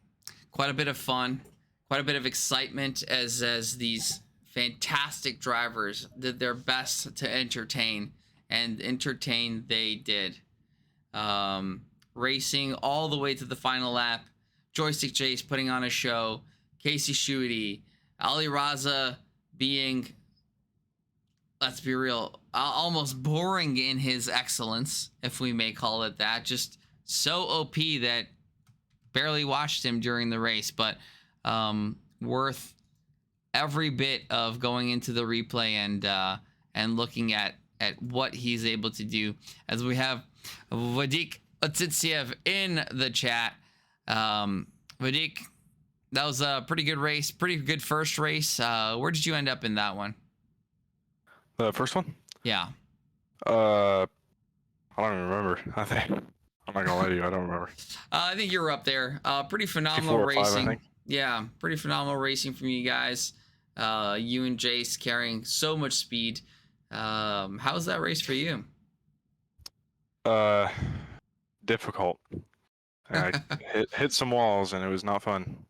quite a bit of fun, quite a bit of excitement as these fantastic drivers did their best to entertain, and entertain they did. Racing all the way to the final lap, Joystick Jace putting on a show, Casey Schuette, Ali Raza being, let's be real, almost boring in his excellence, if we may call it that. Just so OP that barely watched him during the race, but worth every bit of going into the replay and looking at what he's able to do. As we have Vadik Otsitsiev in the chat. Vadik, that was a pretty good race, pretty good first race. Where did you end up in that one? The first one? Yeah. I don't even remember. I think I'm not gonna lie to you, I don't remember. I think you were up there. Pretty phenomenal P4 or 5, I racing. think. Yeah, pretty phenomenal racing from you guys. You and Jace carrying so much speed. How was that race for you? Difficult. I hit some walls and it was not fun.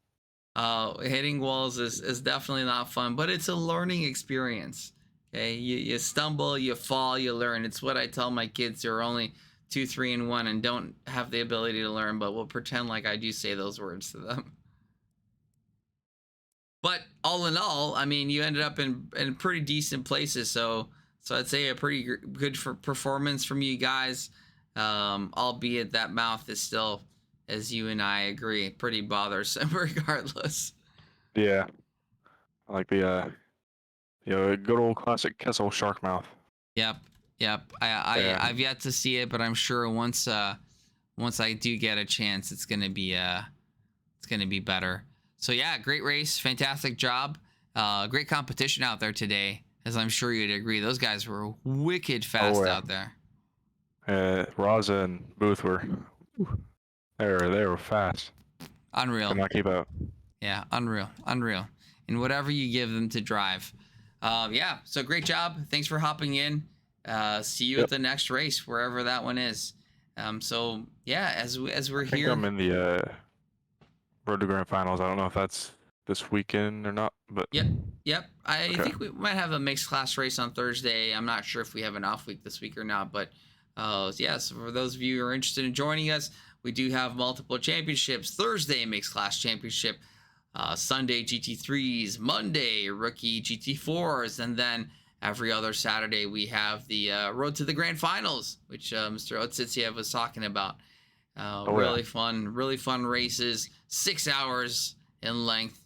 Hitting walls is definitely not fun, but it's a learning experience. Okay, you stumble, you fall, you learn. It's what I tell my kids who are only 2, 3, and 1 and don't have the ability to learn, but will pretend like I do say those words to them. But all in all, I mean, you ended up in pretty decent places, so I'd say a pretty good performance from you guys. Albeit that mouth is still, as you and I agree, pretty bothersome regardless. Yeah. I like the good old classic Kessel shark mouth. Yep. I've yet to see it, but I'm sure once I do get a chance, it's gonna be better. So yeah, great race, fantastic job, great competition out there today, as I'm sure you'd agree. Those guys were wicked fast out there. Raza and Booth were they were fast. Unreal. Could not keep up. Yeah, unreal. And whatever you give them to drive. Yeah, so great job. Thanks for hopping in. See you at the next race, wherever that one is. So yeah, as we're here. I think I'm in the Road to Grand Finals. I don't know if that's this weekend or not, but Yep. I think we might have a mixed class race on Thursday. I'm not sure if we have an off week this week or not, but so for those of you who are interested in joining us, we do have multiple championships. Thursday mixed class championship, Sunday GT3s, Monday rookie GT4s, and then every other Saturday we have the Road to the Grand Finals, which Mr. Otsitsiev was talking about. Really fun races, 6 hours in length.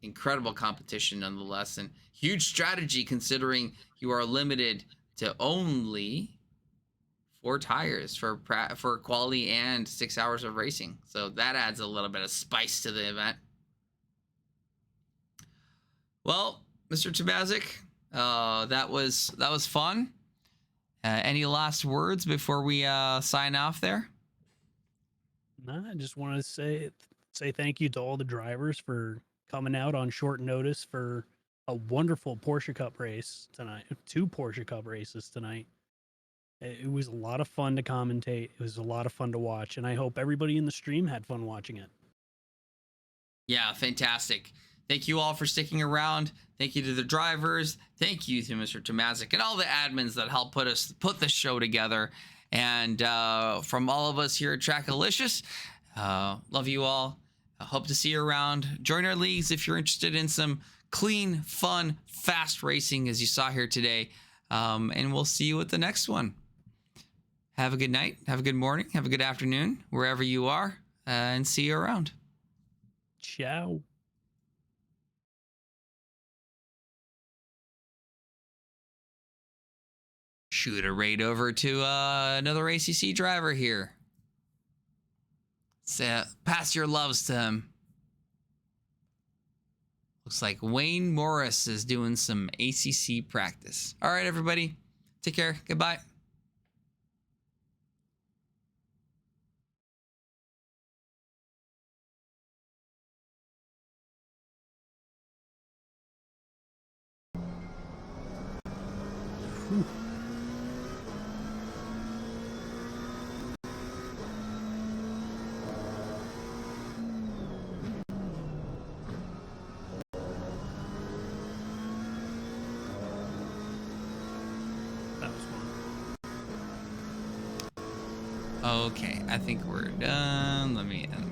Incredible competition nonetheless, and huge strategy considering you are limited to only 4 tires for quali and 6 hours of racing. So that adds a little bit of spice to the event. Well, Mr. Tomazic, that was fun. Any last words before we sign off there? No, I just want to say thank you to all the drivers for coming out on short notice for a wonderful Porsche Cup race tonight. 2 Porsche Cup races tonight. It was a lot of fun to commentate. It was a lot of fun to watch, and I hope everybody in the stream had fun watching it. Yeah, fantastic. Thank you all for sticking around. Thank you to the drivers. Thank you to Mr. Tomazic and all the admins that helped put this show together. And from all of us here at Trackalicious, love you all. I hope to see you around. Join our leagues if you're interested in some clean, fun, fast racing, as you saw here today. And we'll see you at the next one. Have a good night. Have a good morning. Have a good afternoon, wherever you are. And see you around. Ciao. Shoot it right over to another ACC driver here. Pass your loves to him. Looks like Wayne Morris is doing some ACC practice. All right, everybody. Take care. Goodbye. Okay, I think we're done. Let me end